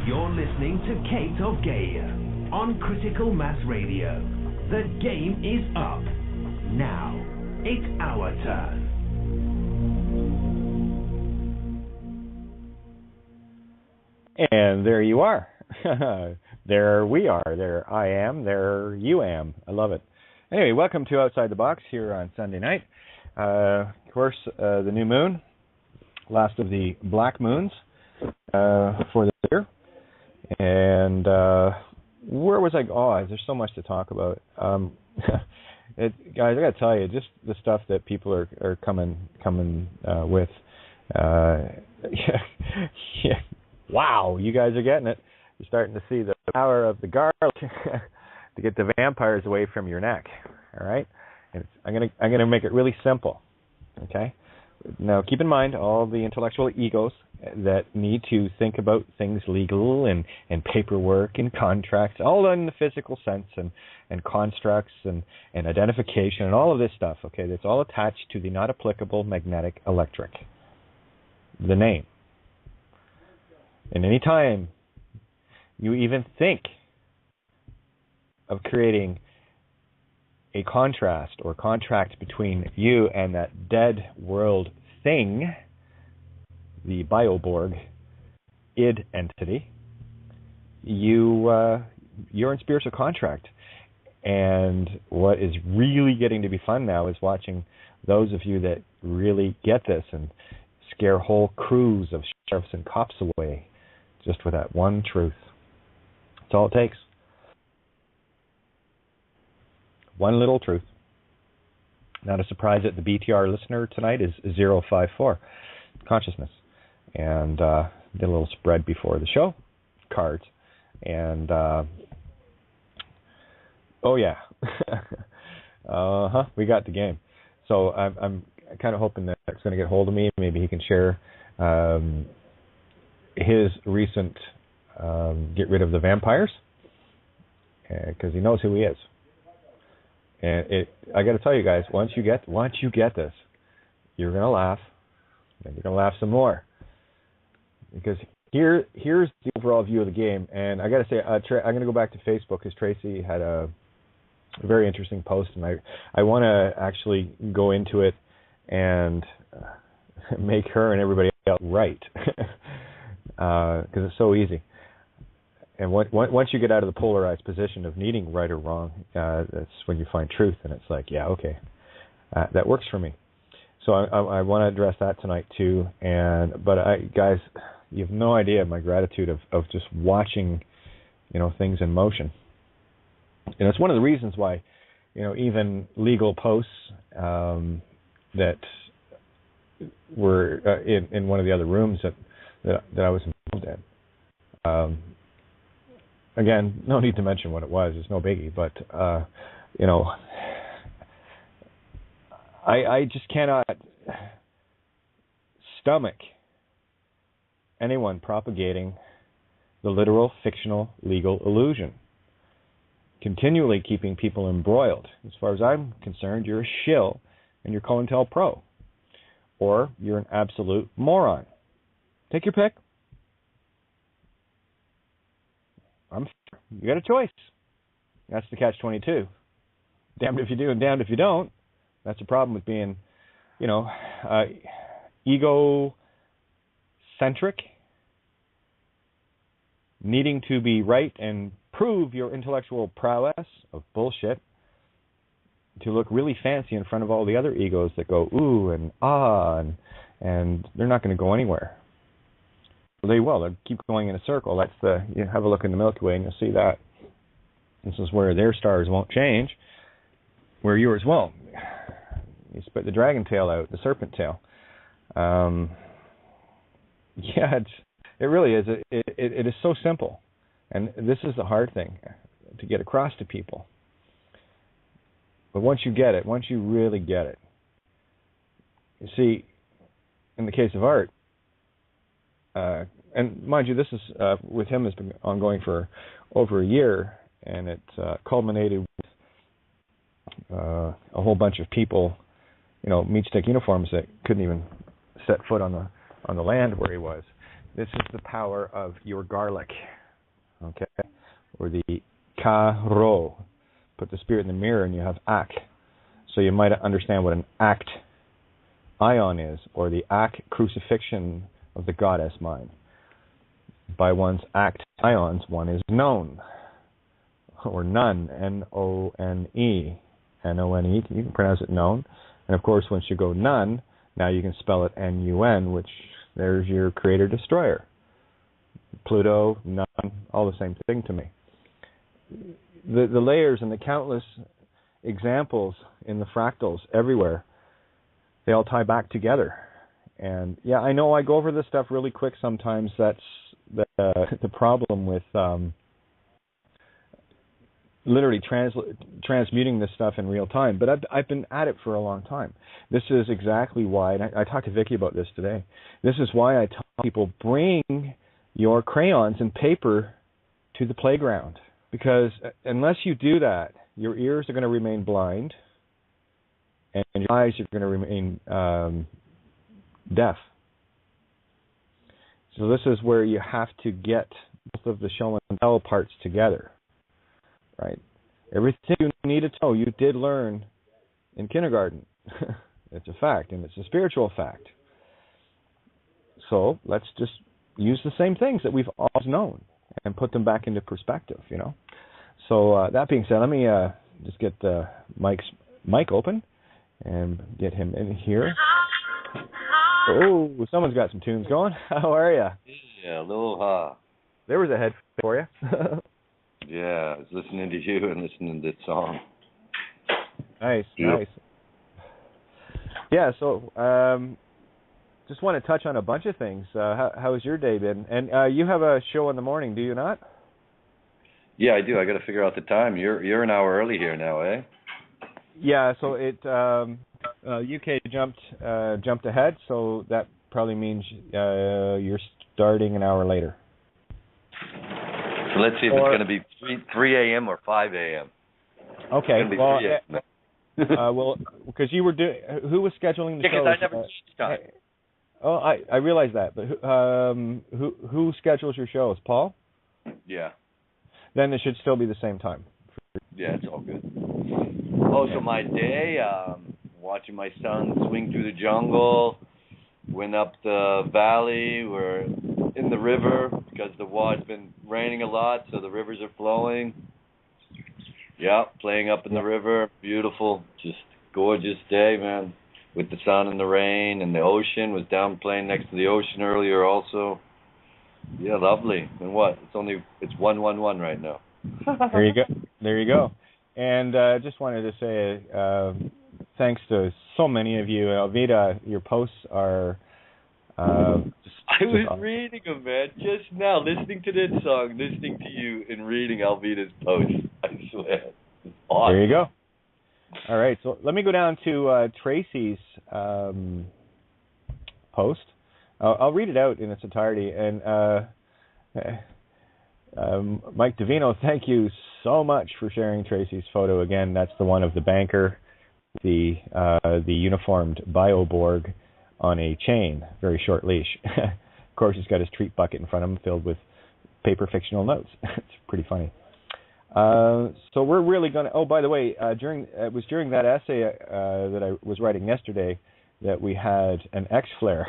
You're listening to Kate of Gaia on Critical Mass Radio. The game is up. Now, it's our turn. And there you are. There we are. There I am. There you am. I love it. Anyway, welcome to Outside the Box here on Sunday night. Of course, the new moon, last of the black moons for the year. And where was I? Oh, there's so much to talk about. Guys, I got to tell you, just the stuff that people are coming with. Yeah. Wow, you guys are getting it. You're starting to see the power of the garlic to get the vampires away from your neck. All right, I'm gonna make it really simple. Okay. Now, keep in mind all the intellectual egos that need to think about things legal and paperwork and contracts, all in the physical sense and constructs and identification and all of this stuff, okay, that's all attached to the not applicable magnetic electric, the name. And any time you even think of creating a contrast or contract between you and that dead world thing, the Bioborg id entity, you're in spiritual contract. And what is really getting to be fun now is watching those of you that really get this and scare whole crews of sheriffs and cops away just with that one truth. That's all it takes. One little truth. Not a surprise that the BTR listener tonight is 054, consciousness. And did a little spread before the show, cards. And, oh yeah. We got the game. So I'm kind of hoping that Eric's going to get hold of me. Maybe he can share his recent get rid of the vampires, because he knows who he is. And I got to tell you guys, once you get this, you're going to laugh, and you're going to laugh some more. Because here's the overall view of the game. And I got to say, I'm going to go back to Facebook, because Tracy had a very interesting post, and I want to actually go into it and make her and everybody else right, because it's so easy. And once you get out of the polarized position of needing right or wrong, that's when you find truth, and it's like, yeah, okay, that works for me. So I want to address that tonight too. But guys, you have no idea my gratitude of just watching, things in motion. And it's one of the reasons why, even legal posts that were in one of the other rooms that I was involved in. Again, no need to mention what it was. It's no biggie. But, I just cannot stomach anyone propagating the literal, fictional, legal illusion, continually keeping people embroiled. As far as I'm concerned, you're a shill and you're COINTELPRO, or you're an absolute moron. Take your pick. You got a choice. That's the catch-22. Damned if you do and damned if you don't. That's the problem with being, ego-centric, needing to be right and prove your intellectual prowess of bullshit, to look really fancy in front of all the other egos that go ooh and ah, and they're not going to go anywhere. They will. They'll keep going in a circle. That's you have a look in the Milky Way and you'll see that. This is where their stars won't change, where yours won't. You spit the dragon tail out, the serpent tail. Yeah, it really is. It is so simple. And this is the hard thing to get across to people. But once you get it, once you really get it, you see, in the case of art, and mind you, this is with him has been ongoing for over a year, and it culminated with a whole bunch of people, meat stick uniforms that couldn't even set foot on the land where he was. This is the power of your garlic. okay? Or the ka-ro. Put the spirit in the mirror and you have ak. So you might understand what an act ion is, or the ak crucifixion of the goddess mind. By one's act ions, one is known, or none, N-O-N-E. N-O-N-E, you can pronounce it known. And of course, once you go none, now you can spell it N-U-N, which there's your creator-destroyer. Pluto, none, all the same thing to me. The layers and the countless examples in the fractals everywhere, they all tie back together. And yeah, I know I go over this stuff really quick sometimes. That's the problem with literally transmuting this stuff in real time. But I've been at it for a long time. This is exactly why, and I talked to Vicky about this today, this is why I tell people, bring your crayons and paper to the playground. Because unless you do that, your ears are going to remain blind and your eyes are going to remain deaf. So this is where you have to get both of the show and tell parts together, right? Everything you need to know, you did learn in kindergarten. It's a fact, and it's a spiritual fact. So let's just use the same things that we've always known and put them back into perspective, you know. So that being said, let me just get Mike's mic open and get him in here. Oh, someone's got some tunes going. How are you? Yeah, aloha. There was a head for you. Yeah, I was listening to you and listening to this song. Nice, Yep. nice. Yeah, so just want to touch on a bunch of things. How has your day been? And you have a show in the morning, do you not? Yeah, I do. I got to figure out the time. You're an hour early here now, eh? Yeah, so it UK jumped ahead, so that probably means you're starting an hour later. So let's see if it's going to be 3 a.m. or 5 a.m. Okay. Well, well, because you were doing, who was scheduling the show? Because I never changed time. Oh, I realize that, but who schedules your shows? Paul? Yeah. Then it should still be the same time. Yeah, it's all good. Oh, so my day, watching my son swing through the jungle, went up the valley, we're in the river because the water's been raining a lot, so the rivers are flowing. Yeah, playing up in the river, beautiful, just gorgeous day, man, with the sun and the rain, and the ocean, was down playing next to the ocean earlier also. Yeah, lovely. And what? It's 1-1-1 right now. There you go. And just wanted to say thanks to so many of you. Alvita, your posts are I was reading them, man, just now, listening to this song, listening to you, and reading Alvita's posts. I swear. It's awesome. There you go. All right, so let me go down to Tracy's post. I'll read it out in its entirety. And Mike Davino, thank you so much for sharing Tracy's photo again. That's the one of the banker, the uniformed bioborg on a chain, very short leash. Of course, he's got his treat bucket in front of him filled with paper fictional notes. It's pretty funny. So we're really going to... Oh, by the way, it was during that essay that I was writing yesterday that we had an X flare.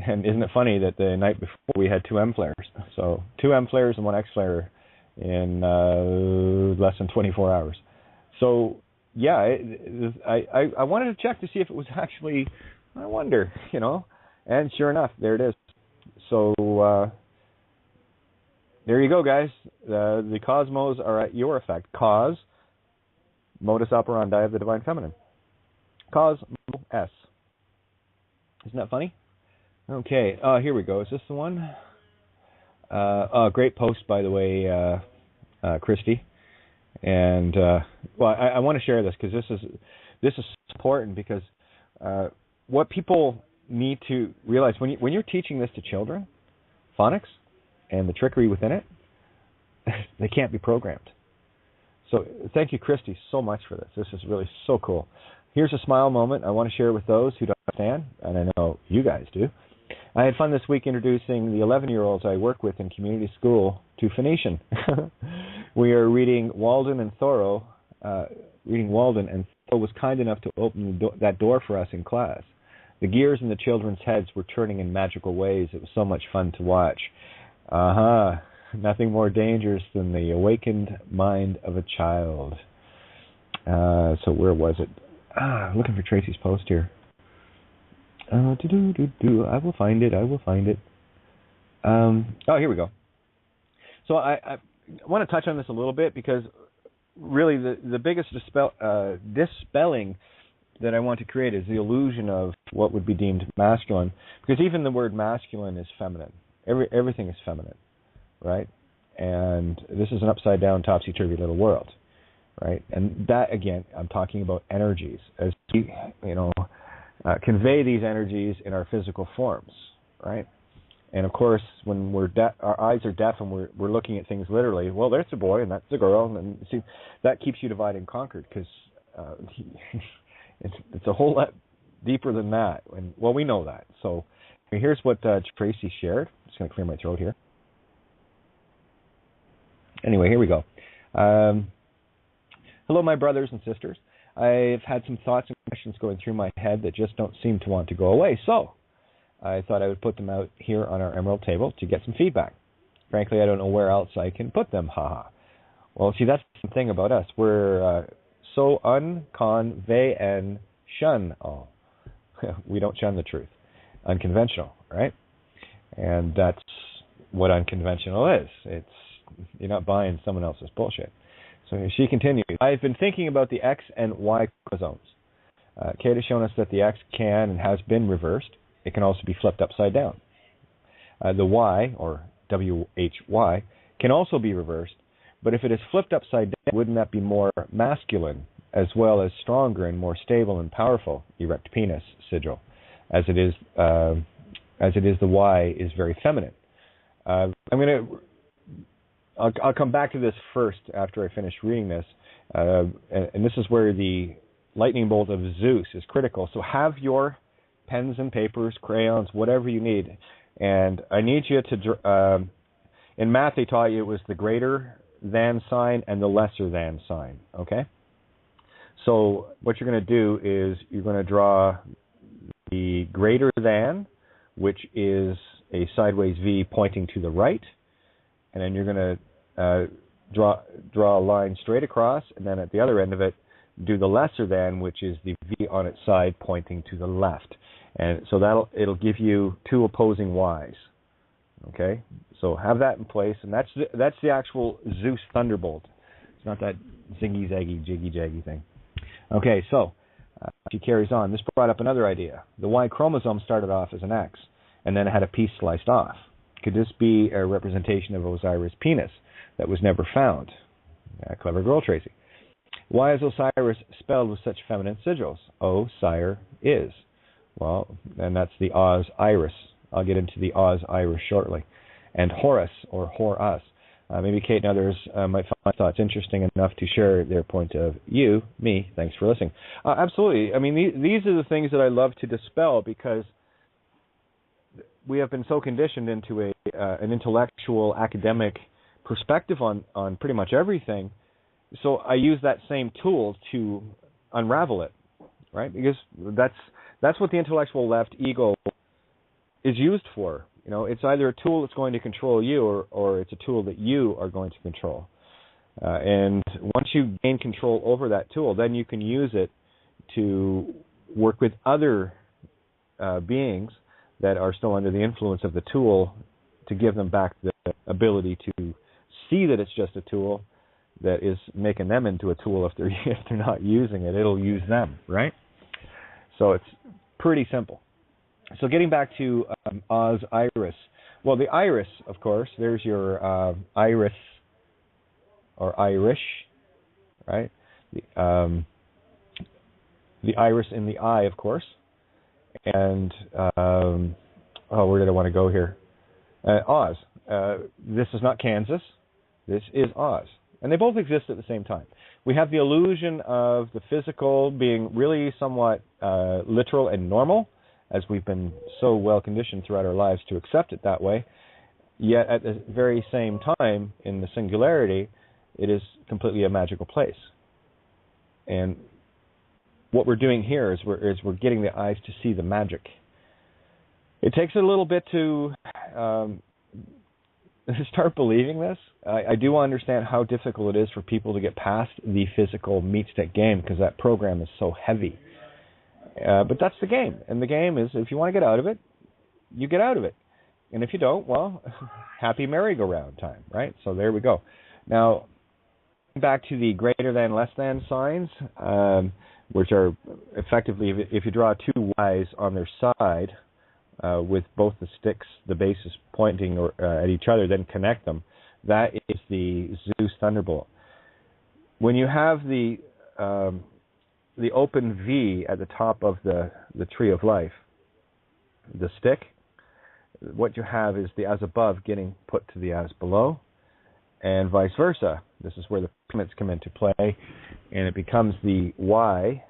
And isn't it funny that the night before we had 2 M flares? So 2 M flares and 1 X flare in less than 24 hours. So yeah, I wanted to check to see if it was actually, I wonder, you know, and sure enough, there it is. So there you go, guys. The cosmos are at your effect. Cos, modus operandi of the Divine Feminine. Cosmos. Isn't that funny? Okay, here we go. Is this the one? Great post, by the way, Christy. And well, I want to share this because this is important, because what people need to realize when you're teaching this to children, phonics and the trickery within it, they can't be programmed. So thank you, Christy, so much for this. This is really so cool. Here's a smile moment I want to share with those who don't understand, and I know you guys do. I had fun this week introducing the 11-year-olds I work with in community school to Phoenician. We are reading Walden, and Thoreau was kind enough to open that door for us in class. The gears in the children's heads were turning in magical ways. It was so much fun to watch. Nothing more dangerous than the awakened mind of a child. So where was it? Looking for Tracy's post here. I will find it. Here we go. So I want to touch on this a little bit because really the biggest dispelling that I want to create is the illusion of what would be deemed masculine, because even the word masculine is feminine. Everything is feminine, right? And this is an upside-down, topsy-turvy little world, right? And that, again, I'm talking about energies. As we, convey these energies in our physical forms, right? And of course, when our eyes are deaf and we're looking at things literally, well, there's a boy and that's a girl, and see, that keeps you divide and conquered, because it's a whole lot deeper than that. And well, we know that. So here's what Tracy shared. I'm just going to clear my throat here. Anyway, here we go. Hello, my brothers and sisters. I've had some thoughts and questions going through my head that just don't seem to want to go away. So I thought I would put them out here on our Emerald table to get some feedback. Frankly, I don't know where else I can put them. Haha. Well, see, that's the thing about us. We're so unconvey and shun all. We don't shun the truth. Unconventional, right? And that's what unconventional is. You're not buying someone else's bullshit. So she continues, I've been thinking about the X and Y chromosomes. Kate has shown us that the X can and has been reversed. It can also be flipped upside down. The Y, or WHY, can also be reversed, but if it is flipped upside down, wouldn't that be more masculine, as well as stronger and more stable and powerful, erect penis sigil, as it is the Y is very feminine. I'll come back to this first after I finish reading this, and this is where the lightning bolt of Zeus is critical. So have your pens and papers, crayons, whatever you need, and I need you to. In math, they taught you it was the greater than sign and the lesser than sign. Okay. So what you're going to do is you're going to draw the greater than, which is a sideways V pointing to the right. And then you're going to draw a line straight across, and then at the other end of it, do the lesser than, which is the V on its side pointing to the left. And so it'll give you two opposing Y's. Okay? So have that in place, and that's the actual Zeus thunderbolt. It's not that ziggy zaggy jiggy jaggy thing. Okay, so she carries on. This brought up another idea. The Y chromosome started off as an X, and then it had a piece sliced off. Could this be a representation of Osiris' penis that was never found? Clever girl, Tracy. Why is Osiris spelled with such feminine sigils? Osire is. Well, and that's the Oz Iris. I'll get into the Oz Iris shortly. And Horus, or Hor-us. Maybe Kate and others might find thoughts interesting enough to share their point of view. Me, thanks for listening. Absolutely. I mean, these are the things that I love to dispel, because we have been so conditioned into an intellectual, academic perspective on pretty much everything. So I use that same tool to unravel it, right? Because that's what the intellectual left ego is used for. It's either a tool that's going to control you, or it's a tool that you are going to control. And once you gain control over that tool, then you can use it to work with other beings that are still under the influence of the tool, to give them back the ability to see that it's just a tool that is making them into a tool. If they're not using it, it'll use them, right? So it's pretty simple. So getting back to Oz Iris. Well, the iris, of course, there's your iris or Irish, right? The iris in the eye, of course. And, where did I want to go here? Oz. This is not Kansas. This is Oz. And they both exist at the same time. We have the illusion of the physical being really somewhat literal and normal, as we've been so well conditioned throughout our lives to accept it that way. Yet at the very same time, in the singularity, it is completely a magical place. And what we're doing here is we're getting the eyes to see the magic. It takes a little bit to start believing this. I do understand how difficult it is for people to get past the physical meat stick game, because that program is so heavy. But that's the game. And the game is, if you want to get out of it, you get out of it. And if you don't, well, happy merry-go-round time, right? So there we go. Now, back to the greater than, less than signs, which are effectively, if you draw two Ys on their side, with both the sticks, the bases pointing at each other, then connect them, that is the Zeus Thunderbolt. When you have the open V at the top of the tree of life, the stick, what you have is the as above getting put to the as below, and vice versa. This is where the pyramids come into play, and it becomes the Y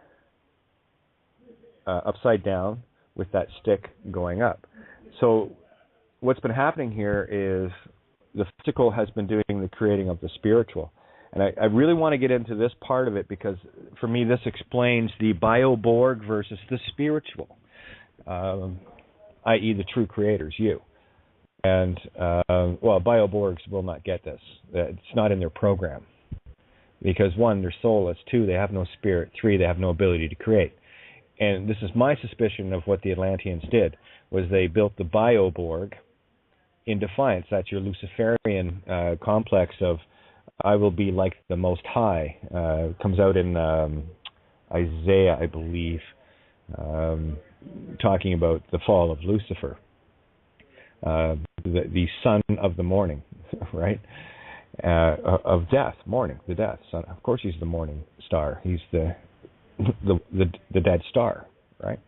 upside down with that stick going up. So what's been happening here is the physical has been doing the creating of the spiritual. And I really want to get into this part of it, because for me this explains the bioborg versus the spiritual, i.e. the true creators, you. And, bioborgs will not get this. It's not in their program. Because 1, they're soulless. 2, they have no spirit. 3, they have no ability to create. And this is my suspicion of what the Atlanteans did, was they built the bioborg in defiance. That's your Luciferian complex of, I will be like the Most High. Comes out in Isaiah, I believe, talking about the fall of Lucifer, the son of the morning, right? Of death, morning, the death. Son. Of course, he's the morning star. He's the dead star, right?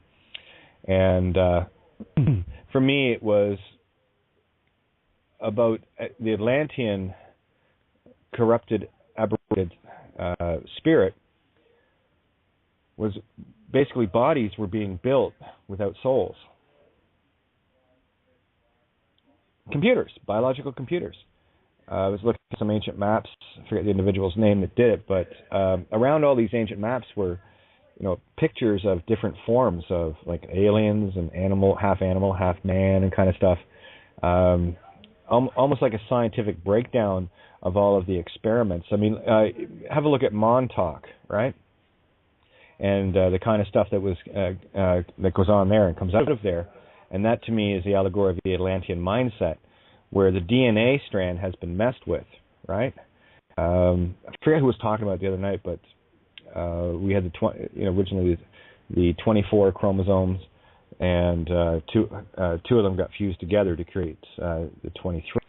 And for me, it was about the Atlantean corrupted, aberrated spirit. Was basically bodies were being built without souls. Computers, biological computers. I was looking at some ancient maps. I forget the individual's name that did it, but around all these ancient maps were, pictures of different forms of like aliens and half animal, half man, and kind of stuff. Almost like a scientific breakdown of all of the experiments. I mean, have a look at Montauk, right? And the kind of stuff that was that goes on there and comes out of there. And that, to me, is the allegory of the Atlantean mindset, where the DNA strand has been messed with, right? I forget who was talking about it the other night, but we had originally the 24 chromosomes, and two of them got fused together to create the 23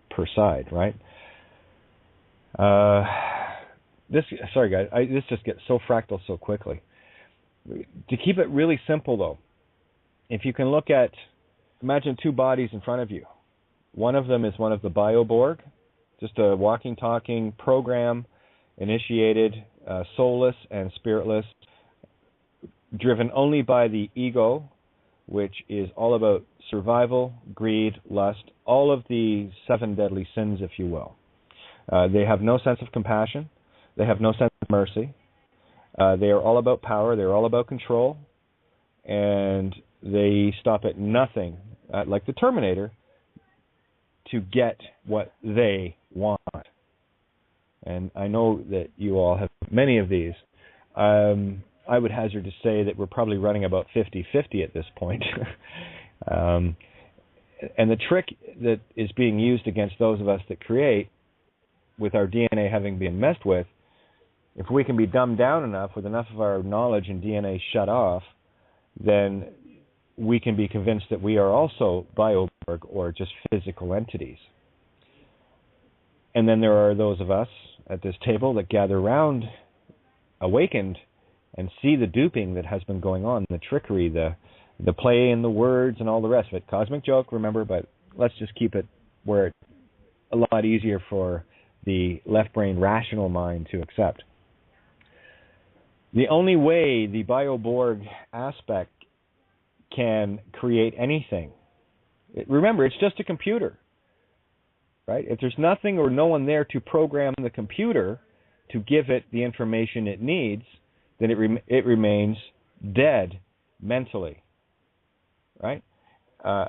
per side, right? Sorry guys, this just gets so fractal so quickly. To keep it really simple, though, if you can look at, imagine two bodies in front of you. One of them is one of the bioborg, just a walking, talking program, initiated, soulless and spiritless, driven only by the ego, which is all about survival, greed, lust, all of the 7 deadly sins, if you will. They have no sense of compassion. They have no sense of mercy. They are all about power. They're all about control. And they stop at nothing, like the Terminator, to get what they want. And I know that you all have many of these. I would hazard to say that we're probably running about 50-50 at this point. And the trick that is being used against those of us that create, with our DNA having been messed with, if we can be dumbed down enough, with enough of our knowledge and DNA shut off, then we can be convinced that we are also bioborg, or just physical entities. And then there are those of us at this table that gather around, awakened, and see the duping that has been going on, the trickery, the play in the words, and all the rest of it. Cosmic joke, remember, but let's just keep it where it's a lot easier for the left brain rational mind to accept. The only way the bioborg aspect can create anything. Remember, it's just a computer, right? If there's nothing or no one there to program the computer to give it the information it needs, then it remains dead mentally, right?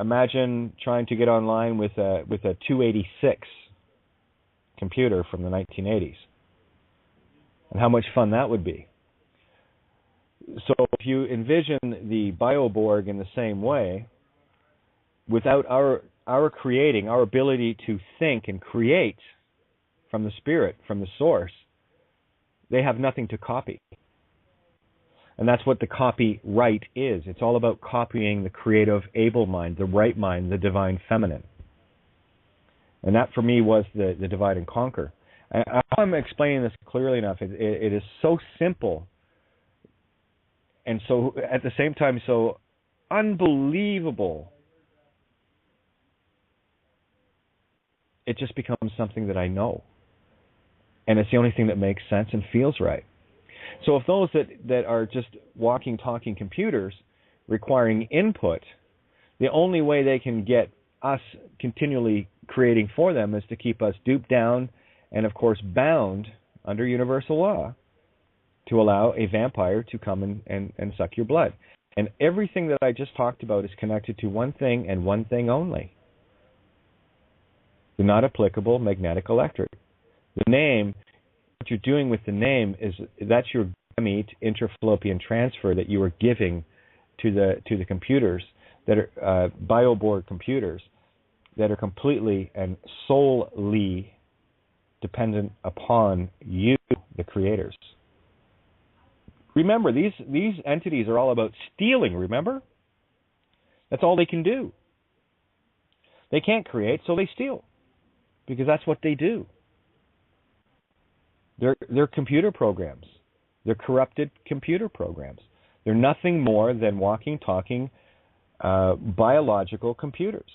Imagine trying to get online with a 286 computer from the 1980s, and how much fun that would be. So if you envision the bioborg in the same way, without our creating, our ability to think and create from the spirit, from the source, they have nothing to copy. And that's what the copyright is. It's all about copying the creative, able mind, the right mind, the divine feminine. And that, for me, was the divide and conquer. And I'm explaining this clearly enough. It is so simple, and so at the same time so unbelievable. It just becomes something that I know, and it's the only thing that makes sense and feels right. So if those that are just walking, talking computers requiring input, the only way they can get us continually creating for them is to keep us duped down and, of course, bound under universal law to allow a vampire to come and suck your blood. And everything that I just talked about is connected to one thing and one thing only: the not applicable magnetic electric. The name, what you're doing with the name is that's your gamete interfallopian transfer that you are giving to the computers that are bioborg computers that are completely and solely dependent upon you, the creators. Remember, these entities are all about stealing, remember? That's all they can do. They can't create, so they steal, because that's what they do. They're computer programs. They're corrupted computer programs. They're nothing more than walking, talking biological computers.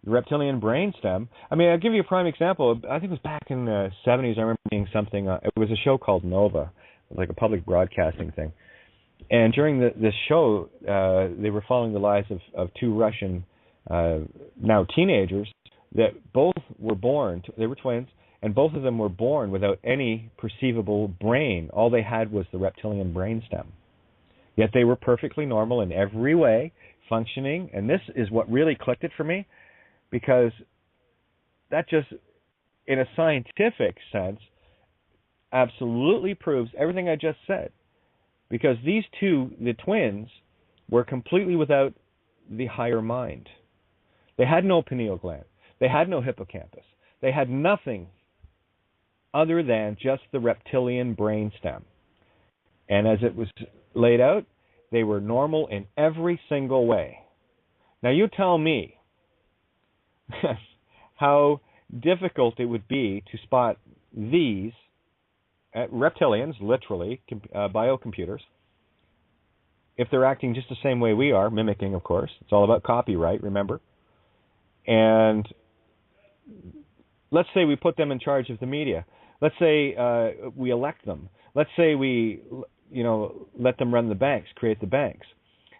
The reptilian brainstem. I mean, I'll give you a prime example. I think it was back in the 70s. I remember seeing something. It was a show called Nova, like a public broadcasting thing. And during this show, they were following the lives of two Russian, now teenagers, that both were born. They were twins, and both of them were born without any perceivable brain. All they had was the reptilian brainstem. Yet they were perfectly normal in every way, functioning. And this is what really clicked it for me, because that just, in a scientific sense, absolutely proves everything I just said. Because these two, the twins, were completely without the higher mind. They had no pineal gland. They had no hippocampus. They had nothing other than just the reptilian brainstem. And as it was laid out, they were normal in every single way. Now you tell me how difficult it would be to spot these reptilians, literally, biocomputers, if they're acting just the same way we are, mimicking, of course. It's all about copyright, remember? And let's say we put them in charge of the media. Let's say we elect them. Let's say we, let them run the banks, create the banks.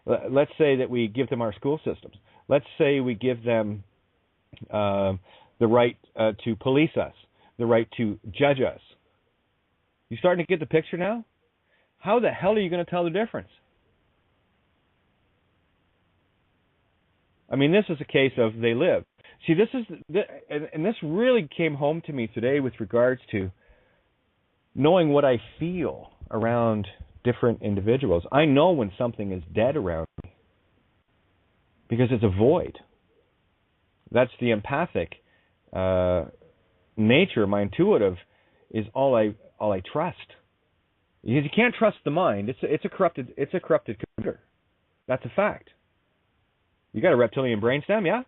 Let's say that we give them our school systems. Let's say we give them the right to police us, the right to judge us. You starting to get the picture now? How the hell are you going to tell the difference? I mean, this is a case of they live. See, this really came home to me today with regards to knowing what I feel around different individuals. I know when something is dead around me because it's a void. That's the empathic nature. My intuitive is all I trust. Because you can't trust the mind. It's a corrupted computer. That's a fact. You got a reptilian brainstem, yeah?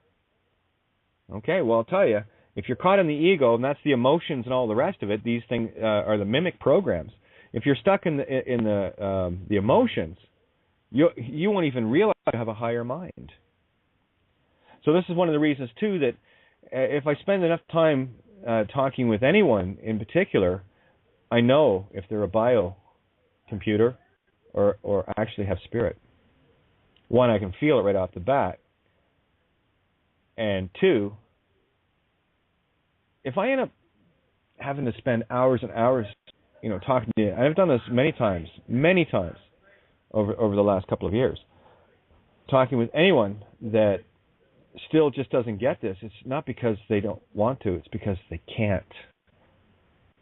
Okay, well, I'll tell you, if you're caught in the ego, and that's the emotions and all the rest of it, these things are the mimic programs. If you're stuck in the emotions, you won't even realize you have a higher mind. So this is one of the reasons, too, that if I spend enough time talking with anyone in particular, I know if they're a bio computer or actually have spirit. One, I can feel it right off the bat. And two, if I end up having to spend hours and hours, talking to you, and I've done this many times over the last couple of years, talking with anyone that still just doesn't get this, it's not because they don't want to, it's because they can't.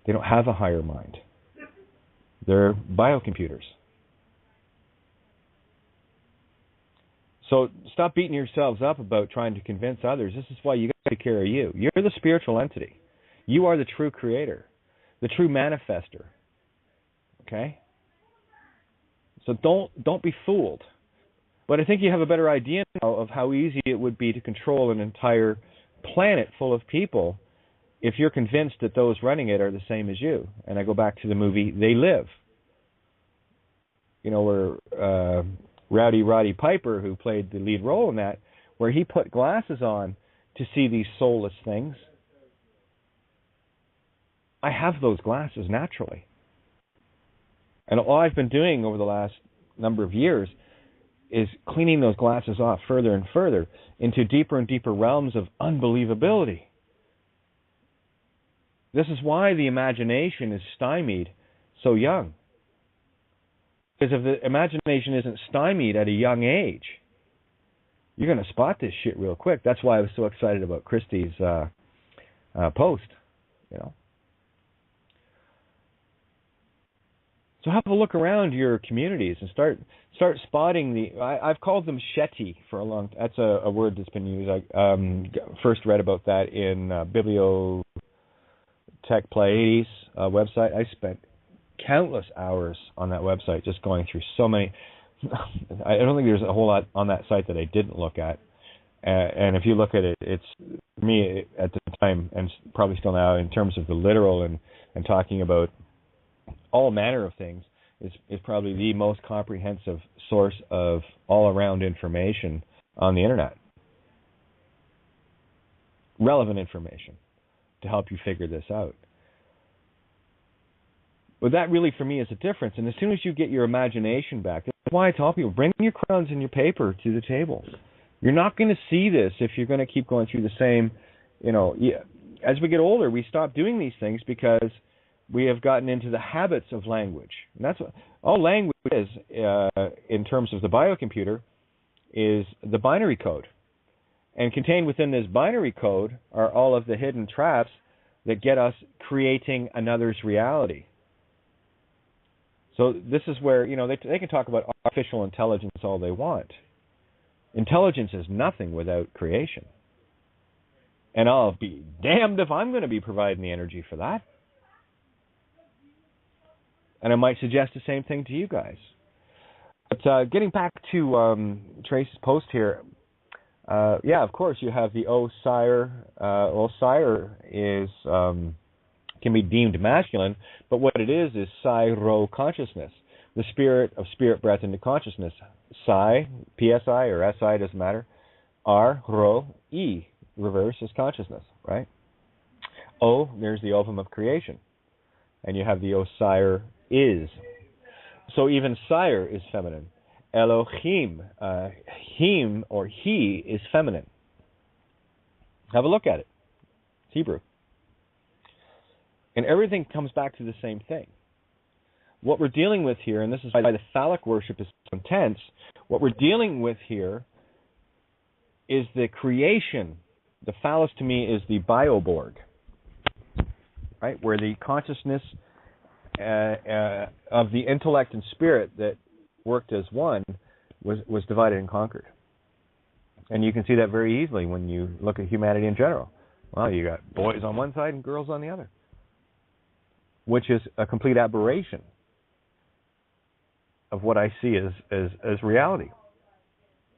They don't have a higher mind. They're biocomputers. So stop beating yourselves up about trying to convince others. This is why you got to take care of you. You're the spiritual entity. You are the true creator, the true manifester. Okay? So don't be fooled. But I think you have a better idea now of how easy it would be to control an entire planet full of people if you're convinced that those running it are the same as you. And I go back to the movie They Live. Where Rowdy Roddy Piper, who played the lead role in that, where he put glasses on to see these soulless things. I have those glasses naturally. And all I've been doing over the last number of years is cleaning those glasses off further and further into deeper and deeper realms of unbelievability. This is why the imagination is stymied so young. Because if the imagination isn't stymied at a young age, you're going to spot this shit real quick. That's why I was so excited about Christie's post, So have a look around your communities and start spotting I've called them shetty for a long time. That's a word that's been used. I first read about that in Bibliotech Pleiades website. I spent countless hours on that website just going through so many. I don't think there's a whole lot on that site that I didn't look at. And if you look at it, it's, for me at the time, and probably still now, in terms of the literal and talking about all manner of things, is probably the most comprehensive source of all-around information on the internet. Relevant information to help you figure this out. But that really, for me, is a difference. And as soon as you get your imagination back, that's why I tell people, bring your crayons and your paper to the table. You're not going to see this if you're going to keep going through the same, as we get older, we stop doing these things because we have gotten into the habits of language. And that's what all language is, in terms of the biocomputer, is the binary code. And contained within this binary code are all of the hidden traps that get us creating another's reality. So this is where, they can talk about artificial intelligence all they want. Intelligence is nothing without creation. And I'll be damned if I'm going to be providing the energy for that. And I might suggest the same thing to you guys. But getting back to Tracy's post here, of course, you have the Osire. Osire is can be deemed masculine, but what it is Psi-Ro consciousness, the spirit of spirit breath into consciousness. Psi, PSI or SI, doesn't matter. R, Ro, E, reverse is consciousness, right? O, there's the ovum of creation. And you have the Osire is. So even sire is feminine. Elohim, him or he is feminine. Have a look at it. It's Hebrew. And everything comes back to the same thing. What we're dealing with here, and this is why the phallic worship is so intense, what we're dealing with here is the creation. The phallus to me is the bioborg, right? Where the consciousness of the intellect and spirit that worked as one was divided and conquered. And you can see that very easily when you look at humanity in general. Well, you got boys on one side and girls on the other, which is a complete aberration of what I see as reality.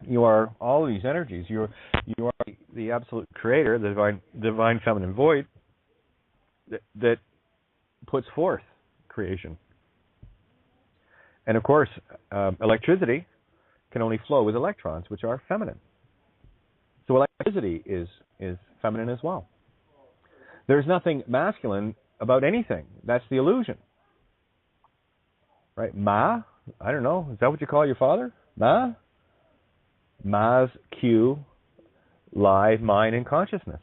You are all of these energies. You are the absolute creator, the divine feminine void that puts forth creation. And of course, electricity can only flow with electrons, which are feminine. So electricity is feminine as well. There's nothing masculine about anything. That's the illusion. Right? Ma? I don't know. Is that what you call your father? Ma? Maz, Q, live, mind, and consciousness.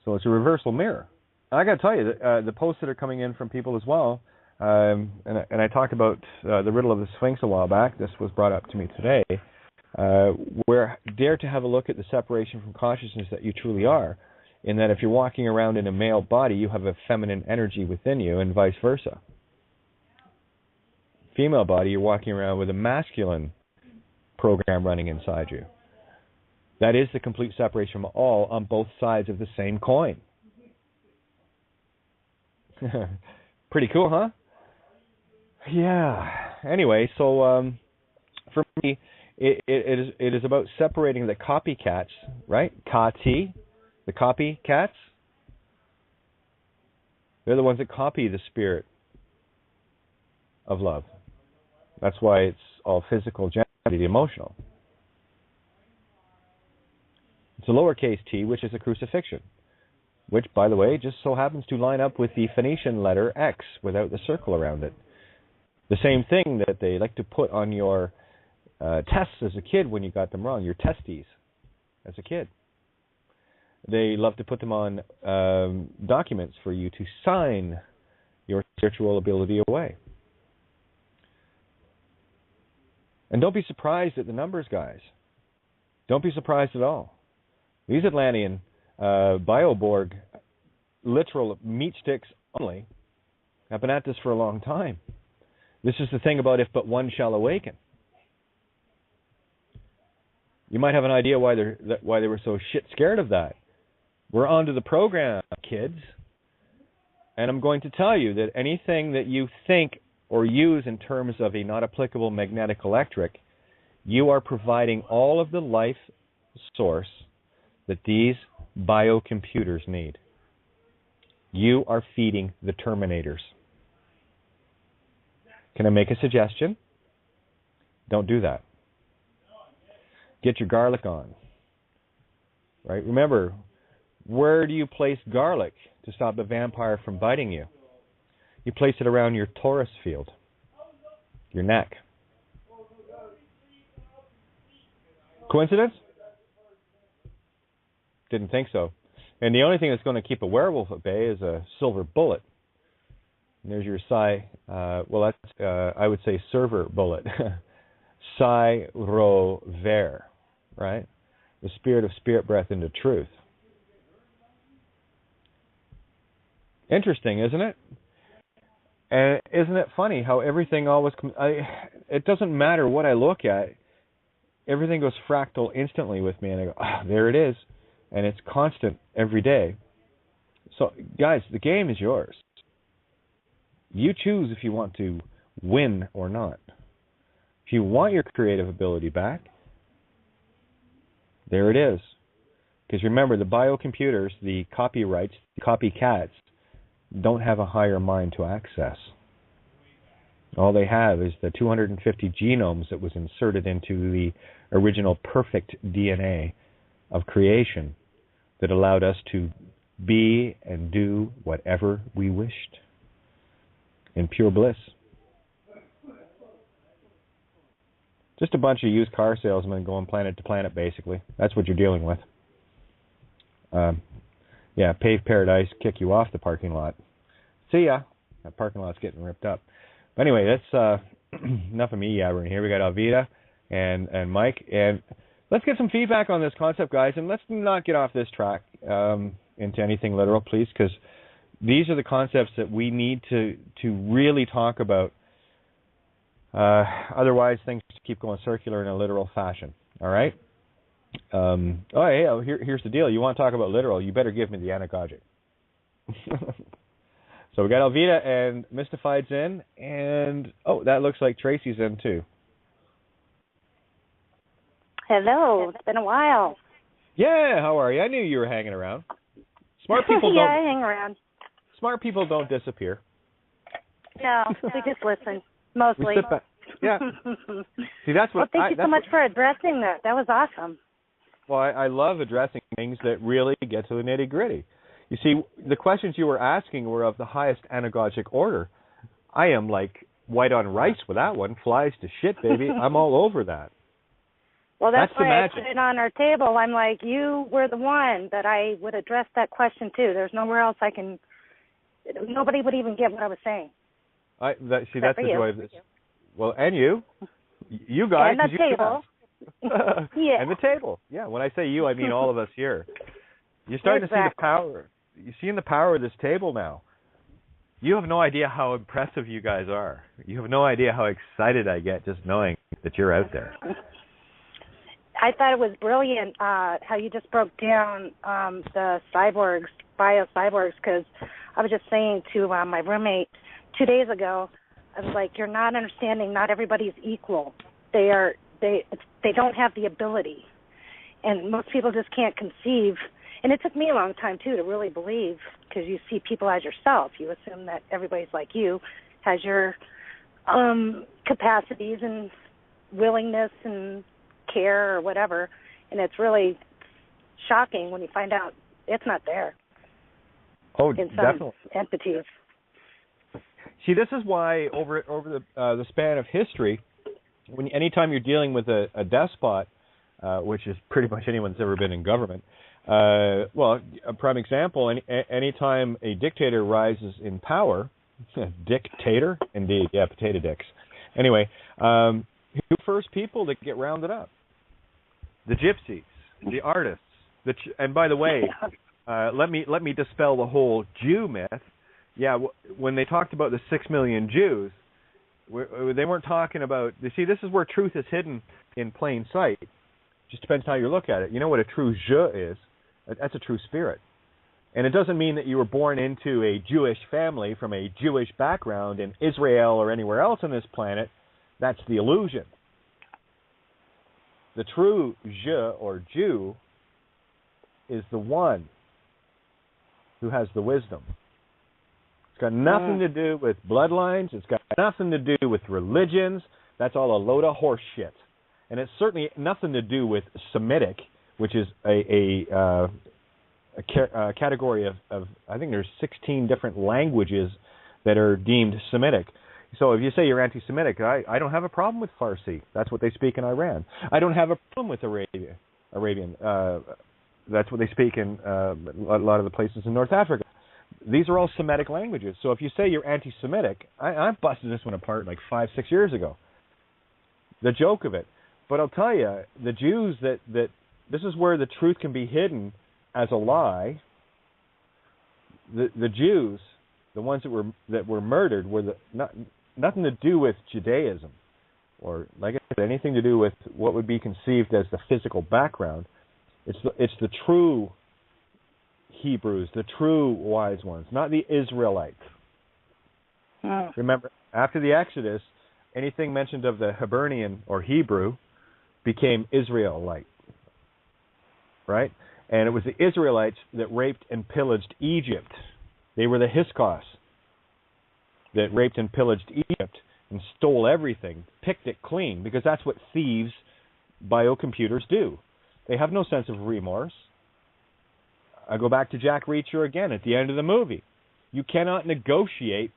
So it's a reversal mirror. And I got to tell you, the posts that are coming in from people as well, and I talked about the riddle of the Sphinx a while back. This was brought up to me today. Where dare to have a look at the separation from consciousness that you truly are, in that if you're walking around in a male body, you have a feminine energy within you, and vice versa. Female body, you're walking around with a masculine program running inside you. That is the complete separation from all on both sides of the same coin. Pretty cool, huh? Yeah. Anyway, so for me, it is about separating the copycats, right? Kati, the copycats. They're the ones that copy the spirit of love. That's why it's all physical, the emotional. It's a lowercase t, which is a crucifixion, which, by the way, just so happens to line up with the Phoenician letter X without the circle around it. The same thing that they like to put on your tests as a kid when you got them wrong, your testes as a kid. They love to put them on documents for you to sign your spiritual ability away. And don't be surprised at the numbers, guys. Don't be surprised at all. These Atlantean Bioborg, literal meat sticks only, have been at this for a long time. This is the thing about if but one shall awaken. You might have an idea why they were so shit scared of that. We're onto the program, kids. And I'm going to tell you that anything that you think or use in terms of a not applicable magnetic electric, you are providing all of the life source that these biocomputers need. You are feeding the Terminators. Can I make a suggestion? Don't do that. Get your garlic on. Right? Remember, where do you place garlic to stop the vampire from biting you? You place it around your Taurus field, your neck. Coincidence? Didn't think so. And the only thing that's going to keep a werewolf at bay is a silver bullet. And there's your I would say server bullet. Psi Ro Ver, right? The spirit of spirit breath into truth. Interesting, isn't it? And isn't it funny how everything always it doesn't matter what I look at, everything goes fractal instantly with me, and I go, there it is. And it's constant every day. So, guys, the game is yours. You choose if you want to win or not. If you want your creative ability back, there it is. Because remember, the biocomputers, the copyrights, the copycats, don't have a higher mind to access. All they have is the 250 genomes that was inserted into the original perfect DNA of creation that allowed us to be and do whatever we wished in pure bliss. Just a bunch of used car salesmen going planet to planet, basically. That's what you're dealing with. Pave paradise, kick you off the parking lot. See ya. That parking lot's getting ripped up. But anyway, that's enough of me yabbering here. We got Alvita and Mike, and let's get some feedback on this concept, guys, and let's not get off this track into anything literal, please, because these are the concepts that we need to really talk about. Otherwise, things keep going circular in a literal fashion. All right? Here's the deal. You want to talk about literal, you better give me the anagogic. So we got Alvita and Mystified's in, and that looks like Tracy's in too. Hello, it's been a while. Yeah, how are you? I knew you were hanging around. Smart people don't. I hang around. Smart people don't disappear. No, we just listen mostly. We sit back. Yeah. See, that's what. Well, thank you so much for addressing that. That was awesome. Well, I love addressing things that really get to the nitty gritty. You see, the questions you were asking were of the highest anagogic order. I am like white on rice with that one. Flies to shit, baby. I'm all over that. Well, that's the why magic. I put it on our table. I'm like, you were the one that I would address that question to. There's nowhere else I can. Nobody would even get what I was saying. That's the joy of this. Well, and you guys. And the table. Yeah. And the table. Yeah. When I say you, I mean all of us here. You're starting to see the power. You're seeing the power of this table now. You have no idea how impressive you guys are. You have no idea how excited I get just knowing that you're out there. I thought it was brilliant how you just broke down the cyborgs, bio-cyborgs, because I was just saying to my roommate 2 days ago, I was like, you're not understanding, not everybody's equal. They don't have the ability. And most people just can't conceive. And it took me a long time, too, to really believe, because you see people as yourself. You assume that everybody's like you, has your capacities and willingness and care or whatever. And it's really shocking when you find out it's not there. Oh, in some definitely. Entities. See, this is why over the span of history, anytime you're dealing with a despot, which is pretty much anyone that's ever been in government, well, a prime example, anytime a dictator rises in power, dictator, indeed, yeah, potato dicks. Anyway, who are the first people that get rounded up? The gypsies, the artists. And by the way, let me dispel the whole Jew myth. Yeah, when they talked about the 6 million Jews, they weren't talking about. You see, this is where truth is hidden in plain sight. Just depends how you look at it. You know what a true je is? That's a true spirit. And it doesn't mean that you were born into a Jewish family from a Jewish background in Israel or anywhere else on this planet. That's the illusion. The true je or Jew is the one who has the wisdom. It's got nothing to do with bloodlines. It's got nothing to do with religions. That's all a load of horse shit. And it's certainly nothing to do with Semitic, which is a category of I think there's 16 different languages that are deemed Semitic. So if you say you're anti-Semitic, I don't have a problem with Farsi. That's what they speak in Iran. I don't have a problem with Arabian. That's what they speak in a lot of the places in North Africa. These are all Semitic languages. So if you say you're anti-Semitic, I busted this one apart like 5-6 years ago. The joke of it. But I'll tell you, the Jews that this is where the truth can be hidden as a lie. The Jews, the ones that were murdered, were nothing to do with Judaism, or like I said, anything to do with what would be conceived as the physical background. It's the true Hebrews, the true wise ones, not the Israelites. Oh. Remember, after the Exodus, anything mentioned of the Hibernian or Hebrew became Israelite, right? And it was the Israelites that raped and pillaged Egypt. They were the Hyksos that raped and pillaged Egypt and stole everything, picked it clean, because that's what thieves, biocomputers do. They have no sense of remorse. I go back to Jack Reacher again at the end of the movie. You cannot negotiate.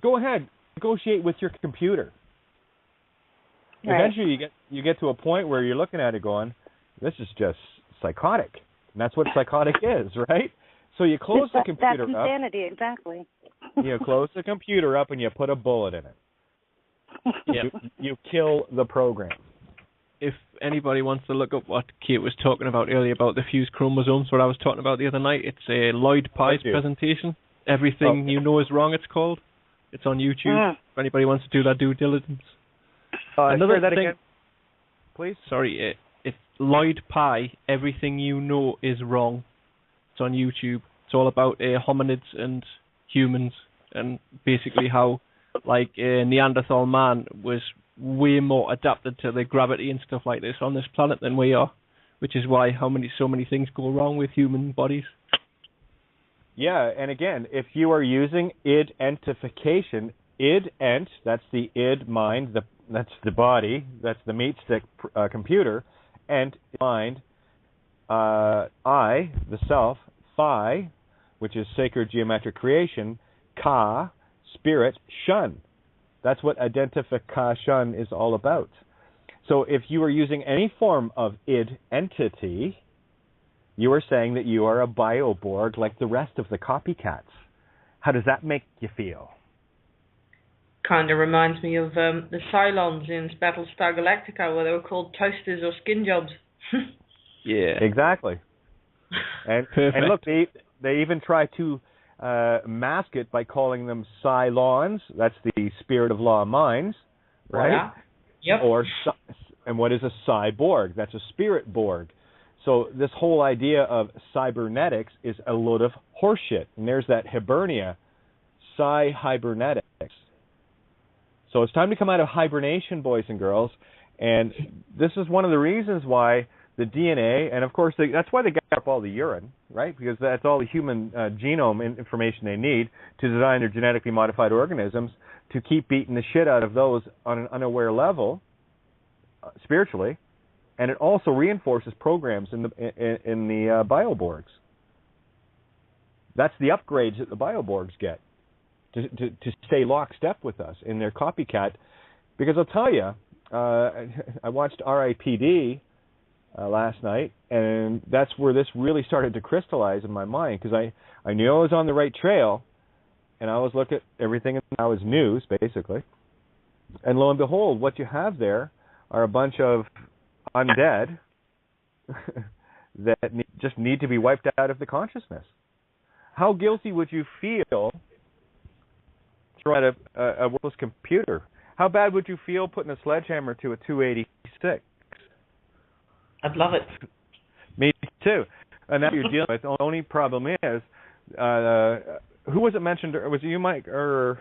Go ahead, negotiate with your computer. Right. Eventually you get to a point where you're looking at it going, this is just psychotic. And that's what psychotic is, right? So you close the computer up. That's insanity, exactly. You close the computer up and you put a bullet in it. Yep. You kill the program. If anybody wants to look up what Kate was talking about earlier about the fused chromosomes, what I was talking about the other night, it's a Lloyd Pye's presentation. Everything You Know Is Wrong, it's called. It's on YouTube. If anybody wants to do that due diligence. Another thing, again, please. Sorry, it's Lloyd Pye. Everything You Know Is Wrong. It's on YouTube. It's all about hominids and humans, and basically how, like, Neanderthal man was way more adapted to the gravity and stuff like this on this planet than we are, which is why so many things go wrong with human bodies. Yeah, and again, if you are using identification, id-ent, that's the id mind, that's the body, that's the meat stick computer, and mind, I, the self, phi, which is sacred geometric creation, ka, spirit, shun. That's what identification is all about. So if you are using any form of id entity, you are saying that you are a bioborg like the rest of the copycats. How does that make you feel? Kind of reminds me of the Cylons in Battlestar Galactica, where they were called toasters or skin jobs. Yeah. Exactly. And look, they even try to mask it by calling them Cylons. That's the spirit of law minds, right? Yeah. Yep. And what is a cyborg? That's a spirit borg. So this whole idea of cybernetics is a load of horseshit. And there's that Hibernia, hybernetics. So it's time to come out of hibernation, boys and girls. And this is one of the reasons why the DNA, and of course that's why they got up all the urine, right? Because that's all the human genome information they need to design their genetically modified organisms, to keep beating the shit out of those on an unaware level, spiritually. And it also reinforces programs in the bioborgs. That's the upgrades that the bioborgs get to stay lockstep with us in their copycat. Because I'll tell you, I watched R.I.P.D. Last night, and that's where this really started to crystallize in my mind, because I knew I was on the right trail, and I was looking at everything, and I was news, basically. And lo and behold, what you have there are a bunch of undead that just need to be wiped out of the consciousness. How guilty would you feel throwing at a worthless computer? How bad would you feel putting a sledgehammer to a 286? I'd love it. Me too. And now you're dealing with. The only problem is, who was it mentioned? Was it you, Mike, or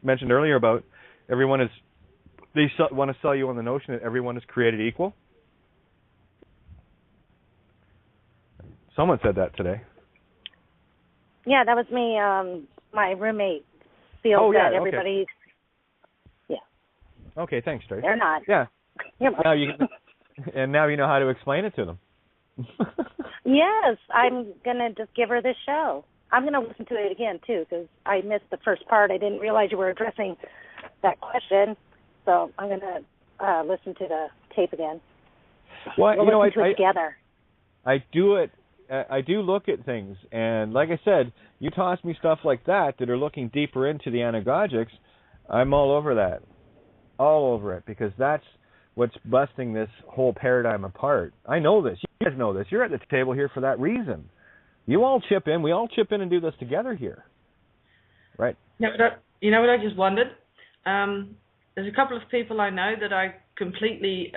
mentioned earlier about everyone is? They want to sell you on the notion that everyone is created equal. Someone said that today. Yeah, that was me. My roommate feels that everybody's. Okay. Yeah. Okay, thanks, Tracy. They're not. Yeah. Now you know how to explain it to them. Yes, I'm gonna just give her this show. I'm gonna listen to it again too, because I missed the first part. I didn't realize you were addressing that question, so I'm gonna listen to the tape again. Well, we'll listen to it together. I do it. I do look at things, and like I said, you toss me stuff like that are looking deeper into the anagogics. I'm all over that, all over it, because that's what's busting this whole paradigm apart. I know this. You guys know this. You're at the table here for that reason. You all chip in. We all chip in and do this together here, right? You know what I just wondered? There's a couple of people I know that I completely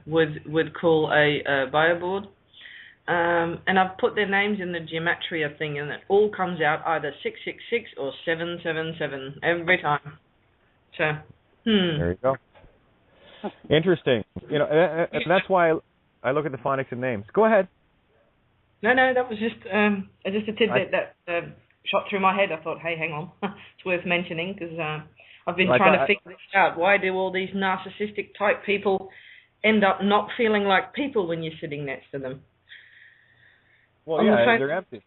would call a bioboard. And I've put their names in the gematria thing, and it all comes out either 666 or 777 every time. So, There you go. Interesting. And that's why I look at the phonics and names. Go ahead. No, that was just a tidbit that shot through my head. I thought, hey, hang on, it's worth mentioning, because I've been trying to figure this out. Why do all these narcissistic type people end up not feeling like people when you're sitting next to them? Well, yeah, they're empty.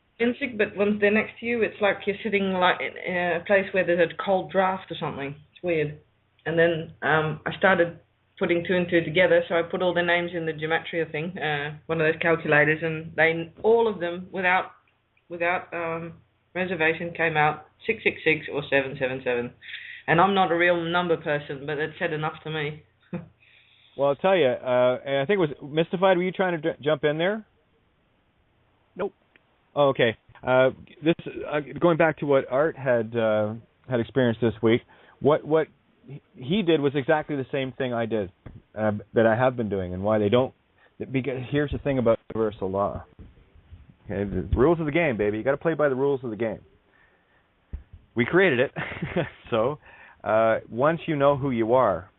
But once they're next to you, it's like you're sitting like in a place where there's a cold draft or something. It's weird. And then I started putting two and two together, so I put all their names in the gematria thing, one of those calculators, and all of them, without reservation, came out 666 or 777. And I'm not a real number person, but it said enough to me. Well, I'll tell you, and I think it was Mystified. Were you trying to jump in there? Nope. Oh, okay. This going back to what Art had experienced this week. What he did was exactly the same thing I did, that I have been doing, and why they don't. Because here's the thing about universal law. Okay, the rules of the game, baby. You got to play by the rules of the game. We created it, so once you know who you are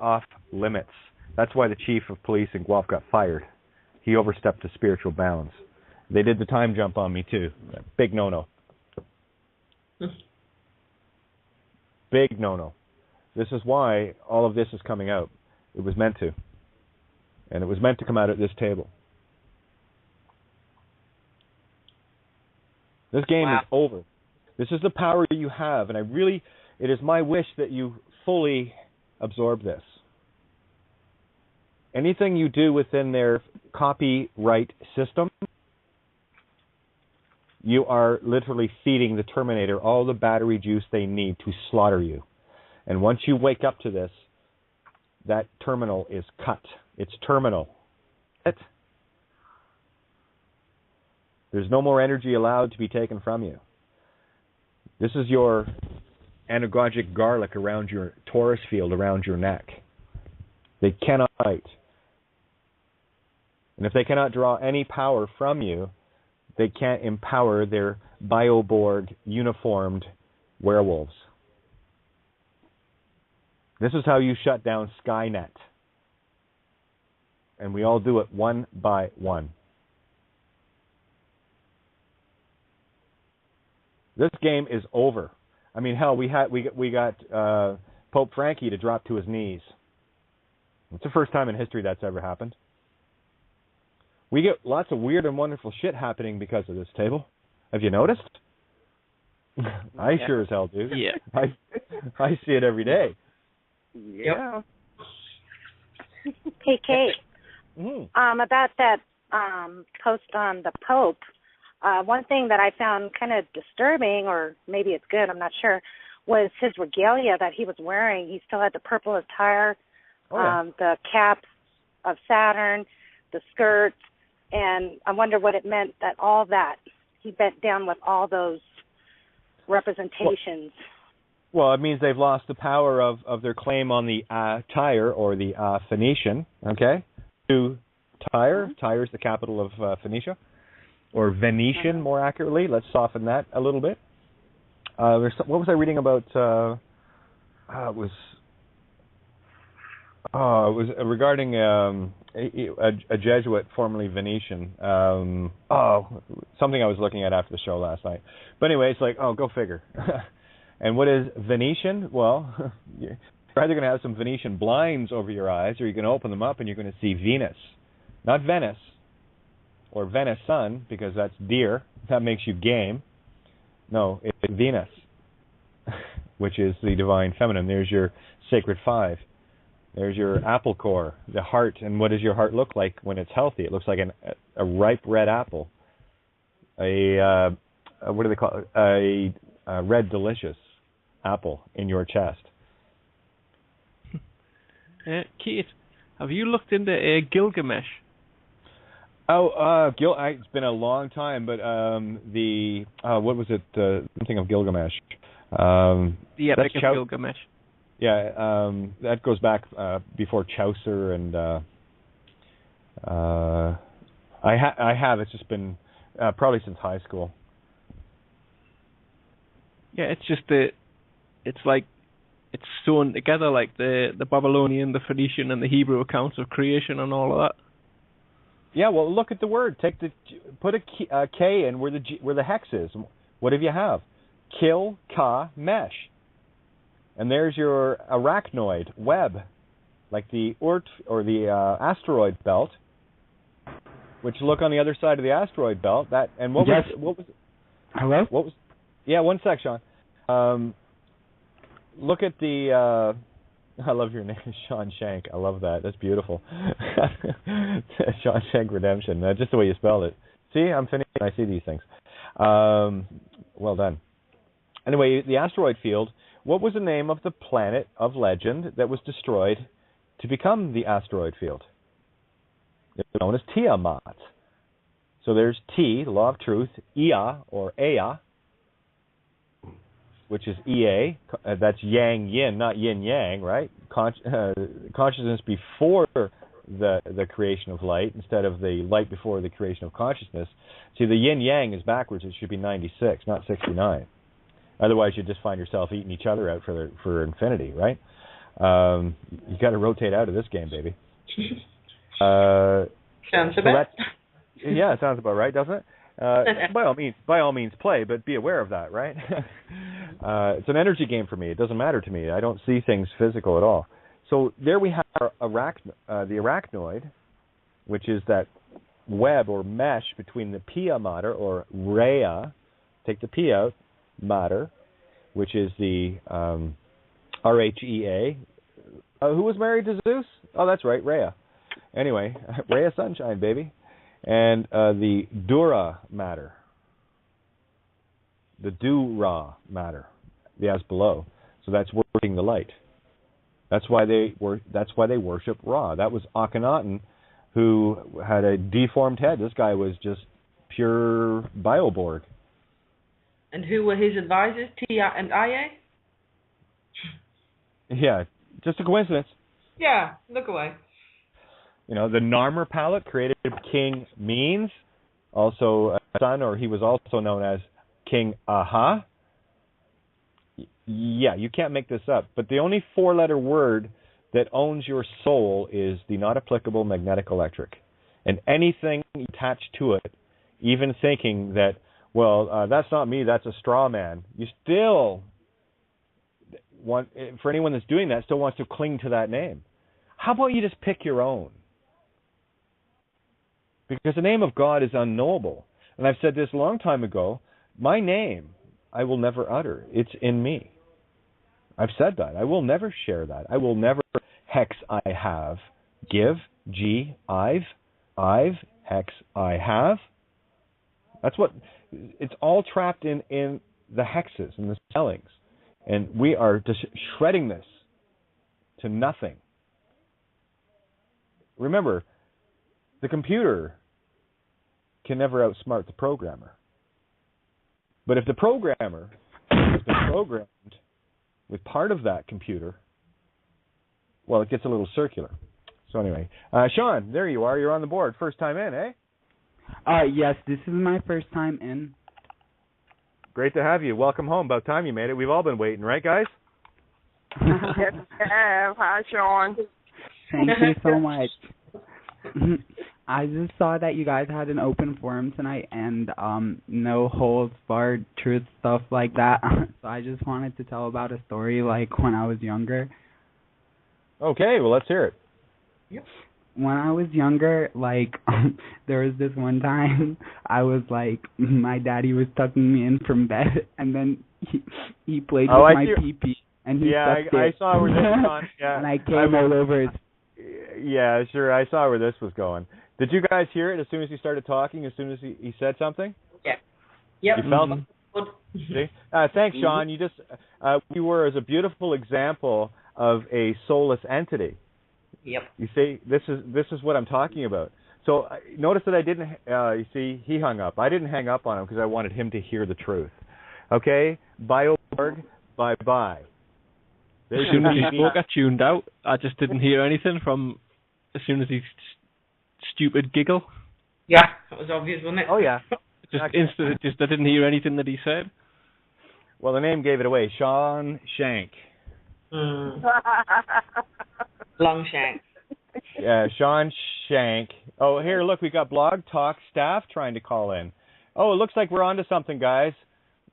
off limits. That's why the chief of police in Guelph got fired. He overstepped the spiritual bounds. They did the time jump on me too. Big no-no. Big no-no. This is why all of this is coming out. It was meant to. And it was meant to come out at this table. This game is over. This is the power you have, and it is my wish that you fully absorb this. anything you do within their copyright system, you are literally feeding the Terminator all the battery juice they need to slaughter you. And once you wake up to this, that terminal is cut. It's terminal. There's no more energy allowed to be taken from you. This is your anagogic garlic around your torus field, around your neck. They cannot fight. And if they cannot draw any power from you, they can't empower their bioborg uniformed werewolves. This is how you shut down Skynet. And we all do it one by one. This game is over. I mean, hell, we got Pope Frankie to drop to his knees. It's the first time in history that's ever happened. We get lots of weird and wonderful shit happening because of this table. Have you noticed? I sure as hell do. Yeah. I see it every day. Yeah. Hey, Kate. About that post on the Pope, one thing that I found kind of disturbing, or maybe it's good, I'm not sure, was his regalia that he was wearing. He still had the purple attire, the cap of Saturn, the skirt, and I wonder what it meant that all that, he bent down with all those representations. Well, it means they've lost the power of their claim on the Tyre, or the Phoenician, okay? To Tyre. Tyre is the capital of Phoenicia, or Venetian, more accurately. Let's soften that a little bit. What was I reading about? It was regarding a Jesuit, formerly Venetian. Something I was looking at after the show last night. But anyway, it's like, go figure. And what is Venetian? Well, you're either going to have some Venetian blinds over your eyes, or you're going to open them up and you're going to see Venus. Not Venice, or venison, because that's deer. That makes you game. No, it's Venus, which is the divine feminine. There's your sacred five. There's your apple core, the heart. And what does your heart look like when it's healthy? It looks like a ripe red apple. What do they call it? A red delicious apple in your chest. Keith, have you looked into Gilgamesh? It's been a long time, but what was it? Something of Gilgamesh. The Epic of Gilgamesh. Yeah, that goes back before Chaucer, and I have. It's just been probably since high school. Yeah, it's just it's like it's sewn together like the Babylonian, the Phoenician, and the Hebrew accounts of creation and all of that. Yeah, well, look at the word. Put a K in where the hex is. What do you have? Kill, ka, mesh. And there's your arachnoid web, like the or the asteroid belt, which look on the other side of the asteroid belt. That and what was Hello? What was? Yeah, one sec, Sean. Look at the. I love your name, Sean Shank. I love that. That's beautiful. Sean Shank Redemption. Just the way you spelled it. See, I'm finished. I see these things. Well done. Anyway, the asteroid field. What was the name of the planet of legend that was destroyed to become the asteroid field? It's known as Tiamat. So there's T, the law of truth, Ea, or Ea, which is EA. That's yang yin, not yin yang, right? Consciousness before the creation of light, instead of the light before the creation of consciousness. See, the yin yang is backwards. It should be 96, not 69. Otherwise, you just find yourself eating each other out for infinity, right? You got to rotate out of this game, baby. Sounds about. Yeah, it sounds about right, doesn't it? By all means, play, but be aware of that, right? It's an energy game for me. It doesn't matter to me. I don't see things physical at all. So there we have the arachnoid, which is that web or mesh between the Pia mater, or Rhea. Take the P out. Mater, which is the Rhea. Who was married to Zeus? Oh, that's right, Rhea. Anyway, ray of sunshine, baby. And the Dura matter. The Dura matter. The as below. So that's working the light. That's why they worship Ra. That was Akhenaten, who had a deformed head. This guy was just pure Bioborg. And who were his advisors? Tia and Aya? Yeah, just a coincidence. Yeah, look away. The Narmer palette created King Means, also a son, or he was also known as King Aha. Yeah, you can't make this up. But the only four-letter word that owns your soul is the not applicable magnetic electric. And anything attached to it, even thinking that, well, that's not me, that's a straw man, you still want, for anyone that's doing that, still wants to cling to that name. How about you just pick your own? Because the name of God is unknowable. And I've said this a long time ago, my name I will never utter. It's in me. I've said that. I will never share that. I will never hex I have. Give, G, I've, hex I have. That's what, it's all trapped in the hexes and the spellings. And we are just shredding this to nothing. Remember, the computer can never outsmart the programmer. But if the programmer has been programmed with part of that computer, well, it gets a little circular. So anyway, Sean, there you are. You're on the board. First time in, eh? Yes, this is my first time in. Great to have you. Welcome home. About time you made it. We've all been waiting, right, guys? Yes, hi, Sean. Thank you so much. I just saw that you guys had an open forum tonight and no holds barred truth, stuff like that. So I just wanted to tell about a story like when I was younger. Okay, well, let's hear it. Yep. When I was younger, like, there was this one time I was like, my daddy was tucking me in from bed, and then he played with my pee-pee, and he sucked it. I saw where this was on. Yeah, and I came all over his... Yeah, sure, I saw where this was going. Did you guys hear it as soon as he started talking, as soon as he said something? Yeah. Yep. You felt it? See? Thanks, Sean. You just, we were as a beautiful example of a soulless entity. Yep. You see, this is what I'm talking about. So notice that I didn't. You see, he hung up. I didn't hang up on him because I wanted him to hear the truth. Okay, Bioborg, bye. As soon as he spoke, I tuned out. I just didn't hear anything from as soon as he stupid giggle. Yeah, that was obvious, wasn't it? Oh yeah. Just instant. Just I didn't hear anything that he said. Well, the name gave it away. Sean Shank. Long Shank. Yeah, Sean Shank. Oh, here, look, we got Blog Talk staff trying to call in. Oh, it looks like we're onto something, guys.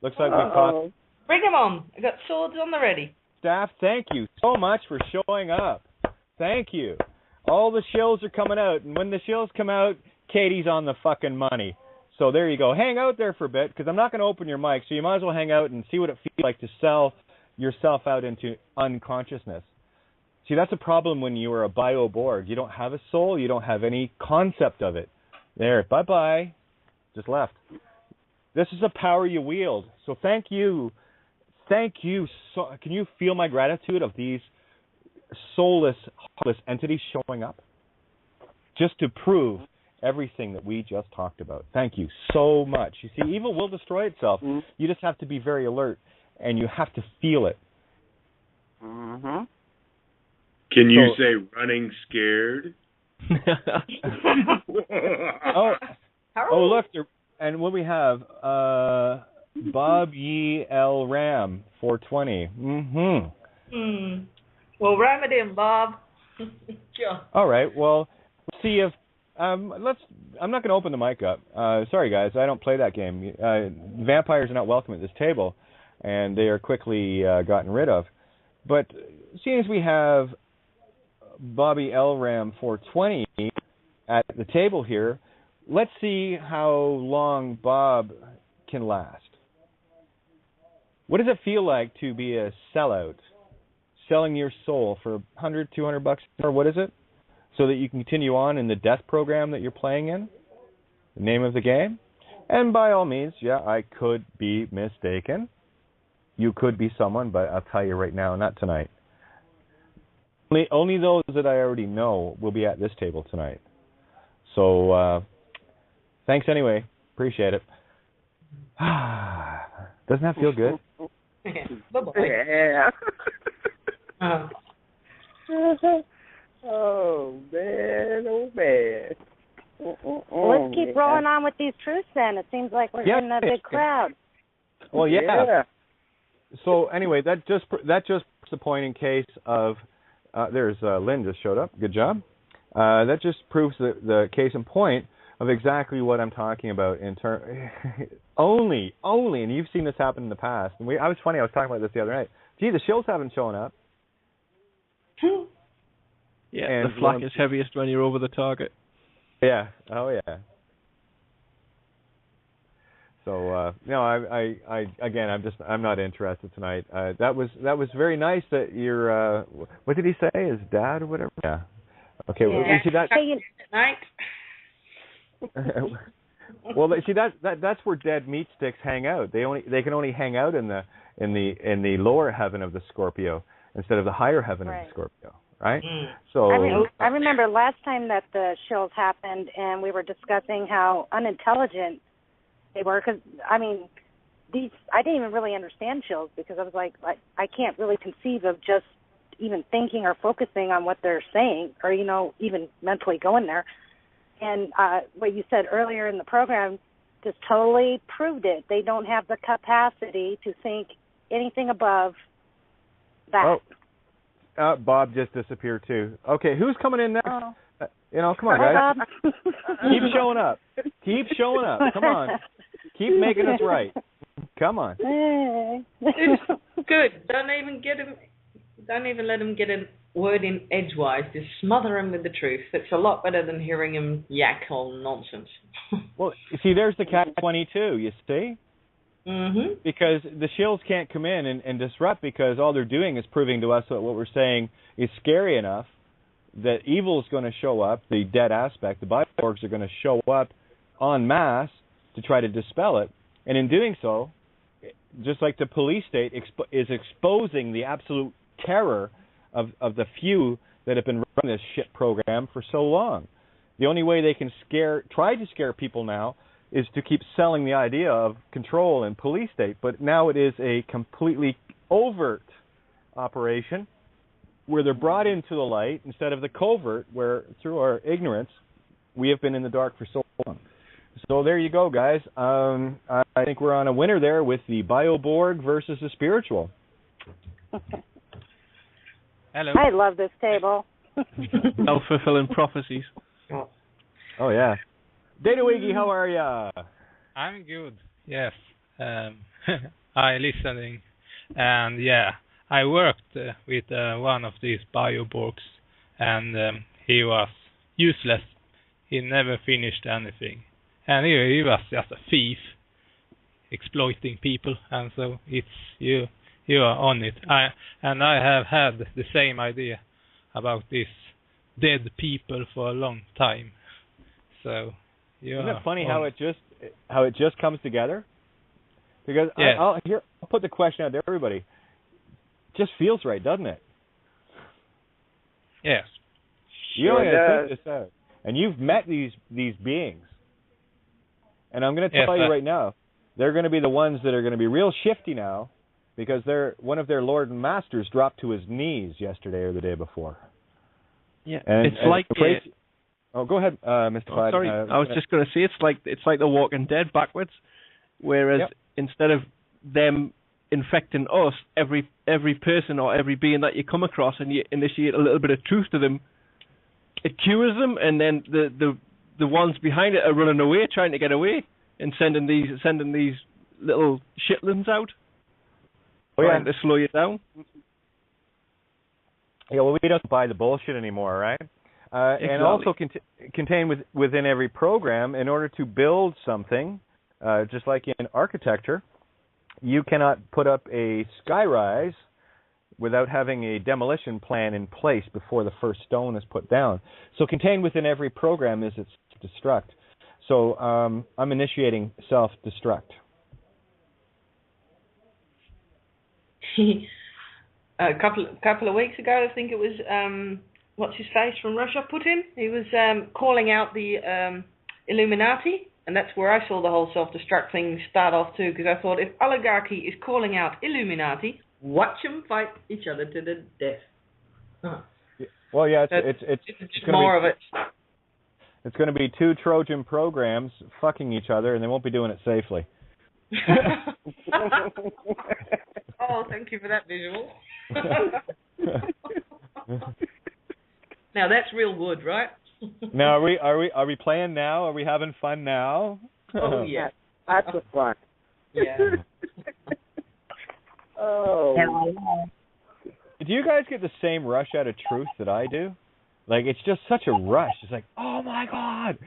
Looks like we caught... Bring them on. I got swords on the ready. Staff, thank you so much for showing up. Thank you. All the shills are coming out, and when the shills come out, Katie's on the fucking money. So there you go. Hang out there for a bit, because I'm not going to open your mic, so you might as well hang out and see what it feels like to sell yourself out into unconsciousness. See, that's a problem when you are a Bioborg. You don't have a soul. You don't have any concept of it. There, bye-bye. Just left. This is the power you wield. So thank you. Thank you. So, can you feel my gratitude of these soulless, heartless entities showing up? Just to prove everything that we just talked about. Thank you so much. You see, evil will destroy itself. Mm-hmm. You just have to be very alert, and you have to feel it. Mm-hmm. Can you say running scared? Oh, look, and what we have, Bob Ye L. Ram, 420. Mm-hmm. Well, ram it in, Bob. Sure. All right, well, let's see if, I'm not going to open the mic up. Sorry, guys, I don't play that game. Vampires are not welcome at this table, and they are quickly gotten rid of. But seeing as we have Bobby L. Ram 420 at the table here, let's see how long Bob can last. What does it feel like to be a sellout, selling your soul for $100, $200, or what is it? so that you can continue on in the death program that you're playing in, the name of the game. And by all means, yeah, I could be mistaken. You could be someone, but I'll tell you right now, not tonight. Only those that I already know will be at this table tonight. So, thanks anyway. Appreciate it. Doesn't that feel good? Bye-bye. Yeah. Oh, man. Oh, man. Well, let's keep rolling on with these truths then. It seems like we're getting a big crowd. Well, yeah. So anyway, that just proves the point in case of there's Lynn just showed up. Good job. That just proves the case in point of exactly what I'm talking about in only, and you've seen this happen in the past. And I was talking about this the other night. Gee, the shills haven't shown up. Yeah, and the flak is heaviest when you're over the target. Yeah. Oh yeah. So I'm not interested tonight. That was very nice that you're. What did he say? His dad or whatever? Yeah. Okay. Yeah. Well, you see that. Well, see that's where dead meat sticks hang out. They can only hang out in the lower heaven of the Scorpio instead of the higher heaven of the Scorpio, right? So I remember last time that the shills happened, and we were discussing how unintelligent they were. Because I didn't even really understand shills because I was like I can't really conceive of just even thinking or focusing on what they're saying, or even mentally going there. And what you said earlier in the program just totally proved it. They don't have the capacity to think anything above that. Oh, Bob just disappeared too. Okay, who's coming in next? Oh. Come on, guys. Keep showing up. Keep showing up. Come on. Keep making us right. Come on. Good. Don't even let him get a word in edgewise. Just smother him with the truth. It's a lot better than hearing him yak all nonsense. Well, see, there's the catch-22, you see? Mm-hmm. Because the shills can't come in and disrupt, because all they're doing is proving to us that what we're saying is scary enough that evil's going to show up, the dead aspect, the bioorgs are going to show up en masse to try to dispel it. And in doing so, just like the police state is exposing the absolute terror of the few that have been running this shit program for so long. The only way they can try to scare people now is to keep selling the idea of control and police state. But now it is a completely overt operation where they're brought into the light instead of the covert, where through our ignorance we have been in the dark for so long. So there you go, guys. I think we're on a winner there with the Bioborg versus the spiritual. Hello. I love this table. Self-fulfilling prophecies. Oh, yeah. Data Wiggy, how are ya? I'm good, yes. I listening. And, yeah, I worked with one of these Bioborgs, and he was useless. He never finished anything. And he was just a thief, exploiting people, and so it's you are on it. I have had the same idea about these dead people for a long time. So isn't it funny how it just comes together? Because yes. I'll put the question out to everybody. It just feels right, doesn't it? Yes. You don't have to think this out. And you've met these beings. And I'm going to tell you right now, they're going to be the ones that are going to be real shifty now, because one of their lord and masters dropped to his knees yesterday or the day before. Yeah, it's like Tracy, go ahead, Mr. Clyde. Sorry, I was just going to say it's like The Walking Dead backwards, whereas instead of them infecting us, every person or every being that you come across and you initiate a little bit of truth to them, it cures them, and then the ones behind it are running away, trying to get away, and sending these little shitlings out, trying to slow you down. Yeah, well, we don't buy the bullshit anymore, right? Exactly. And also contain within every program, in order to build something, just like in architecture, you cannot put up a skyrise without having a demolition plan in place before the first stone is put down. So contained within every program is its destruct. So I'm initiating self-destruct. A couple of weeks ago, I think it was, what's his face from Russia put in? He was calling out the Illuminati, and that's where I saw the whole self-destruct thing start off too, because I thought if oligarchy is calling out Illuminati, watch them fight each other to the death. Huh. Well, yeah, it's more of it. It's going to be two Trojan programs fucking each other, and they won't be doing it safely. Oh, thank you for that visual. Now that's real wood, right? Now are we playing now? Are we having fun now? Oh yeah, lots of fun. Yeah. Oh. Do you guys get the same rush out of truth that I do? Like, it's just such a rush. It's like, oh my God.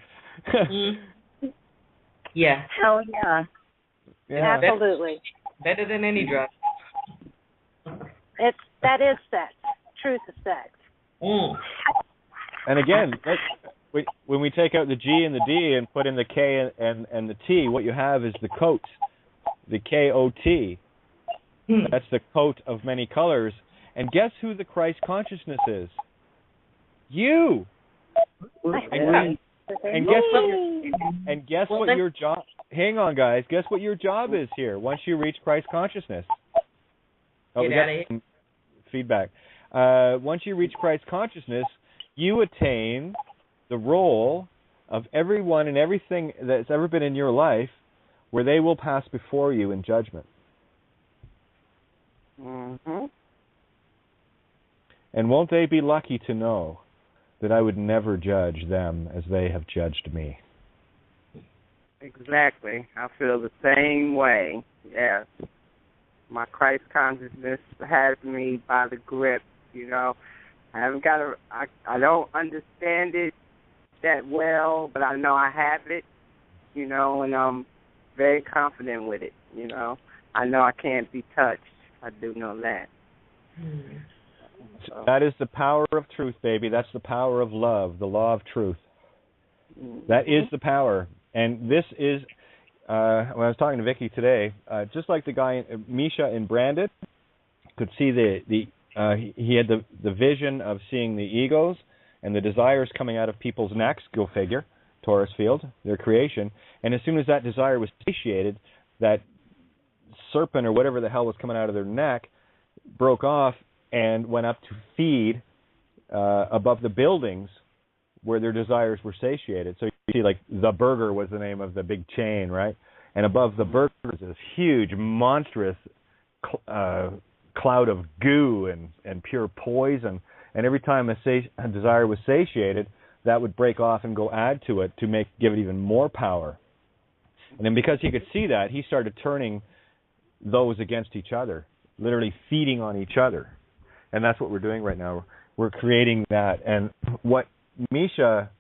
Yeah. Hell yeah. Yeah. Absolutely. Better than any drug. That is sex. Truth is sex. And again, when we take out the G and the D and put in the K and the T, what you have is the coat, the KOT. That's the coat of many colors. And guess who the Christ consciousness is? You. And guess what your job. Hang on, guys. Guess what your job is here once you reach Christ consciousness. Oh, we got some feedback. Once you reach Christ consciousness, you attain the role of everyone and everything that's ever been in your life, where they will pass before you in judgment. Mm-hmm. And won't they be lucky to know that I would never judge them as they have judged me? Exactly. I feel the same way. Yes. My Christ consciousness has me by the grip, you know. I don't understand it that well, but I know I have it, you know, and I'm very confident with it, you know. I know I can't be touched. I do know that. So. That is the power of truth, baby. That's the power of love, the law of truth. That is the power. And this is, when I was talking to Vicky today, just like the guy, Misha in Branded, could see he had the vision of seeing the egos and the desires coming out of people's necks, go figure, Taurus field, their creation. And as soon as that desire was satiated, that serpent or whatever the hell was coming out of their neck broke off and went up to feed above the buildings where their desires were satiated. So you see, like, The Burger was the name of the big chain, right? And above the burger was this huge, monstrous cloud of goo and pure poison. And every time a desire was satiated, that would break off and go add to it to give it even more power. And then because he could see that, he started turning those against each other, literally feeding on each other. And that's what we're doing right now. We're creating that. And what Misha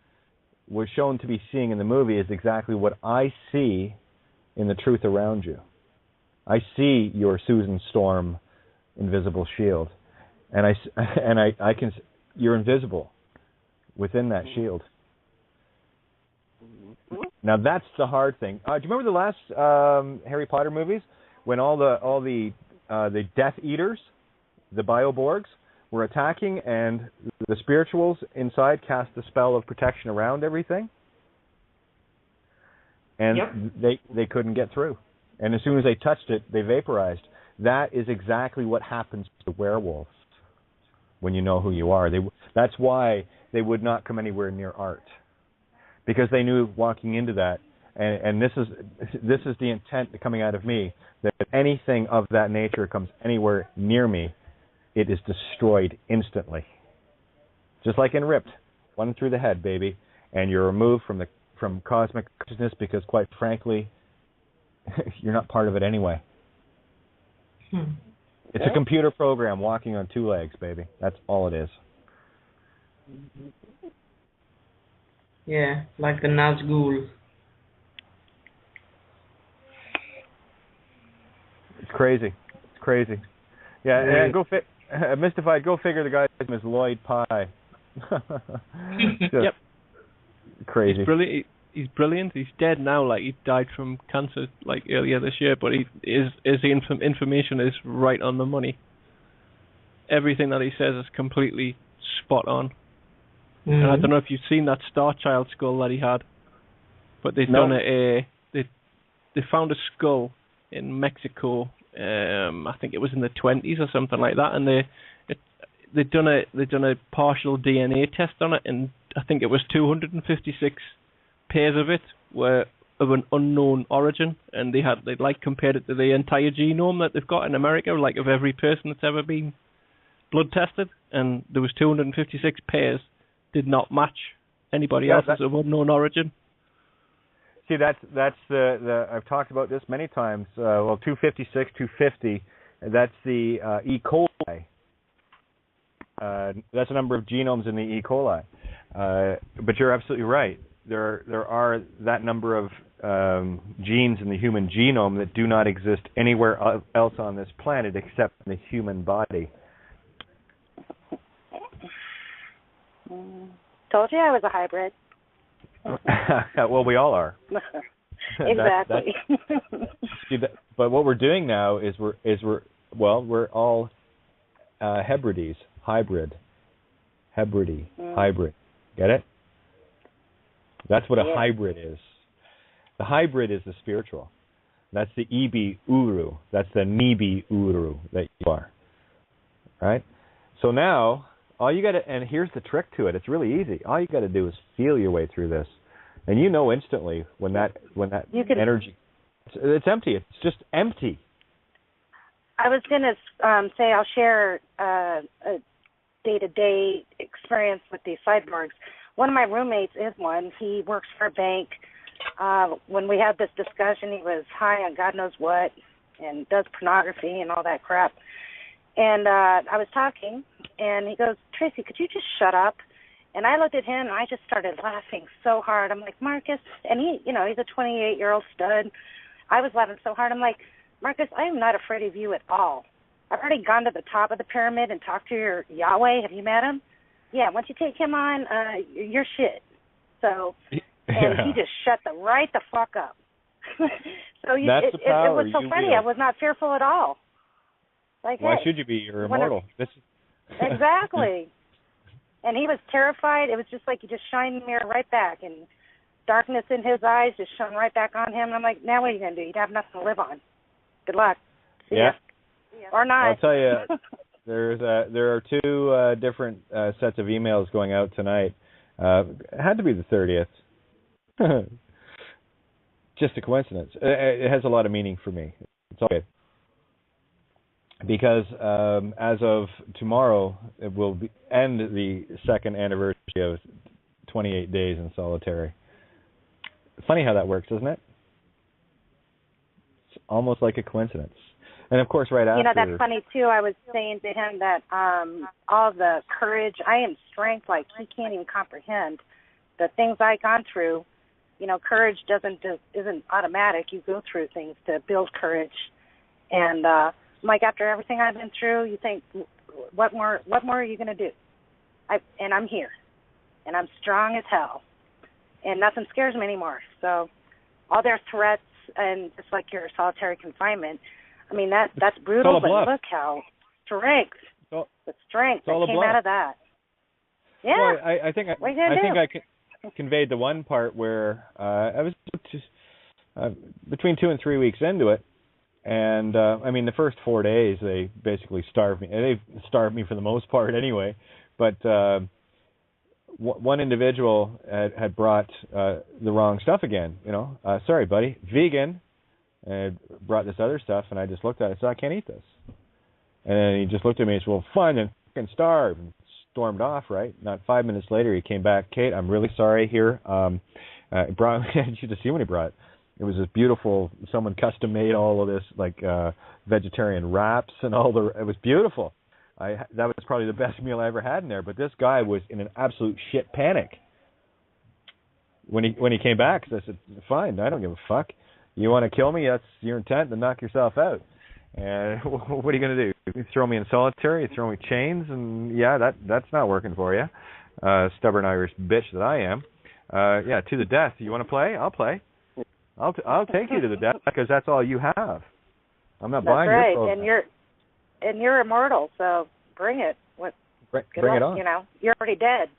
was shown to be seeing in the movie is exactly what I see in the truth around you. I see your Susan Storm invisible shield, and I can. You're invisible within that shield. Now that's the hard thing. Do you remember the last Harry Potter movies when all the Death Eaters, the Bioborgs, were attacking, and the spirituals inside cast the spell of protection around everything, and they couldn't get through. And as soon as they touched it, they vaporized. That is exactly what happens to werewolves when you know who you are. That's why they would not come anywhere near art, because they knew walking into that. And this is the intent coming out of me, that if anything of that nature comes anywhere near me, it is destroyed instantly. Just like in Ripped, one through the head, baby, and you're removed from cosmic consciousness because, quite frankly, you're not part of it anyway. It's a computer program walking on two legs, baby. That's all it is. Yeah, like the Nazgul. It's crazy. It's crazy. Yeah, and Mystified, go figure the guy's name is Lloyd Pye. Yep. Crazy. He's brilliant. He's dead now. Like, he died from cancer like earlier this year, but his information is right on the money. Everything that he says is completely spot on. Mm-hmm. And I don't know if you've seen that Star Child skull that he had, but they've done they found a skull in Mexico. I think it was in the 20s or something like that, and they've done a partial DNA test on it, and I think it was 256 pairs of it were of an unknown origin, and they compared it to the entire genome that they've got in America, like of every person that's ever been blood tested, and there was 256 pairs did not match anybody else's of unknown origin. See, that's the I've talked about this many times. 256, 250, that's the E. coli. That's the number of genomes in the E. coli. But you're absolutely right. There are that number of genes in the human genome that do not exist anywhere else on this planet except in the human body. Told you I was a hybrid. Well, we all are. Exactly. But what we're doing now is we're all hybrides. Hybrid. Get it? That's what a hybrid is. The hybrid is the spiritual. That's the Ibi Uru. That's the Nibi Uru that you are. Right? So now, all you got to, and here's the trick to it. It's really easy. All you got to do is feel your way through this, and you know instantly when that energy, it's empty. It's just empty. I was going to say I'll share a day-to-day experience with these cyborgs. One of my roommates is one. He works for a bank. When we had this discussion, he was high on God knows what and does pornography and all that crap. And I was talking, and he goes, Tracy, could you just shut up? And I looked at him, and I just started laughing so hard. I'm like, Marcus, and he's a 28-year-old stud. I was laughing so hard. I'm like, Marcus, I am not afraid of you at all. I've already gone to the top of the pyramid and talked to your Yahweh. Have you met him? Yeah, once you take him on, you're shit. So, and he just shut right the fuck up. So it was so funny. I was not fearful at all. Like, why should you be? You're immortal. Exactly. And he was terrified. It was just like you just shined the mirror right back, and darkness in his eyes just shone right back on him. And I'm like, now what are you going to do? You'd have nothing to live on. Good luck. See ya. Or not. I'll tell you, there are two different sets of emails going out tonight. It had to be the 30th. Just a coincidence. It has a lot of meaning for me. It's all good. Because as of tomorrow, it will end the second anniversary of 28 days in solitary. Funny how that works, isn't it? It's almost like a coincidence. And of course, right after... that's funny, too. I was saying to him that all the courage, I am strength, like he can't even comprehend. The things I've gone through, courage isn't automatic. You go through things to build courage. And... like after everything I've been through, you think, what more are you going to do? And I'm here, and I'm strong as hell, and nothing scares me anymore. So all their threats and just like your solitary confinement, I mean that's brutal, but look how the strength that came out of that. Yeah, well, I think I conveyed the one part where I was between 2 and 3 weeks into it. And, the first 4 days, they basically starved me. They starved me for the most part anyway. But one individual had brought the wrong stuff again, sorry, buddy, vegan, and brought this other stuff. And I just looked at it and said, I can't eat this. And then he just looked at me and said, well, fine, then fucking starve. And stormed off, right? Not 5 minutes later, he came back. Kate, I'm really sorry here. Brought, you should have seen what he brought. It was this beautiful, someone custom made all of this, like vegetarian wraps and it was beautiful. That was probably the best meal I ever had in there. But this guy was in an absolute shit panic when he came back. So I said, fine, I don't give a fuck. You want to kill me? That's your intent, then knock yourself out. And what are you going to do? You throw me in solitary? You throw me chains? And yeah, that's not working for you. Stubborn Irish bitch that I am. Yeah, to the death. You want to play? I'll play. I'll take you to the death because that's all you have. I'm not buying your program. And you're immortal, so bring it. Bring it on. You know, you're already dead.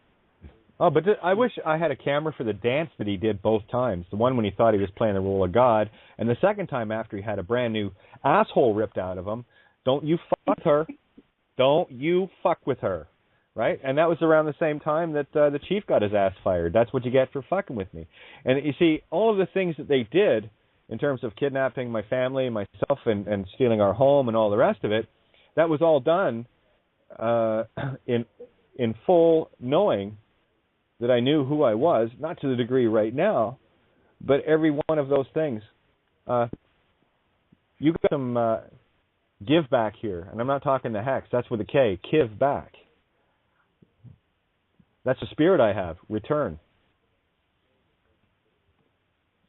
Oh, but I wish I had a camera for the dance that he did both times. The one when he thought he was playing the role of God, and the second time after he had a brand new asshole ripped out of him. Don't you fuck with her. Don't you fuck with her. Right? And that was around the same time that the chief got his ass fired. That's what you get for fucking with me. And you see, all of the things that they did in terms of kidnapping my family, myself, and stealing our home and all the rest of it, that was all done in full knowing that I knew who I was, not to the degree right now, but every one of those things. You got some give back here, and I'm not talking the hex. That's with a K. Give back. That's the spirit I have. Return.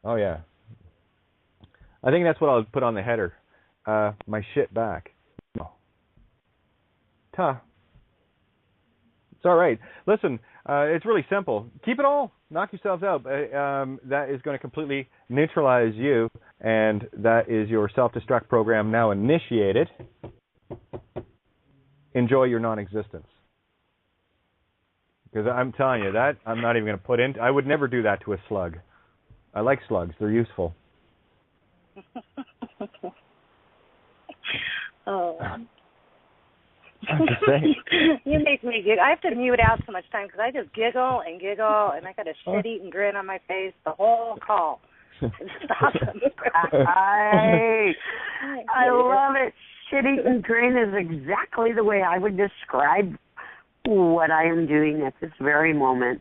Oh yeah. I think that's what I'll put on the header. My shit back. Oh. Ta. It's all right. Listen, it's really simple. Keep it all. Knock yourselves out. That is going to completely neutralize you, and that is your self-destruct program now initiated. Enjoy your non-existence. Because I'm telling you, that I'm not even going to put in. I would never do that to a slug. I like slugs. They're useful. Oh. I'm just saying. You make me giggle. I have to mute out so much time because I just giggle, and I got a shit-eating grin on my face the whole call. It's awesome. I love it. Shit-eating grin is exactly the way I would describe what I am doing at this very moment.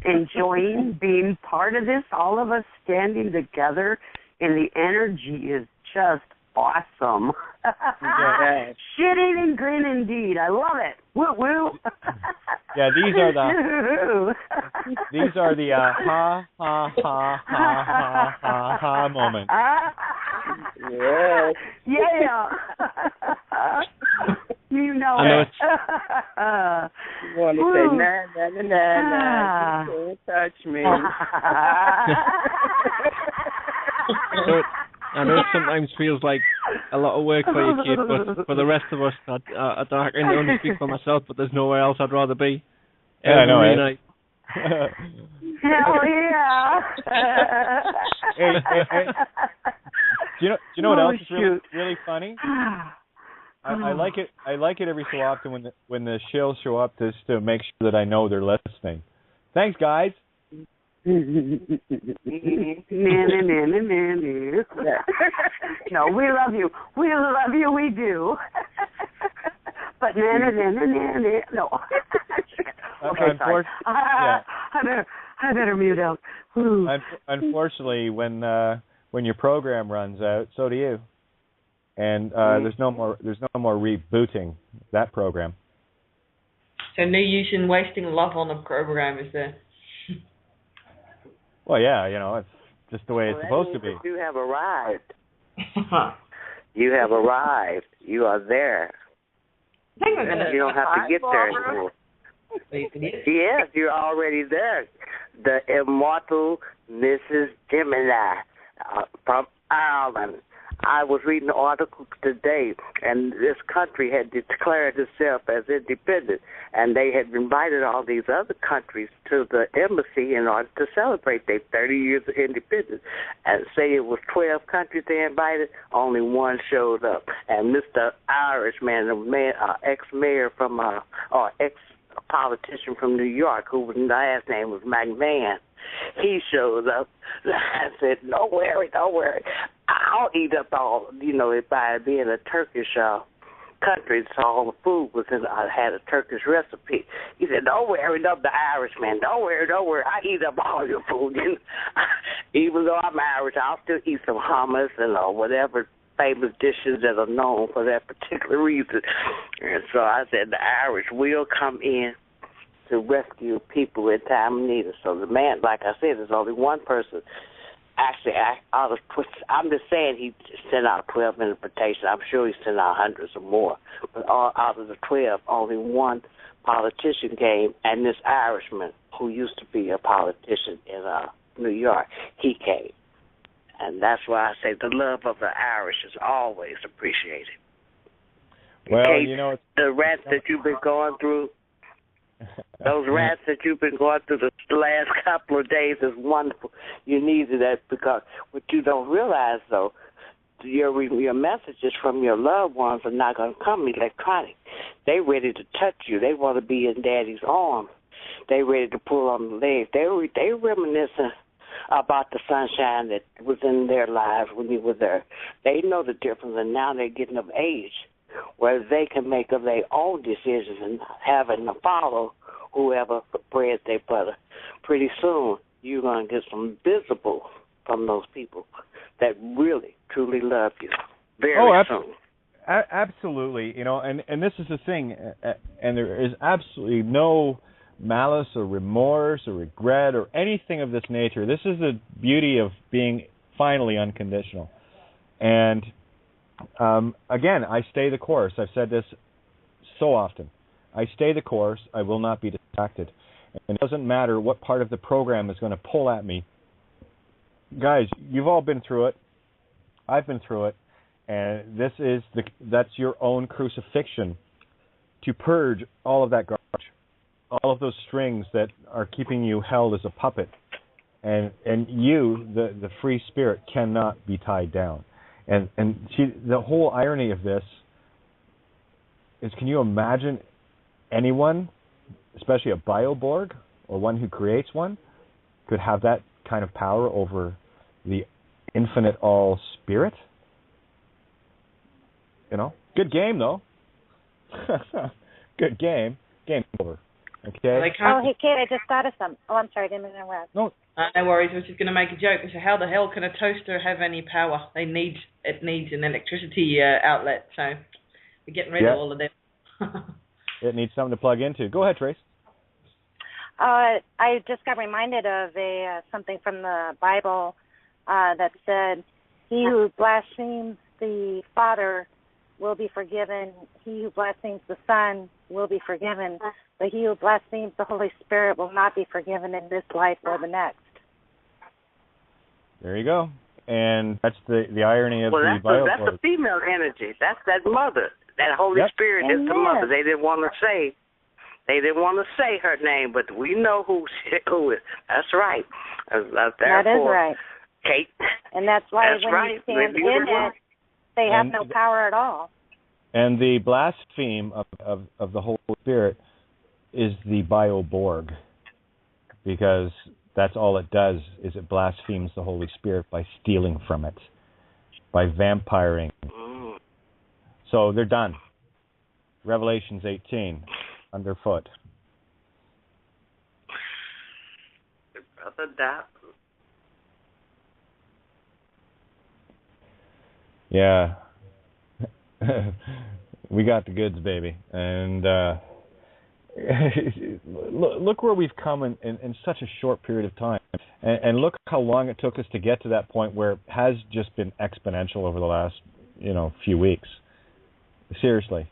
Enjoying being part of this, all of us standing together, and the energy is just awesome. Yes. Shit-eating grin indeed. I love it. Woo woo. Yeah, these are the ha ha ha ha ha ha ha moments. Yes. Yeah. You know it. You want to say nah, nah, nah, nah. You can't touch me. I know it sometimes feels like a lot of work for you, kid, but for the rest of us, I can only speak for myself, but there's nowhere else I'd rather be. Yeah, I know, right? Hell yeah. Hey. Do you know what else is really funny? I like it. I like it every so often when the shills show up just to make sure that I know they're listening. Thanks, guys. No, we love you. We love you. We do. But no. Okay, sorry. I better mute out. Unfortunately, when your program runs out, so do you. And there's no more rebooting that program. So no use in wasting love on a program, is there? Well, yeah, it's just the way it's supposed to be. You have arrived. You have arrived. You are there. You don't have to get there anymore. Yes, you're already there. The immortal Mrs. Gemini from Ireland. I was reading an article today, and this country had declared itself as independent, and they had invited all these other countries to the embassy in order to celebrate their 30 years of independence. And say it was 12 countries they invited, only one showed up. And Mr. Irishman, ex-mayor from, or ex-politician from New York, whose last name was McMahon, he shows up. I said, don't worry. I'll eat up all, by being a Turkish country, so all the food was I had a Turkish recipe. He said, don't worry, the Irishman, don't worry, I eat up all your food. Even though I'm Irish, I'll still eat some hummus and whatever famous dishes that are known for that particular reason. And so I said, the Irish will come in to rescue people in time of need. So the man, like I said, there's only one person Actually, I'm just saying he sent out 12 invitations. I'm sure he sent out hundreds or more. But out of the 12, only one politician came, and this Irishman who used to be a politician in New York, he came. And that's why I say the love of the Irish is always appreciated. Well, the rats that you've been going through, those rats that you've been going through the last couple of days is wonderful. You needed that because what you don't realize, though, your messages from your loved ones are not going to come electronic. They ready to touch you. They want to be in Daddy's arms. They ready to pull on the legs. They reminiscing about the sunshine that was in their lives when you were there. They know the difference, and now they're getting of age where they can make of their own decisions and having to follow whoever spreads their butter. Pretty soon, you're going to get some visible from those people that really, truly love you. Very soon. Absolutely. And this is the thing, and there is absolutely no malice or remorse or regret or anything of this nature. This is the beauty of being finally unconditional. And again, I stay the course. I've said this so often. I stay the course. I will not be distracted. And it doesn't matter what part of the program is going to pull at me. Guys, you've all been through it. I've been through it. And that's your own crucifixion to purge all of that garbage, all of those strings that are keeping you held as a puppet. And you, the free spirit, cannot be tied down. And see, the whole irony of this is, can you imagine anyone, especially a bioborg or one who creates one, could have that kind of power over the infinite all spirit? Good game, though. Good game. Game over. Okay. Oh, hey, Kate, I just thought of something. Oh, I'm sorry, I didn't mean to interrupt. No worries. I was just going to make a joke. So how the hell can a toaster have any power? It needs an electricity outlet. So we're getting rid of all of them. It needs something to plug into. Go ahead, Trace. I just got reminded of something from the Bible that said, "He who blasphemes the Father will be forgiven. He who blasphemes the Son will be forgiven. But he who blasphemes the Holy Spirit will not be forgiven in this life or the next." There you go. And that's the irony of the Bible. That's the female energy. That's that mother. That Holy Spirit is the mother. They didn't want to say her name, but we know who is. That's right. That is right. Kate. And that's why when you stand in it, they have no power at all. And the blaspheme of the Holy Spirit is the bioborg, because that's all it does, is it blasphemes the Holy Spirit by stealing from it, by vampiring. So they're done. Revelations 18, underfoot. Brother Doc. Yeah. We got the goods, baby. And look where we've come in such a short period of time. And look how long it took us to get to that point where it has just been exponential over the last, few weeks. Seriously.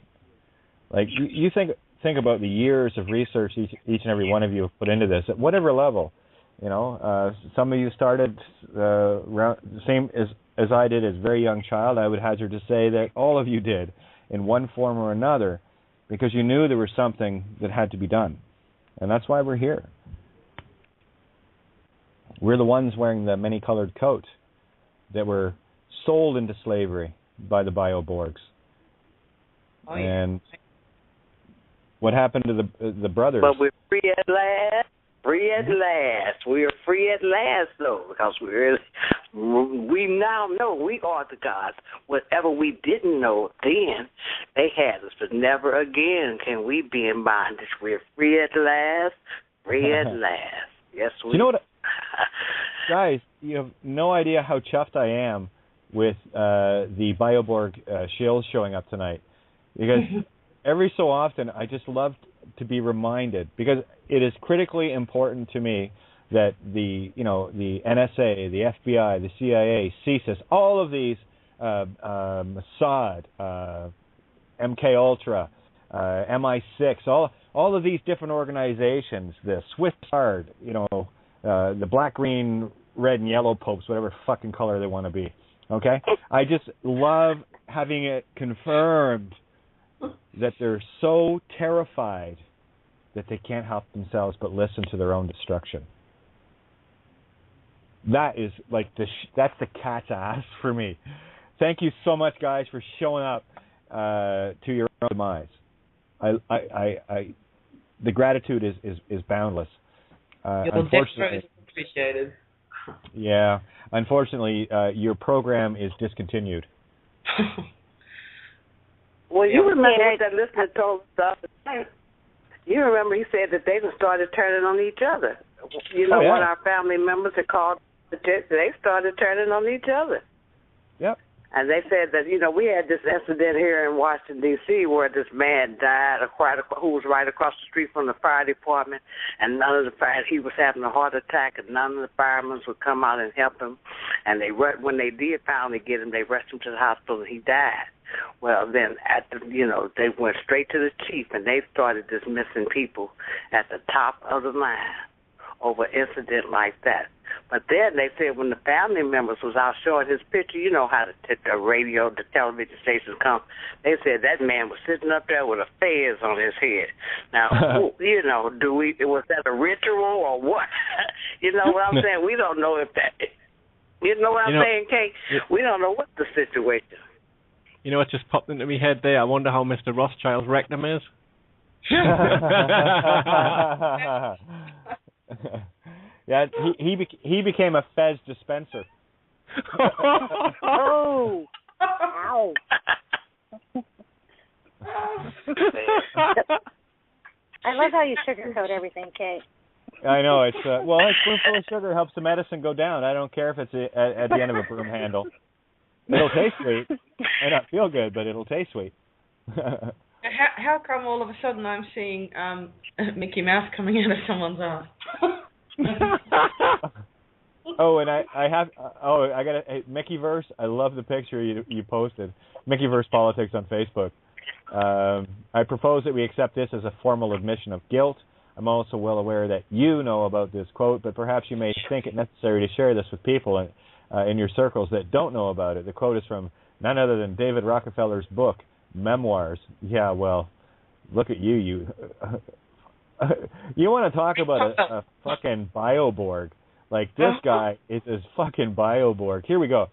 Like, you think about the years of research each and every one of you have put into this, at whatever level. Some of you started the same as I did as a very young child. I would hazard to say that all of you did in one form or another, because you knew there was something that had to be done. And that's why we're here. We're the ones wearing the many-colored coat that were sold into slavery by the bioborgs. Oh, and what happened to the brothers? But we're free at last. Free at last. We are free at last, though, because we now know we are the gods. Whatever we didn't know then, they had us, but never again can we be in bondage. We're free at last. Free at last. Yes, we. You know what, guys? You have no idea how chuffed I am with the Bioborg shills showing up tonight, because every so often I just love to be reminded, because it is critically important to me that the NSA, the FBI, the CIA, CSIS, all of these, Mossad, MK Ultra, MI6, all of these different organizations, the Swiss Guard, the black, green, red, and yellow popes, whatever fucking color they want to be. Okay? I just love having it confirmed that they're so terrified that they can't help themselves but listen to their own destruction. That is like that's the cat's ass for me. Thank you so much, guys, for showing up to your own demise. The gratitude is boundless. Unfortunately, appreciated. Yeah, unfortunately, your program is discontinued. Well, you remember what that listener told us the other day? You remember he said that they started turning on each other. One of our family members had called the church, they started turning on each other. Yep. And they said that, we had this incident here in Washington, D.C., where this man died who was right across the street from the fire department, and he was having a heart attack, and none of the firemen would come out and help him. And when they did finally get him, they rushed him to the hospital, and he died. Well, then, they went straight to the chief, and they started dismissing people at the top of the line over an incident like that. But then they said when the family members was out showing his picture, you know how the radio, the television stations come, they said that man was sitting up there with a fez on his head. Now, was that a ritual or what? You know what I'm saying? We don't know if that, you know what I'm saying, Kate? We don't know what the situation. You know what just popped into my head there? I wonder how Mr. Rothschild's rectum is. Yeah, he became a fez dispenser. Oh! Ow! I love how you sugarcoat everything, Kate. I know it's a spoonful of sugar helps the medicine go down. I don't care if it's at the end of a broom handle. It'll taste sweet. May not feel good, but it'll taste sweet. How come all of a sudden I'm seeing Mickey Mouse coming out of someone's ass? I got a Mickeyverse. I love the picture you posted. Mickeyverse Politics on Facebook. I propose that we accept this as a formal admission of guilt. I'm also well aware that you know about this quote, but perhaps you may think it necessary to share this with people in your circles that don't know about it. The quote is from none other than David Rockefeller's book, Memoirs. Yeah, well, look at you. You want to talk about a fucking bioborg. Like, this guy is a fucking bioborg. Here we go.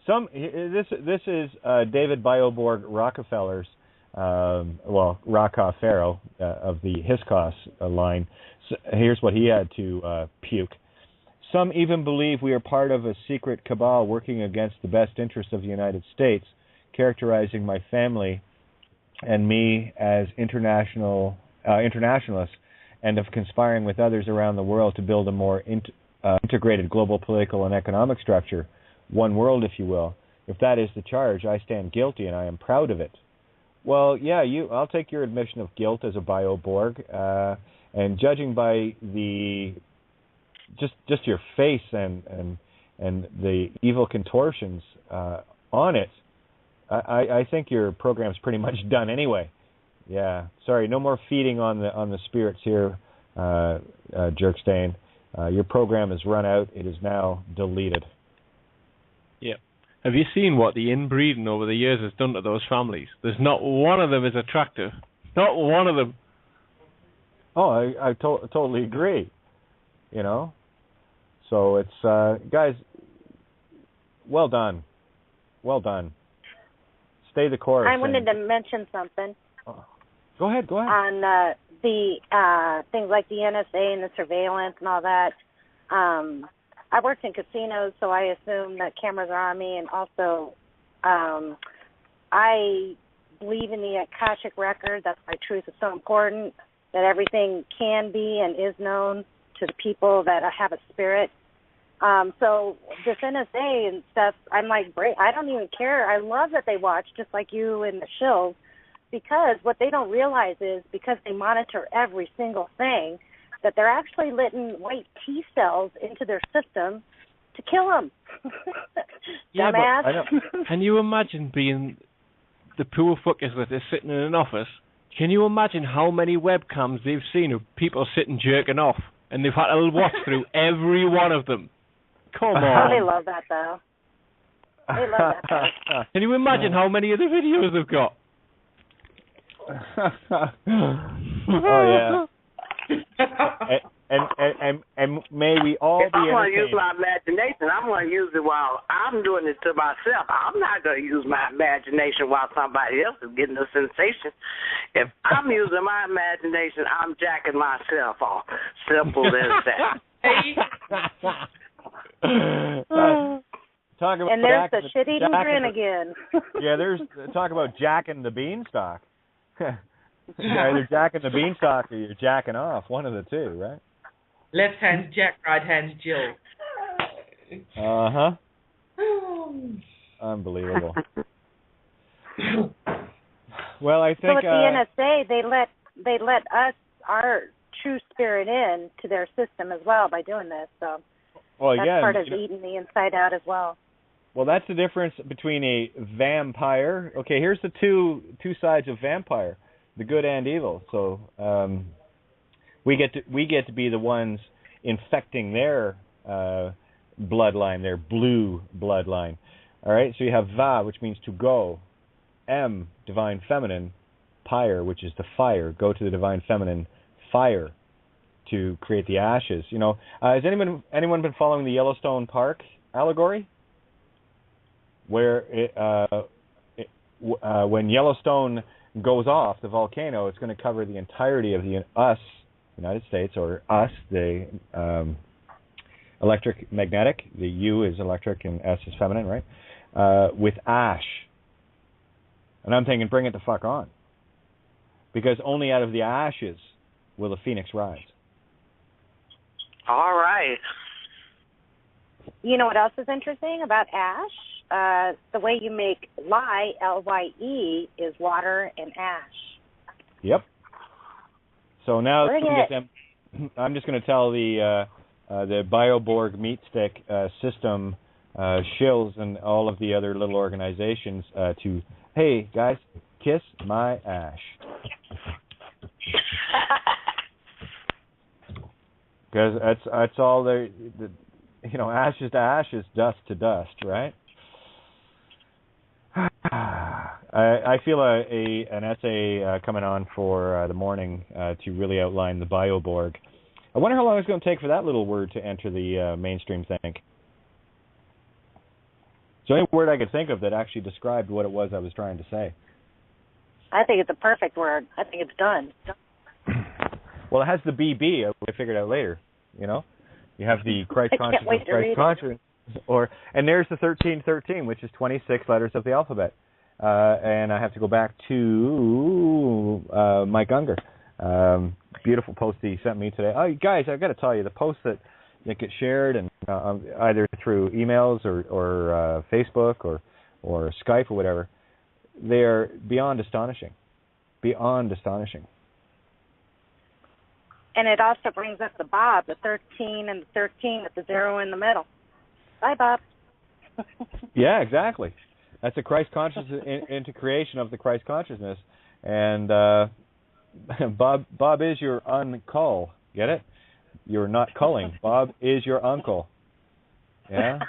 This is David Bioborg Rockefeller's, Rockefeller of the Hyscos line. So here's what he had to puke. Some even believe we are part of a secret cabal working against the best interests of the United States, characterizing my family and me as internationalists, and of conspiring with others around the world to build a more integrated global political and economic structure, one world, if you will. If that is the charge, I stand guilty, and I am proud of it. Well, yeah, I'll take your admission of guilt as a bioborg, and judging by the just your face and the evil contortions on it, I think your program's pretty much done anyway. Yeah, sorry, no more feeding on the spirits here, Jerkstain. Your program has run out. It is now deleted. Yeah. Have you seen what the inbreeding over the years has done to those families? There's not one of them is attractive. Not one of them. Oh, I totally agree. So it's guys, well done. Stay the course. I wanted to mention something. Go ahead. On the things like the NSA and the surveillance and all that. I worked in casinos, so I assume that cameras are on me. And also, I believe in the Akashic record. That's why truth is so important, that everything can be and is known to the people that have a spirit. So this NSA and stuff, I'm like, great. I don't even care. I love that they watch, just like you and the shills, because what they don't realize is because they monitor every single thing, that they're actually letting white T cells into their system to kill them. Yeah, Dumbass. but I know. Can you imagine being the poor fuckers that are sitting in an office? Can you imagine how many webcams they've seen of people sitting jerking off, and they've had to watch through every one of them? Come on. They love that, though. They love that, though. Can you imagine how many of the videos they've got? Oh, yeah. And may we all if be I'm going to use entertained. my imagination, I'm going to use it while I'm doing it to myself. I'm not going to use my imagination while somebody else is getting the sensation. If I'm using my imagination, I'm jacking myself off. Simple as that. Talk about And there's the jacking shit-eating grin again. Yeah, there's talk about jacking the beanstalk. You're either jacking the beanstalk or you're jacking off. One of the two, right? Left hand's Jack, right hand's Jill. Uh-huh. Unbelievable. Well, I think... So at the NSA, they let us, our true spirit in to their system as well by doing this. So that's part of eating the inside out as well. Well, that's the difference between a vampire. Okay, here's the two sides of vampire, the good and evil. So we get to be the ones infecting their bloodline, their blue bloodline. All right, so you have va, which means to go, m, divine feminine, pyre, which is the fire. Go to the divine feminine, fire, to create the ashes. You know, has anyone been following the Yellowstone Park allegory? Where when Yellowstone goes off, the volcano, it's going to cover the entirety of the United States, or us, the electric magnetic. The U is electric and S is feminine, right? With ash. And I'm thinking, bring it the fuck on. Because only out of the ashes will the phoenix rise. All right. You know what else is interesting about ash? The way you make lye, L-Y-E, is water and ash. Yep. So now Bring we it. get them. I'm just going to tell the Bioborg meat stick system shills and all of the other little organizations to, hey guys, kiss my ash. Because that's all ashes to ashes, dust to dust, right? I feel an essay coming on for the morning to really outline the Bioborg. I wonder how long it's going to take for that little word to enter the mainstream think. It's the only word I could think of that actually described what it was I was trying to say. I think it's a perfect word. I think it's done. Well, it has the BB. I figured out later. You know, you have the Christ consciousness, Christ consciousness, and there's the 1313, which is 26 letters of the alphabet. And I have to go back to Mike Unger. Beautiful post he sent me today. Oh, guys, I've got to tell you, the posts that get shared and either through emails or Facebook or Skype or whatever, they're beyond astonishing. Beyond astonishing. And it also brings up the Bob, the 13 and the 13 with the 0 in the middle. Bye, Bob. Yeah, exactly. That's a Christ consciousness into creation of the Christ consciousness. And Bob is your uncle. Get it? You're not culling. Bob is your uncle. Yeah?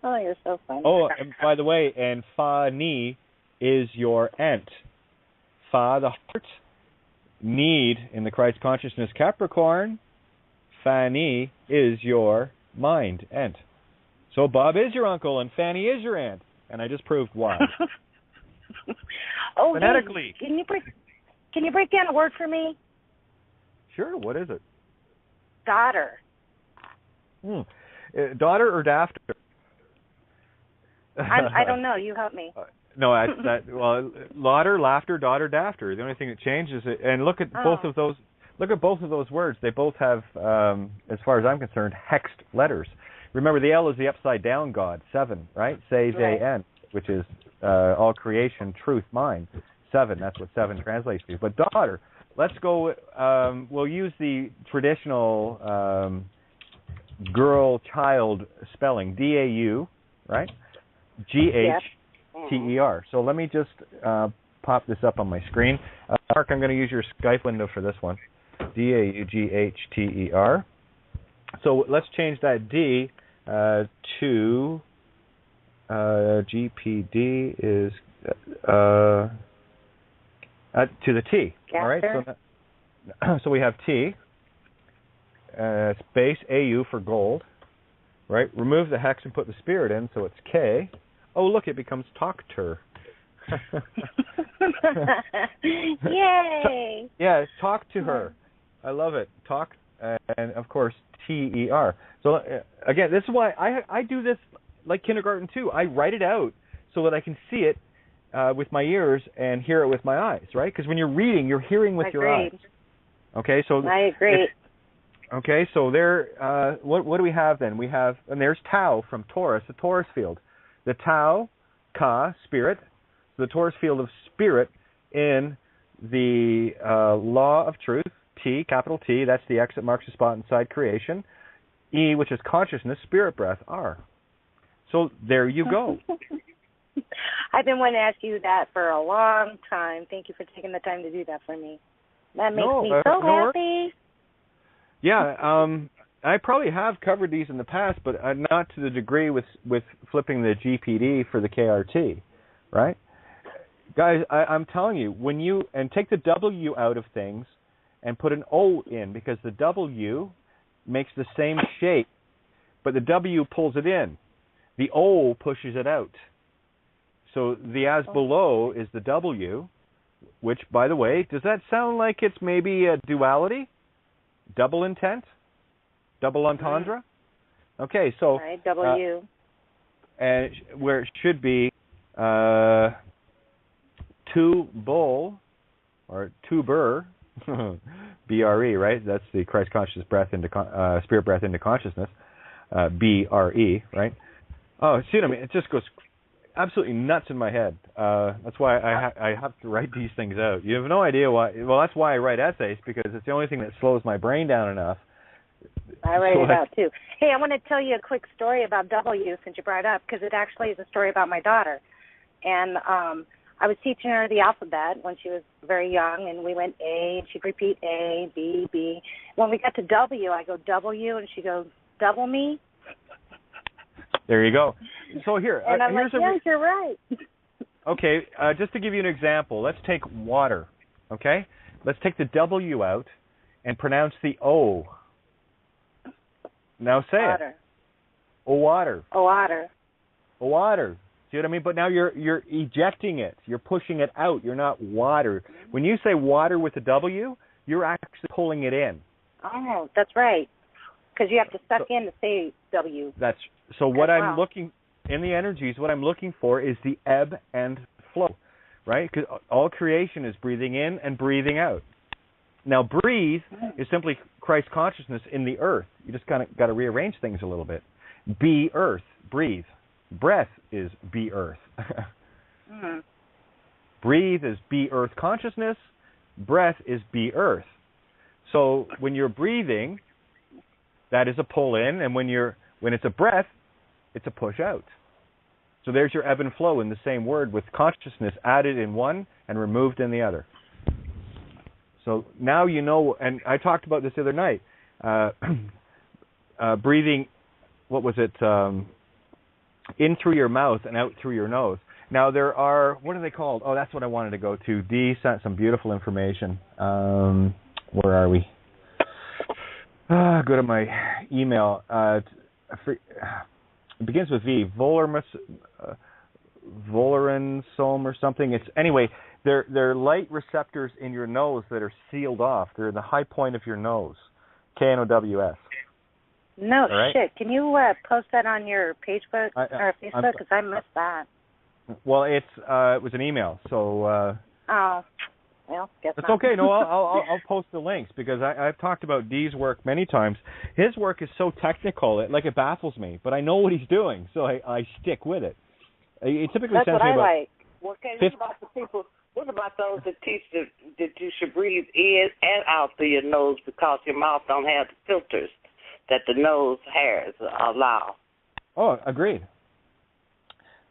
Oh, you're so funny. Oh, and by the way, and Fa-Ni is your aunt. Fa, the heart. Need in the Christ consciousness Capricorn. Fanny is your mind, aunt. So Bob is your uncle and Fanny is your aunt, and I just proved why. Oh, phonetically. Dave, can you break down a word for me? Sure. What is it? Daughter. Daughter or dafter? I don't know. You help me. No, well, laughter, daughter, dafter. The only thing that changes it, and look at both of those. Look at both of those words. They both have, as far as I'm concerned, hexed letters. Remember, the L is the upside down God, 7, right? Say, they, N, which is all creation, truth, mind. 7. That's what 7 translates to. But daughter, let's go. We'll use the traditional girl-child spelling, DAU, right? GHTER. So let me just pop this up on my screen. Mark, I'm going to use your Skype window for this one. DAUGHTER. So let's change that D to GPD is to the T. All right. So we have T space AU for gold. Right. Remove the hex and put the spirit in, so it's K. Oh, look, it becomes Talkter. Yay! Yeah, talk to her. I love it. Talk, and of course TER. So again, this is why I do this like kindergarten too. I write it out so that I can see it with my ears and hear it with my eyes, right? Because when you're reading, you're hearing with your eyes. Okay, so I agree. Okay, so there. What do we have then? We have, and there's Tau from Taurus, the Taurus field. The Tau, Ka, spirit. The Taurus field of spirit in the law of truth. T, capital T. That's the X that marks the spot inside creation. E, which is consciousness. Spirit breath. R. So there you go. I've been wanting to ask you that for a long time. Thank you for taking the time to do that for me. That makes me so happy. Yeah, I probably have covered these in the past, but not to the degree with flipping the GPD for the KRT, right? Guys, I'm telling you, when you take the W out of things and put an O in, because the W makes the same shape, but the W pulls it in. The O pushes it out. So the as below is the W, which, by the way, does that sound like it's maybe a duality? Double intent? Double entendre? Okay, so... Right, W. And where it should be bull, or tuber, BRE, right? That's the Christ conscious breath into spirit breath into consciousness, BRE, right? Oh, see what I mean? It just goes absolutely nuts in my head. That's why I have to write these things out. You have no idea why. Well, that's why I write essays, because it's the only thing that slows my brain down enough. I write it out too. Hey, I want to tell you a quick story about W since you brought it up, because it actually is a story about my daughter. And I was teaching her the alphabet when she was very young, and we went A, and she'd repeat A, B, B. When we got to W, I go W, and she goes, double me? There you go. So here, and I'm like, yes, you're right. Okay, just to give you an example, let's take water, okay? Let's take the W out and pronounce the O. Now say water. It. Oh, water. Oh, water. Oh, water. See what I mean? But now you're ejecting it. You're pushing it out. You're not water. When you say water with a W, you're actually pulling it in. Oh, that's right. Because you have to suck in to say W. So what I'm looking in the energies, what I'm looking for is the ebb and flow, right? Because all creation is breathing in and breathing out. Now, breathe is simply Christ consciousness in the earth. You just kind of got to rearrange things a little bit. Be earth, breathe. Breath is be earth. Breathe is be earth consciousness. Breath is be earth. So when you're breathing, that is a pull in, and when it's a breath, it's a push out. So there's your ebb and flow in the same word, with consciousness added in one and removed in the other. So now you know, and I talked about this the other night, breathing, what was it, in through your mouth and out through your nose. Now there are, what are they called? Oh, that's what I wanted to go to. Dee sent some beautiful information. Where are we? Go to my email. It begins with V. Volarinsom or something. It's anyway. They're light receptors in your nose that are sealed off. They're in the high point of your nose. KNOWS. No shit. Can you post that on your Facebook or Facebook? Because I missed that. Well, it was an email, so. Oh. Well, guess That's not. okay. No, I'll post the links, because I've talked about Dee's work many times. His work is so technical, it baffles me. But I know what he's doing, so I stick with it. He typically That's sends what me I about like. What can you about the people What about those that teach that you should breathe in and out through your nose because your mouth don't have the filters that the nose hairs allow? Oh, agreed.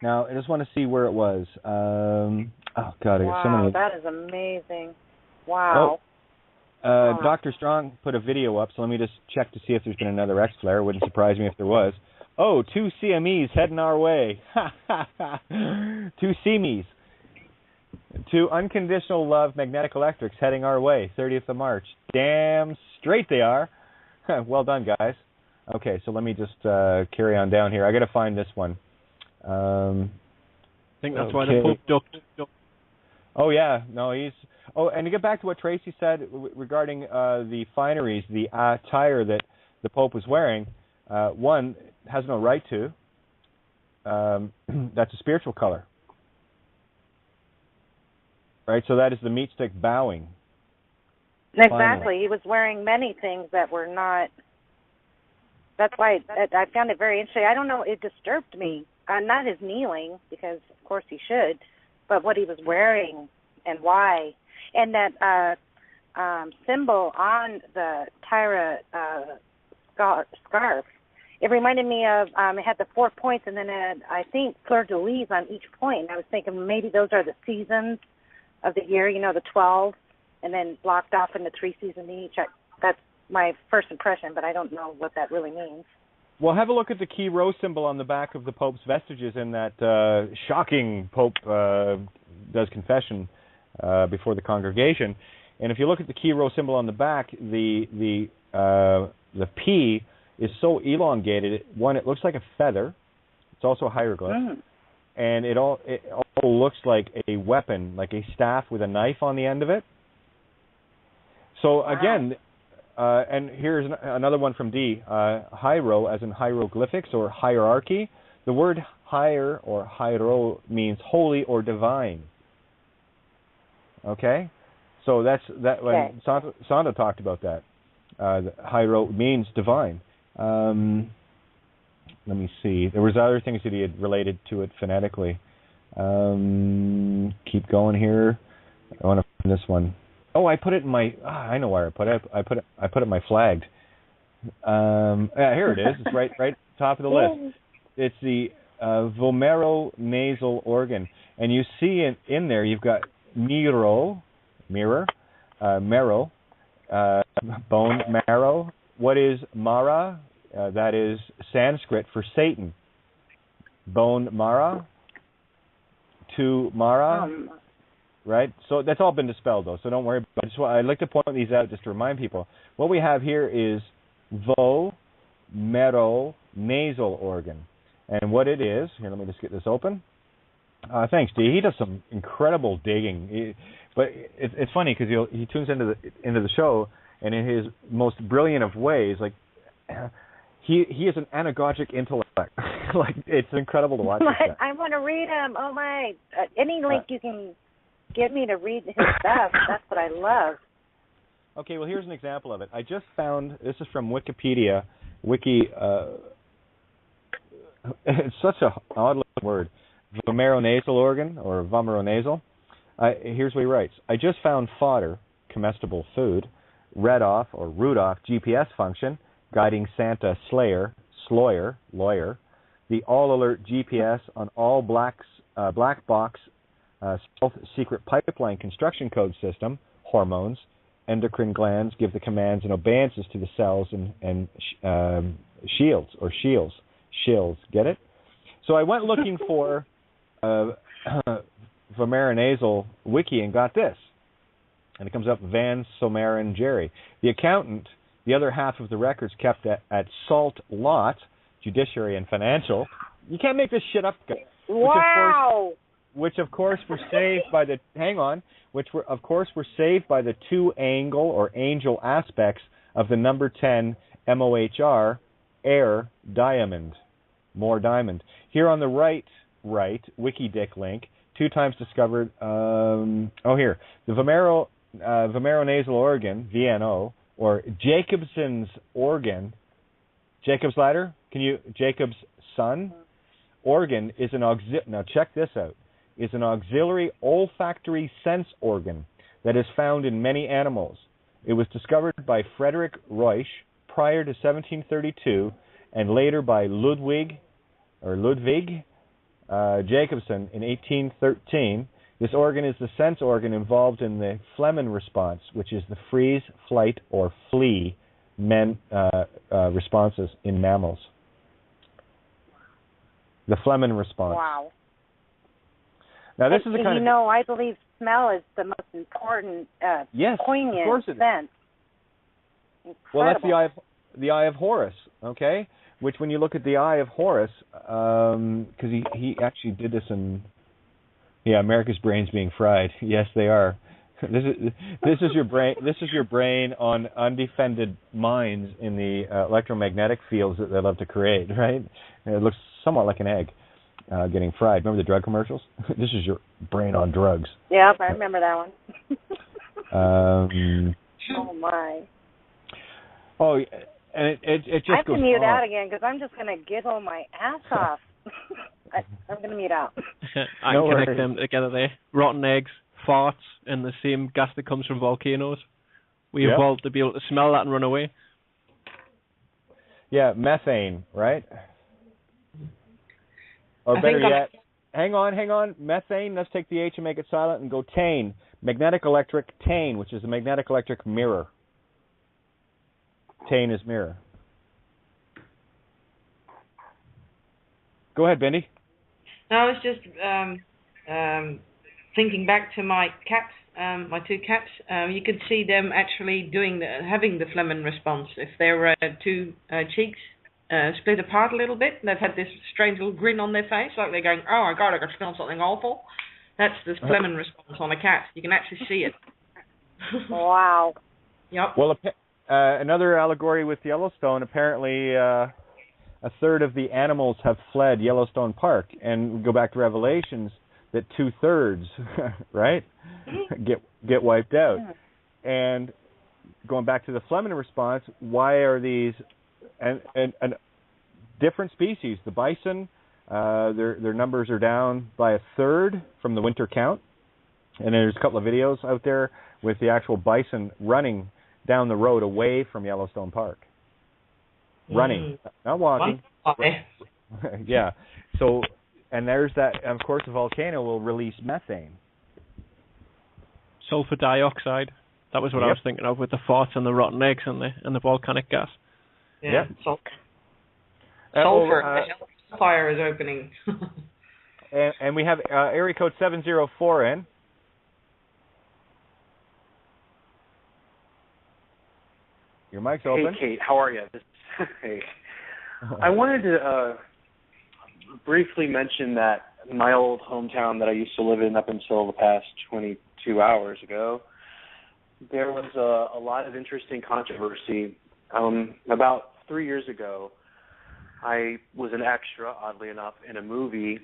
Now, I just want to see where it was. Oh, God, I got so many. That is amazing. Wow. Oh, Dr. Strong put a video up, so let me just check to see if there's been another X-flare. It wouldn't surprise me if there was. Oh, 2 CMEs heading our way. 2 CMEs. 2 unconditional love magnetic electrics heading our way, 30th of March. Damn straight they are. Well done, guys. Okay, so let me just carry on down here. I got to find this one. I think that's why the Pope ducked. Oh, yeah. No, he's... Oh, and to get back to what Tracy said regarding the fineries, the attire that the Pope was wearing, one, has no right to. That's a spiritual color. Right? So that is the meat stick bowing. Exactly. Finally. He was wearing many things that were not... That's why I found it very interesting. I don't know, it disturbed me. Not his kneeling, because of course he should, but what he was wearing and why. And that symbol on the Tyra scarf, it reminded me of, it had the 4 points and then it had, I think, fleur-de-lis on each point. And I was thinking maybe those are the seasons of the year, the 12, and then blocked off into 3 seasons each. That's my first impression, but I don't know what that really means. Well, have a look at the key rose symbol on the back of the Pope's vestiges in that shocking Pope does confession before the congregation. And if you look at the key rose symbol on the back, the P is so elongated. One, it looks like a feather. It's also a hieroglyph. And it also looks like a weapon, like a staff with a knife on the end of it. So again... and here's another one from D. Hiero, as in hieroglyphics or hierarchy. The word higher or hiero means holy or divine. Okay? So that's that. When Santos talked about that. Hiero means divine. Let me see. There was other things that he had related to it phonetically. Keep going here. I want to find this one. Oh, I put it in my... I know where I put it. I put it in my flagged. Here it is. It's right top of the list. It's the vomeronasal organ. And you see in there, you've got mirror, marrow, bone marrow. What is mara? That is Sanskrit for Satan. Bone mara. To mara. Right? So that's all been dispelled, though, so don't worry about it. I'd like to point these out just to remind people. What we have here is vomeronasal organ. And what it is, here, let me just get this open. Thanks, D. He does some incredible digging. But it's funny because he tunes into the show, and in his most brilliant of ways, like, he is an anagogic intellect. Like, it's incredible to watch. I want to read him. Oh, my. Any link you can... get me to read his stuff. That's what I love. Okay, well, here's an example of it. I just found, this is from Wikipedia, it's such an odd word, vomeronasal organ, or vomeronasal. Here's what he writes. I just found fodder, comestible food, read off, or root off, GPS function, guiding Santa lawyer, the all-alert GPS on all black box secret pipeline construction code system, hormones, endocrine glands give the commands and obeyances to the cells and shields. Get it? So I went looking for vomeronasal wiki and got this. And it comes up Van Sommer and Jerry. The accountant, the other half of the records kept at Salt Lot, Judiciary and Financial. You can't make this shit up, guys. Wow! Which of course were saved by the two angle or angel aspects of the number 10 MOHR air diamond, more diamond. Here on the right WikiDick link, 2 times discovered. Here the vomeronasal organ, VNO, or Jacobson's organ, Jacob's ladder. Jacob's son organ is an now check this out. is an auxiliary olfactory sense organ that is found in many animals. It was discovered by Frederick Reusch prior to 1732 and later by Ludwig Jacobson in 1813. This organ is the sense organ involved in the Flehmen response, which is the freeze, flight, or flee responses in mammals. The Flehmen response. Wow. Now this is the kind of... I believe smell is the most important, poignant sense. Incredible. Well, that's the eye of Horus, okay? Which, when you look at the eye of Horus, because he actually did this in... Yeah, America's brains being fried. Yes, they are. This is your brain. This is your brain on undefended mines in the electromagnetic fields that they love to create, right? And it looks somewhat like an egg getting fried. Remember the drug commercials? This is your brain on drugs. Yeah, I remember that one. Oh my. Oh, and it just I have goes to mute on. out again because I'm just going to giggle my ass off. I'm going to mute out. I can connect them together there. Rotten eggs, farts, and the same gas that comes from volcanoes. We evolved to be able to smell that and run away. Yeah, methane, right? Or better yet, hang on. Methane, let's take the H and make it silent and go tane. Magnetic electric tane, which is a magnetic electric mirror. Tane is mirror. Go ahead, Bhindi. No, I was just thinking back to my cats, my two cats. You could see them actually having the Flehmen response. If their two cheeks split apart a little bit, they've had this strange little grin on their face, like they're going, "Oh my God, I got to smell something awful." That's the Flehmen response on a cat. You can actually see it. Wow. Yep. Well, another allegory with Yellowstone. Apparently, a third of the animals have fled Yellowstone Park, and we go back to Revelations that 2/3, right, get wiped out. And going back to the Flehmen response, why are these and different species? The bison, their numbers are down by a third from the winter count, and there's a couple of videos out there with the actual bison running down the road away from Yellowstone Park. Running, not walking. Yeah. So, and there's that. And of course, the volcano will release methane. Sulfur dioxide. That was what I was thinking of with the farts and the rotten eggs and the volcanic gas. Yeah. Sulfur. The fire is opening. and we have area code 704 in. Your mic's open. Hey, Kate, how are you? Hey. I wanted to briefly mention that my old hometown that I used to live in up until the past 22 hours ago, there was a lot of interesting controversy. About 3 years ago, I was an extra, oddly enough, in a movie,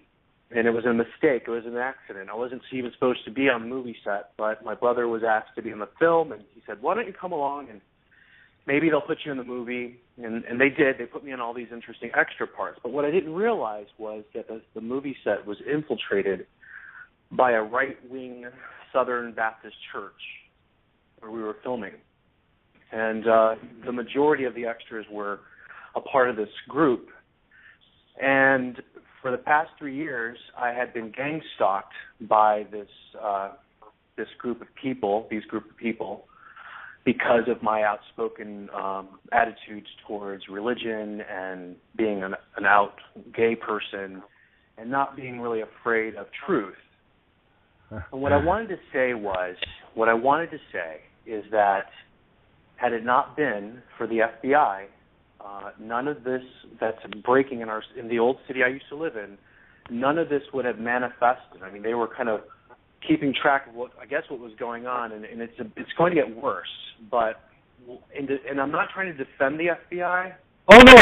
and it was a mistake. It was an accident. I wasn't even supposed to be on the movie set, but my brother was asked to be in the film, and he said, "Why don't you come along and maybe they'll put you in the movie," and they did. They put me in all these interesting extra parts. But what I didn't realize was that the movie set was infiltrated by a right-wing Southern Baptist church where we were filming. And the majority of the extras were a part of this group. And for the past 3 years, I had been gang-stalked by this group of people, because of my outspoken attitudes towards religion and being an out gay person and not being really afraid of truth. And what I wanted to say is that had it not been for the FBI, none of this that's breaking in the old city I used to live in, none of this would have manifested. I mean, they were kind of keeping track of what was going on, and it's going to get worse. But and I'm not trying to defend the FBI. Oh no,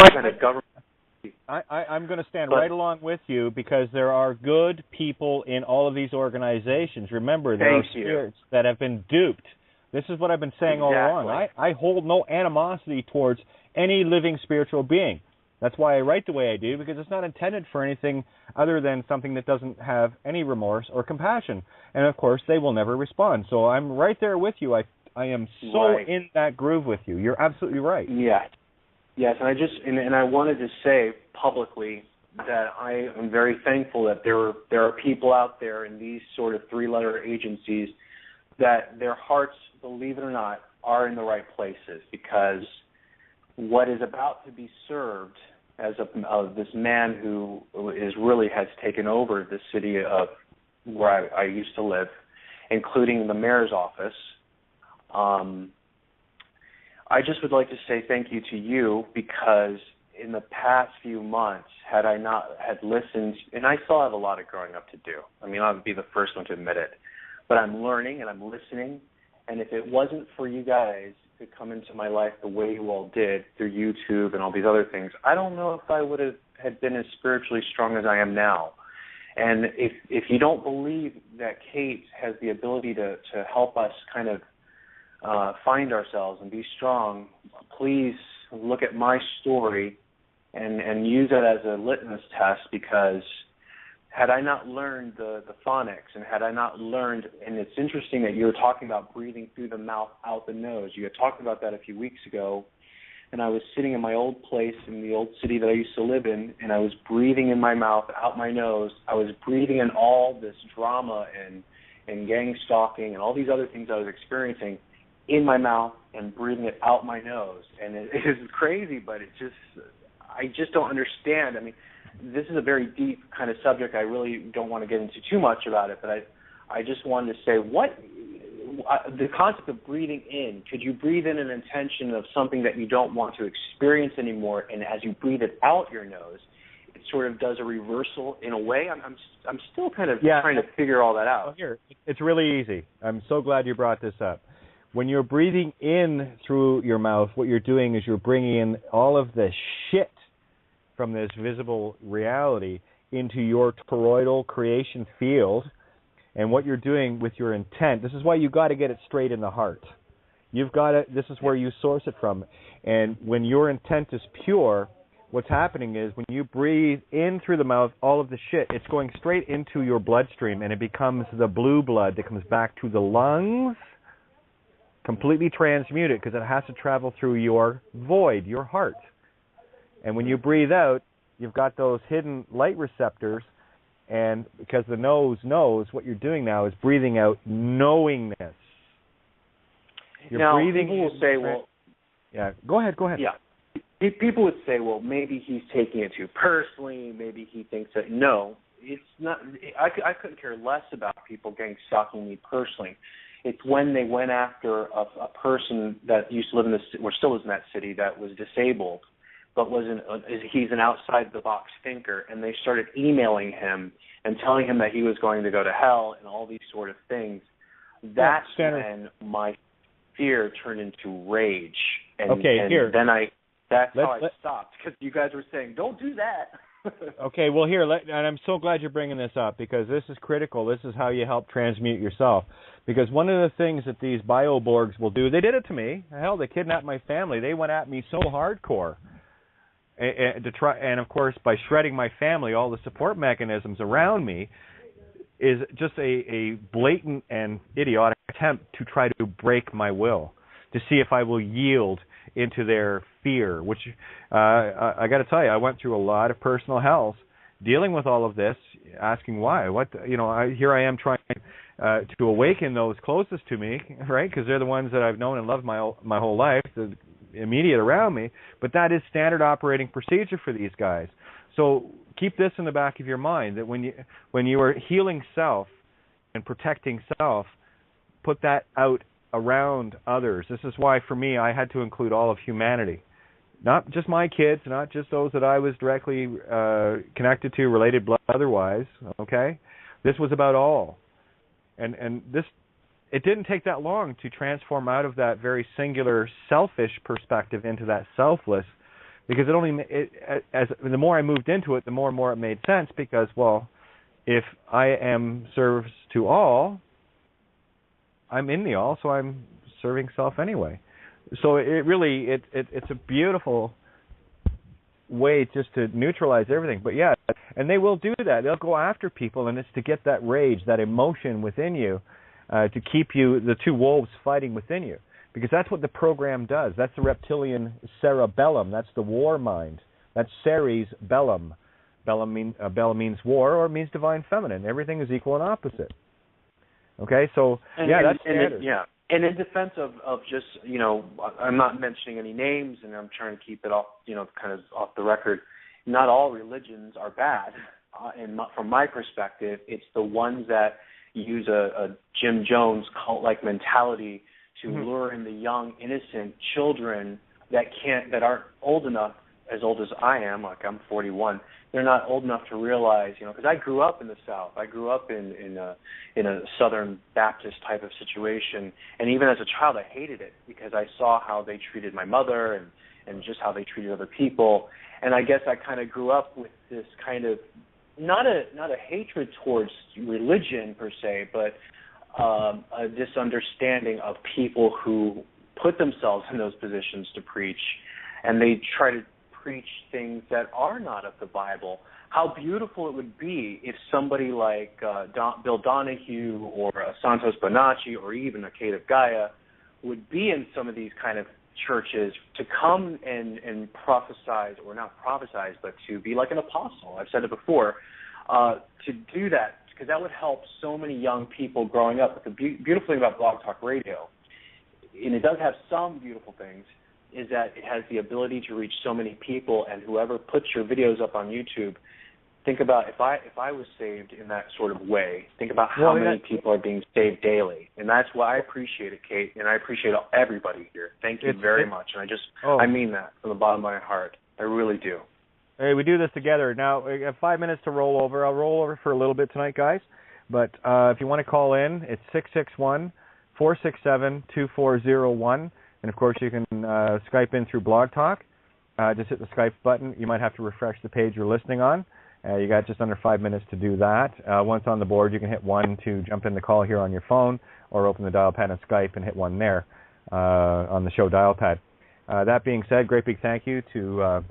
I'm going to stand right along with you because there are good people in all of these organizations. Remember, there are spirits that have been duped. This is what I've been saying all along. I hold no animosity towards any living spiritual being. That's why I write the way I do, because it's not intended for anything other than something that doesn't have any remorse or compassion. And, of course, they will never respond. So I'm right there with you. I am so in that groove with you. You're absolutely right. Yeah. Yes, and I wanted to say publicly that I am very thankful that there are people out there in these sort of three-letter agencies that their hearts, believe it or not, are in the right places, because what is about to be served as of this man who has taken over the city of where I used to live, including the mayor's office. I just would like to say thank you to you, because in the past few months, had I not had listened, and I still have a lot of growing up to do. I mean, I'll be the first one to admit it. But I'm learning and I'm listening, and if it wasn't for you guys to come into my life the way you all did through YouTube and all these other things, I don't know if I would have had been as spiritually strong as I am now. And if you don't believe that Kate has the ability to help us kind of find ourselves and be strong, please look at my story and use it as a litmus test, because had I not learned the phonics, and had I not learned, and it's interesting that you were talking about breathing through the mouth, out the nose. You had talked about that a few weeks ago, and I was sitting in my old place in the old city that I used to live in, and I was breathing in my mouth, out my nose. I was breathing in all this drama and gang stalking and all these other things I was experiencing in my mouth and breathing it out my nose. And it is crazy, but I just don't understand. I mean, this is a very deep kind of subject. I really don't want to get into too much about it, but I just wanted to say, the concept of breathing in, could you breathe in an intention of something that you don't want to experience anymore, and as you breathe it out your nose, it sort of does a reversal in a way? I'm still kind of trying to figure all that out. Well, here, it's really easy. I'm so glad you brought this up. When you're breathing in through your mouth, what you're doing is you're bringing in all of the shit from this visible reality into your toroidal creation field. And what you're doing with your intent, this is why you've got to get it straight in the heart. This is where you source it from. And when your intent is pure, what's happening is when you breathe in through the mouth, all of the shit, it's going straight into your bloodstream, and it becomes the blue blood that comes back to the lungs, completely transmuted, because it has to travel through your void, your heart. And when you breathe out, you've got those hidden light receptors, and because the nose knows, what you're doing now is breathing out knowingness. People will say, well... Yeah, go ahead. Yeah. People would say, well, maybe he's taking it too personally, maybe he thinks that... No, it's not... I couldn't care less about people gang stalking me personally. It's when they went after a person that used to live in or still lives in that city, that was disabled, but he's an outside-the-box thinker, and they started emailing him and telling him that he was going to go to hell and all these sort of things. That's when my fear turned into rage. That's how I stopped, because you guys were saying, don't do that. Okay, well, and I'm so glad you're bringing this up, because this is critical. This is how you help transmute yourself. Because one of the things that these bioborgs will do, they did it to me. Hell, they kidnapped my family. They went at me so hardcore. And of course, by shredding my family, all the support mechanisms around me is just a blatant and idiotic attempt to try to break my will, to see if I will yield into their fear, which I got to tell you, I went through a lot of personal hells dealing with all of this, asking why. Here I am trying to awaken those closest to me, right? Because they're the ones that I've known and loved my whole life, the immediate around me. But that is standard operating procedure for these guys. So keep this in the back of your mind, that when you are healing self and protecting self, put that out around others. This is why, for me, I had to include all of humanity. Not just my kids, not just those that I was directly connected to, related blood otherwise, okay? This was about all. And this, it didn't take that long to transform out of that very singular selfish perspective into that selfless, because the more I moved into it, the more and more it made sense, because, well, if I am service to all, I'm in the all, so I'm serving self anyway. So it's a beautiful way just to neutralize everything. But yeah, and they will do that. They'll go after people, and it's to get that rage, that emotion within you, to keep you, the two wolves fighting within you. Because that's what the program does. That's the reptilian cerebellum. That's the war mind. That's Ceres bellum. Bellum means war, or it means divine feminine. Everything is equal and opposite. Okay, so that's standard. And in defense of just, I'm not mentioning any names, and I'm trying to keep it off, kind of off the record. Not all religions are bad. And from my perspective, it's the ones that use a Jim Jones cult-like mentality to lure in the young, innocent children that aren't old enough, as old as I am, like I'm 41. They're not old enough to realize, because I grew up in the South. I grew up in a Southern Baptist type of situation, and even as a child, I hated it because I saw how they treated my mother and just how they treated other people. And I guess I kind of grew up with this kind of not a hatred towards religion per se, but a misunderstanding of people who put themselves in those positions to preach, and they try to preach things that are not of the Bible. How beautiful it would be if somebody like Bill Donahue or Santos Bonacci or even a Kate of Gaia would be in some of these kind of churches to come and prophesize, or not prophesize, but to be like an apostle. I've said it before, to do that, because that would help so many young people growing up. But the beautiful thing about Blog Talk Radio, and it does have some beautiful things, is that it has the ability to reach so many people, and whoever puts your videos up on YouTube, think about if I was saved in that sort of way, think about how many people are being saved daily. And that's why I appreciate it, Kate, and I appreciate everybody here. Thank you very much. And I mean that from the bottom of my heart. I really do. Hey, we do this together. Now, we have 5 minutes to roll over. I'll roll over for a little bit tonight, guys. But if you want to call in, it's 661-467-2401. And, of course, you can Skype in through Blog Talk. Just hit the Skype button. You might have to refresh the page you're listening on. You got just under 5 minutes to do that. Once on the board, you can hit 1 to jump in the call here on your phone, or open the dial pad on Skype and hit 1 there on the show dial pad. That being said, great big thank you to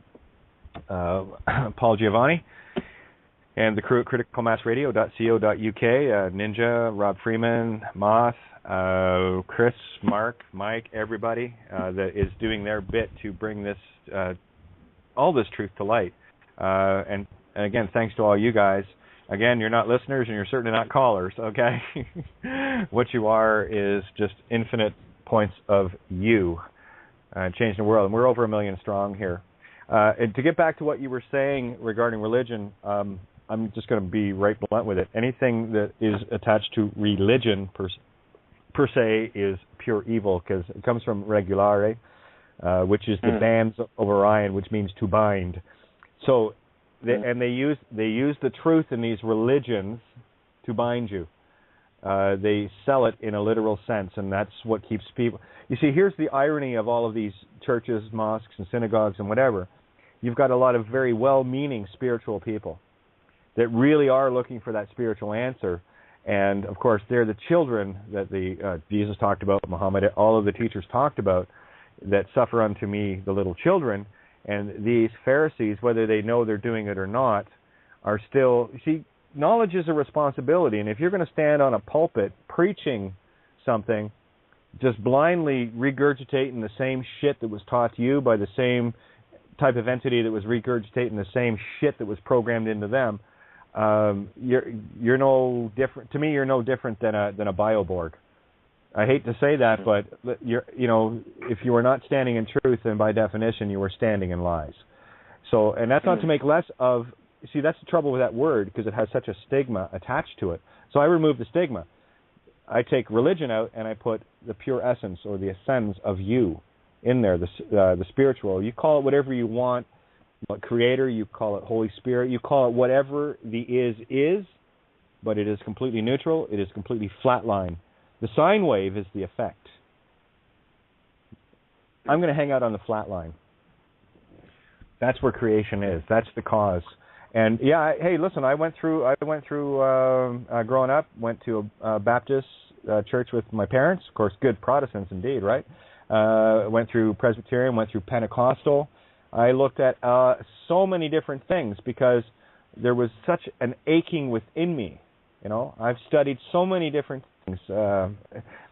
Paul Giovanni and the crew at criticalmassradio.co.uk, Ninja, Rob Freeman, Moth, Chris, Mark, Mike, everybody that is doing their bit to bring this all this truth to light. And again, thanks to all you guys. Again, you're not listeners and you're certainly not callers, okay? What you are is just infinite points of you changing the world. And we're over 1 million strong here. And to get back to what you were saying regarding religion, I'm just going to be right blunt with it. Anything that is attached to religion per se is pure evil, because it comes from regulare, which is the bands of Orion, which means to bind. So, they use the truth in these religions to bind you. They sell it in a literal sense, and that's what keeps people. You see, here's the irony of all of these churches, mosques, and synagogues, and whatever. You've got a lot of very well-meaning spiritual people that really are looking for that spiritual answer. And, of course, they're the children that Jesus talked about, Muhammad, all of the teachers talked about, that suffer unto me the little children. And these Pharisees, whether they know they're doing it or not, are still... You see, knowledge is a responsibility. And if you're going to stand on a pulpit preaching something, just blindly regurgitating the same shit that was taught to you by the same type of entity that was regurgitating the same shit that was programmed into them, you're no different. To me, you're no different than a bioborg. I hate to say that, but if you are not standing in truth, then by definition you are standing in lies. So, and that's not to make less of. See, that's the trouble with that word, because it has such a stigma attached to it. So I remove the stigma. I take religion out and I put the pure essence or the essence of you in there, the spiritual. You call it whatever you want. Creator, you call it Holy Spirit, you call it whatever the is, but it is completely neutral. It is completely flatline. The sine wave is the effect. I'm going to hang out on the flat line. That's where creation is. That's the cause. And yeah, hey, listen, I went through growing up, went to a Baptist church with my parents, of course, good Protestants indeed, right? Went through Presbyterian, went through Pentecostal, I looked at so many different things because there was such an aching within me. You know, I've studied so many different things,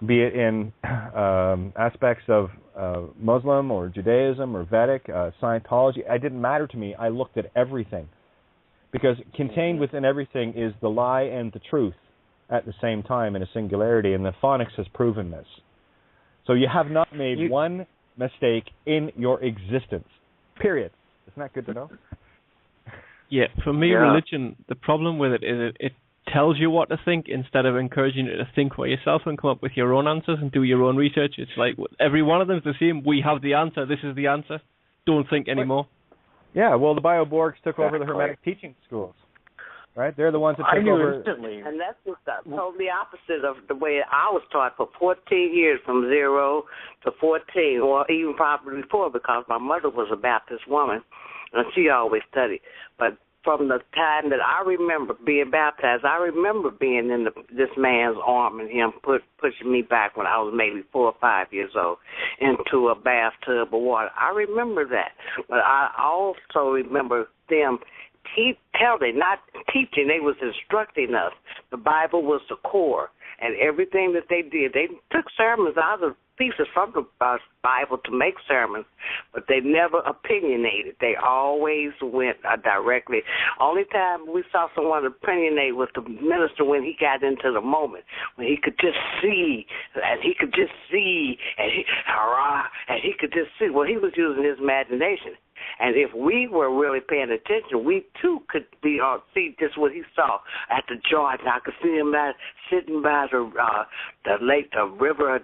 be it in aspects of Muslim or Judaism or Vedic, Scientology. It didn't matter to me. I looked at everything because contained within everything is the lie and the truth at the same time in a singularity, and the phonics has proven this. So you have not made one mistake in your existence. Period. Isn't that good to know? Yeah, for me, religion, the problem with it is it tells you what to think instead of encouraging you to think for yourself and come up with your own answers and do your own research. It's like every one of them is the same. We have the answer. This is the answer. Don't think anymore. Yeah, well, the Bioborgs took over the Hermetic teaching schools, right? They're the ones that took over. Instantly. And that's just totally opposite of the way I was taught for 14 years, from 0 to 14, or even probably before, because my mother was a Baptist woman, and she always studied. But from the time that I remember being baptized, I remember being in this man's arm and him pushing me back when I was maybe 4 or 5 years old into a bathtub of water. I remember that. But I also remember them not teaching, they was instructing us. The Bible was the core, and everything that they did, they took sermons out of pieces from the Bible to make sermons, but they never opinionated. They always went directly. Only time we saw someone opinionate was the minister when he got into the moment, when he could just see, and he could just see, and he could just see. Well, he was using his imagination. And if we were really paying attention, we too could see just what he saw at the Jordan. I could see him sitting by the lake, the river,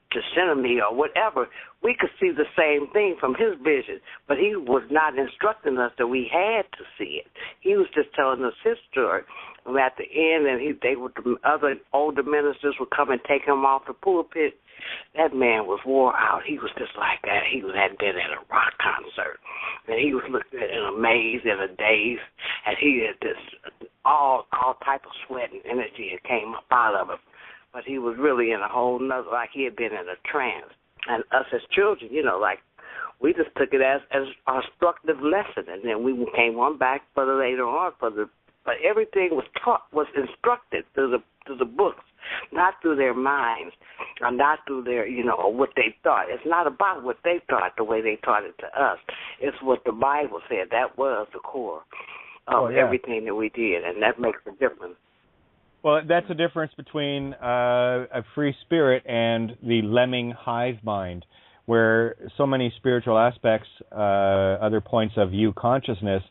Gethsemane or whatever. We could see the same thing from his vision, but he was not instructing us that we had to see it. He was just telling us his story. And at the end, and the other older ministers would come and take him off the pulpit. That man was wore out. He was just like that. He had been at a rock concert, and he was looking at it in a maze, in a daze, and he had this all type of sweat and energy that came up out of him. But he was really in a whole nother, like he had been in a trance. And us as children, like we just took it as an instructive lesson, and then we came on back further later on but everything was taught, was instructed through the books, not through their minds, or not through their, what they thought. It's not about what they thought the way they taught it to us. It's what the Bible said. That was the core of everything that we did, and that makes a difference. Well, that's the difference between a free spirit and the lemming hive mind, where so many spiritual aspects, other points of view consciousness,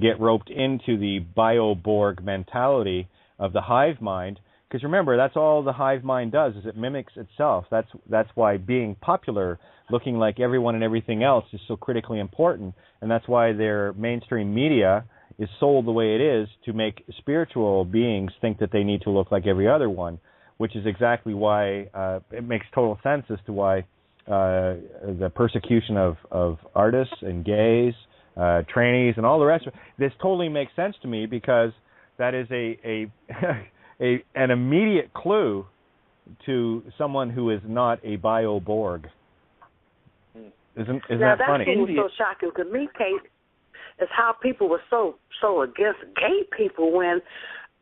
get roped into the Bioborg mentality of the hive mind. Because remember, that's all the hive mind does, is it mimics itself. That's why being popular, looking like everyone and everything else, is so critically important. And that's why their mainstream media is sold the way it is to make spiritual beings think that they need to look like every other one, which is exactly why it makes total sense as to why the persecution of artists and gays, trainees, and all the rest of it. This totally makes sense to me, because that is an immediate clue to someone who is not a Bioborg. Isn't that funny? That was so shocking to me, Kate, is how people were so against gay people when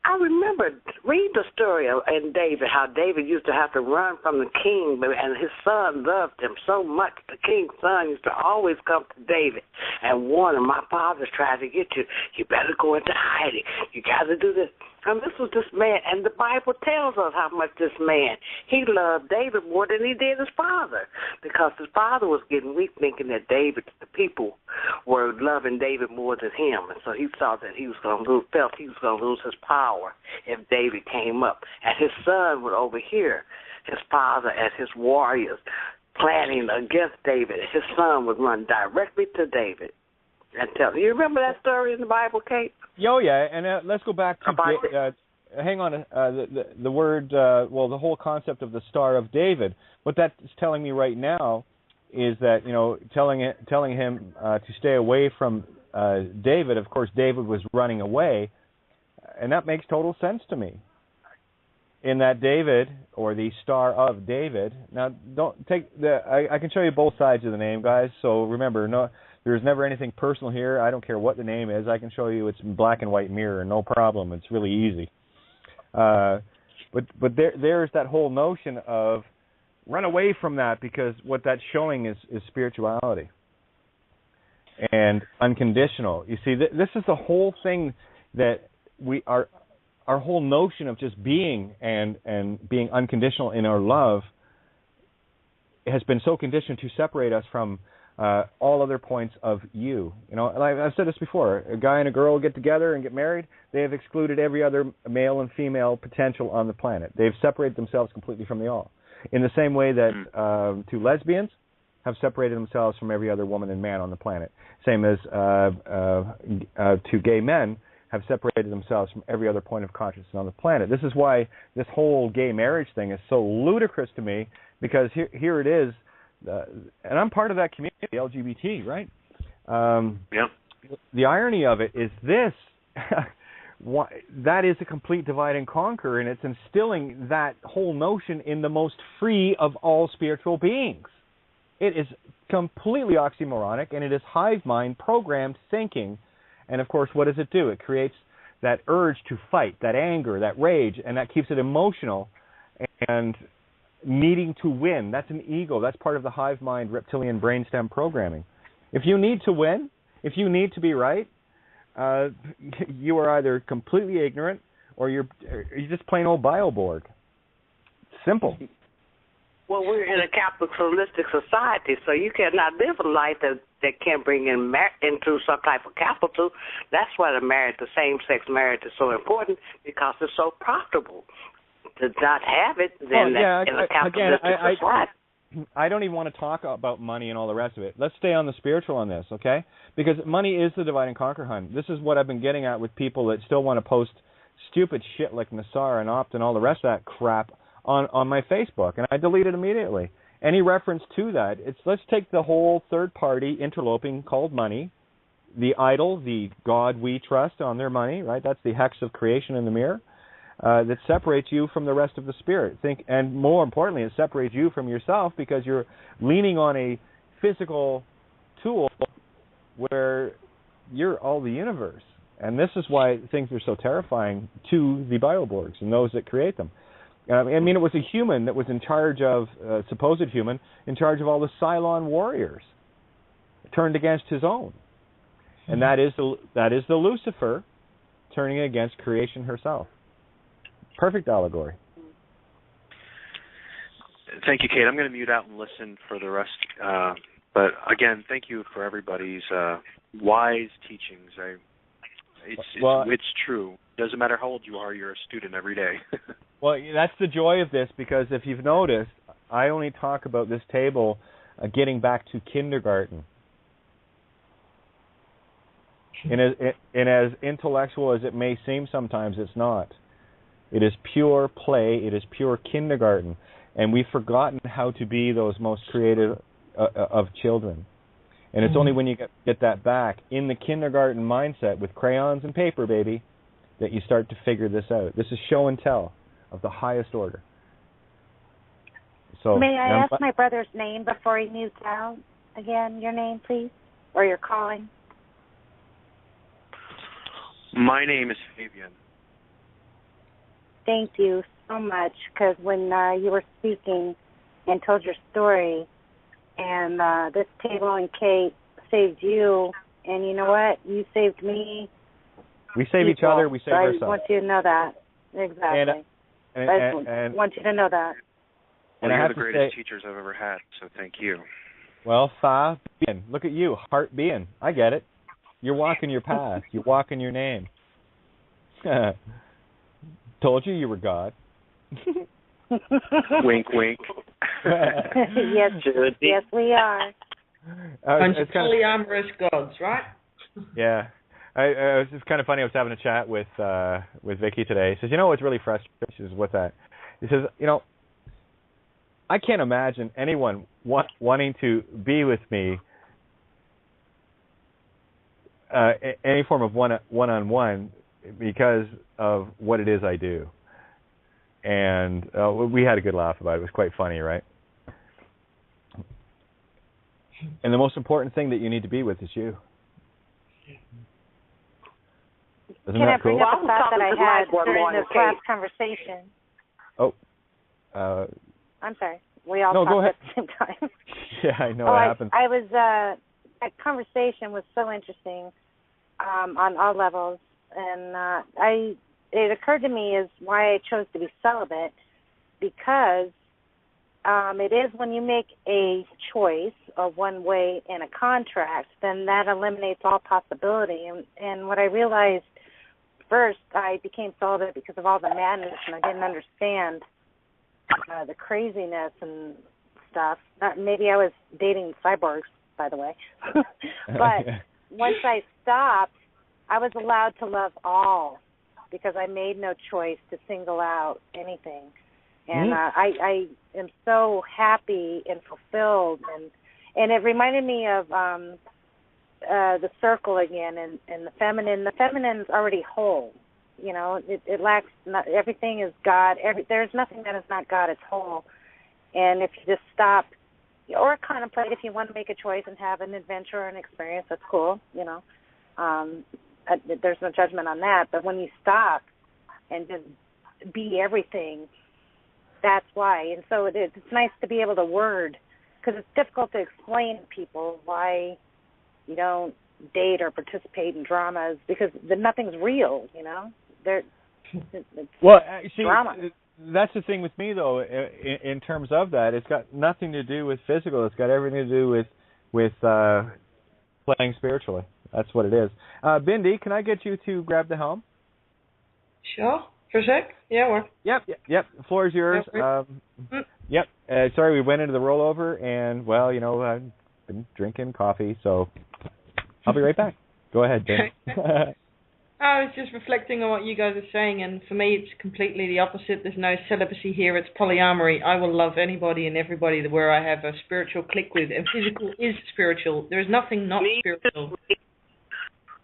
I remember reading the story in David, how David used to have to run from the king, and his son loved him so much. The king's son used to always come to David and warn him, my father's trying to get you. You better go into hiding. You got to do this. And this was this man, and the Bible tells us how much this man, he loved David more than he did his father, because his father was getting weak, thinking that the people were loving David more than him, and so he thought that felt he was going to lose his power if David came up. And his son would overhear his father and his warriors planning against David, and his son would run directly to David and tell. You remember that story in the Bible, Kate? Oh, yeah, and let's go back to, hang on, the word, the whole concept of the Star of David. What that's telling me right now is that, telling him to stay away from David. Of course, David was running away, and that makes total sense to me. In that David, or the Star of David, now don't take I can show you both sides of the name, guys, so remember, There's never anything personal here. I don't care what the name is. I can show you it's in black and white mirror, no problem. It's really easy. But there's that whole notion of run away from that, because what that's showing is spirituality and unconditional. You see, this is the whole thing that our whole notion of just being and being unconditional in our love has been so conditioned to separate us from all other points of you. You know, like I've said this before, a guy and a girl get together and get married, they have excluded every other male and female potential on the planet. They've separated themselves completely from the all. In the same way that two lesbians have separated themselves from every other woman and man on the planet. Same as two gay men have separated themselves from every other point of consciousness on the planet. This is why this whole gay marriage thing is so ludicrous to me, because here it is, and I'm part of that community, LGBT, right? The irony of it is this. That is a complete divide and conquer, and it's instilling that whole notion in the most free of all spiritual beings. It is completely oxymoronic, and it is hive mind programmed thinking. And of course, what does it do? It creates that urge to fight, that anger, that rage, and that keeps it emotional and needing to win. That's an ego. That's part of the hive mind reptilian brainstem programming. If you need to win, if you need to be right, you are either completely ignorant or you're just plain old Bioborg. Simple. Well, we're in a capitalistic society, so you cannot live a life that can bring into some type of capital. That's why the same-sex marriage is so important, because it's so profitable. To not have it, then in a capitalistic society. I don't even want to talk about money and all the rest of it. Let's stay on the spiritual on this, okay? Because money is the divide and conquer, hun. This is what I've been getting at with people that still want to post stupid shit like Nassar and Opt and all the rest of that crap on my Facebook, and I delete it immediately. Any reference to that, let's take the whole third-party interloping called money, the idol, the God we trust on their money, right? That's the hex of creation in the mirror. That separates you from the rest of the spirit. And more importantly, it separates you from yourself, because you're leaning on a physical tool where you're all the universe. And this is why things are so terrifying to the Bioborgs and those that create them. I mean, it was a human that was in charge of, supposed human, in charge of all the Cylon warriors, turned against his own. And that is the Lucifer turning against creation herself. Perfect allegory. Thank you, Kate. I'm going to mute out and listen for the rest. But again, thank you for everybody's wise teachings. It's true. Doesn't matter how old you are, you're a student every day. Well, that's the joy of this, because if you've noticed, I only talk about this table getting back to kindergarten. And as intellectual as it may seem sometimes, it's not. It is pure play. It is pure kindergarten. And we've forgotten how to be those most creative of children. And it's only when you get that back in the kindergarten mindset with crayons and paper, baby, that you start to figure this out. This is show and tell of the highest order. So, may I ask my brother's name before he mutes out? Again, your name, please, or your calling. My name is Fabian. Thank you so much, because when you were speaking and told your story, and this table and Kate saved you, and you know what? You saved me. We save each other. We save ourselves. I want you to know that. Exactly. I want you to know that. Well, you're the greatest teachers I've ever had, so thank you. Well, Fabian, look at you, heart being. I get it. You're walking your path. You're walking your name. Told you were God. Wink, wink. Yes, we are. Bunch of polyamorous gods, right? Yeah. It's kind of funny. I was having a chat with Vicky today. He says, what's really frustrating? She says, what's that? He says, I can't imagine anyone wanting to be with me any form of one-on-one because of what it is I do. And we had a good laugh about it. It was quite funny, right? And the most important thing that you need to be with is you. Isn't Can that I bring cool? up a thought that I had during this last conversation? Oh. I'm sorry. We all go talked ahead. at the same time. Yeah, I know what happens. I was that conversation was so interesting on all levels, and it occurred to me is why I chose to be celibate, because it is when you make a choice or one way in a contract, then that eliminates all possibility. And what I realized first, I became celibate because of all the madness, and I didn't understand the craziness and stuff. Maybe I was dating cyborgs, by the way. But once I stopped, I was allowed to love all because I made no choice to single out anything. And I am so happy and fulfilled. And it reminded me of the circle again and the feminine. The feminine's already whole. You know, it lacks, everything is God. There's nothing that is not God. It's whole. And if you just stop or contemplate, if you want to make a choice and have an adventure or an experience, that's cool, you know. There's no judgment on that. But when you stop and just be everything, that's why. And so it's nice to be able to word, because it's difficult to explain to people why you don't date or participate in dramas, because nothing's real, you know. It's drama. That's the thing with me, though, in terms of that. It's got nothing to do with physical. It's got everything to do with playing spiritually. That's what it is. Bhindi, can I get you to grab the helm? Sure. For a sec? Yeah, Yep. The floor is yours. Yep. Sorry, we went into the rollover, and, well, you know, I've been drinking coffee, so I'll be right back. Go ahead, Ben. I was just reflecting on what you guys are saying, and for me, it's completely the opposite. There's no celibacy here. It's polyamory. I will love anybody and everybody where I have a spiritual click with, and physical is spiritual. There is nothing not spiritual.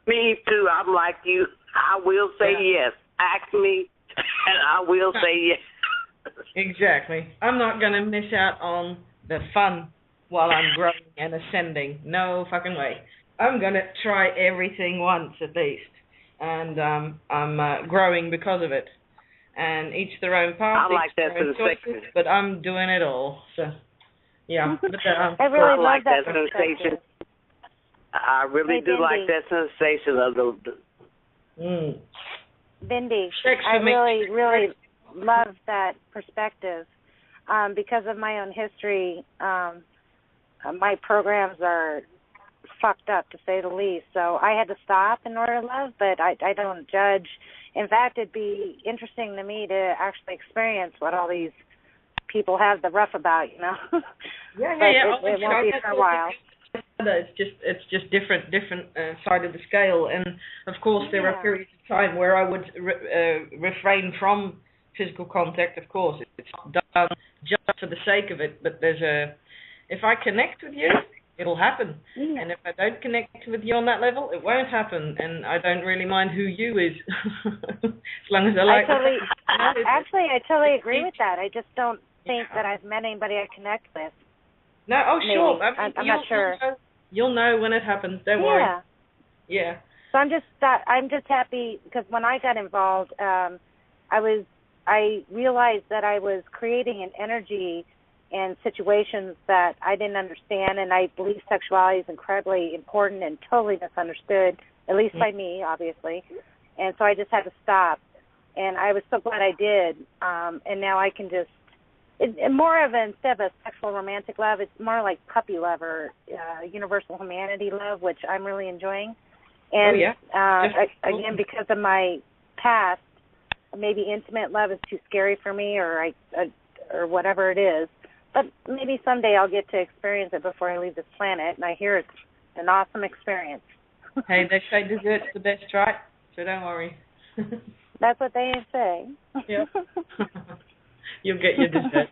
Me too. I'm like you. I will say yes. Ask me, and I will say yes. Exactly. I'm not going to miss out on the fun while I'm growing and ascending. No fucking way. I'm going to try everything once at least. And I'm growing because of it. And each their own path. I like that sensation. But I'm doing it all. So, yeah. But, I really like love that sensation. I really do like that sensation of the... Bhindi, I really, really love that perspective. Because of my own history, my programs are fucked up, to say the least. So I had to stop in order to love, but I don't judge. In fact, it'd be interesting to me to actually experience what all these people have the rough about, you know. Yeah. It won't be for a while. It's just different side of the scale, and of course there are periods of time where I would refrain from physical contact. Of course, it's not done just for the sake of it, but if I connect with you, it'll happen. And if I don't connect with you on that level, it won't happen. And I don't really mind who you is, as long as I like. I totally agree with that. I just don't think that I've met anybody I connect with. No, Maybe. Sure. I mean, I'm not sure. You'll know when it happens. Don't worry. Yeah. So I'm just happy because when I got involved, I realized that I was creating an energy and situations that I didn't understand, and I believe sexuality is incredibly important and totally misunderstood, at least by me, obviously. And so I just had to stop, and I was so glad I did. And now I can just, more of instead of a sexual romantic love, it's more like puppy love or universal humanity love, which I'm really enjoying. And again, because of my past, maybe intimate love is too scary for me, or whatever it is. But maybe someday I'll get to experience it before I leave this planet, and I hear it's an awesome experience. Hey, they say dessert's the best, right? So don't worry. That's what they say. Yeah. You'll get your dessert.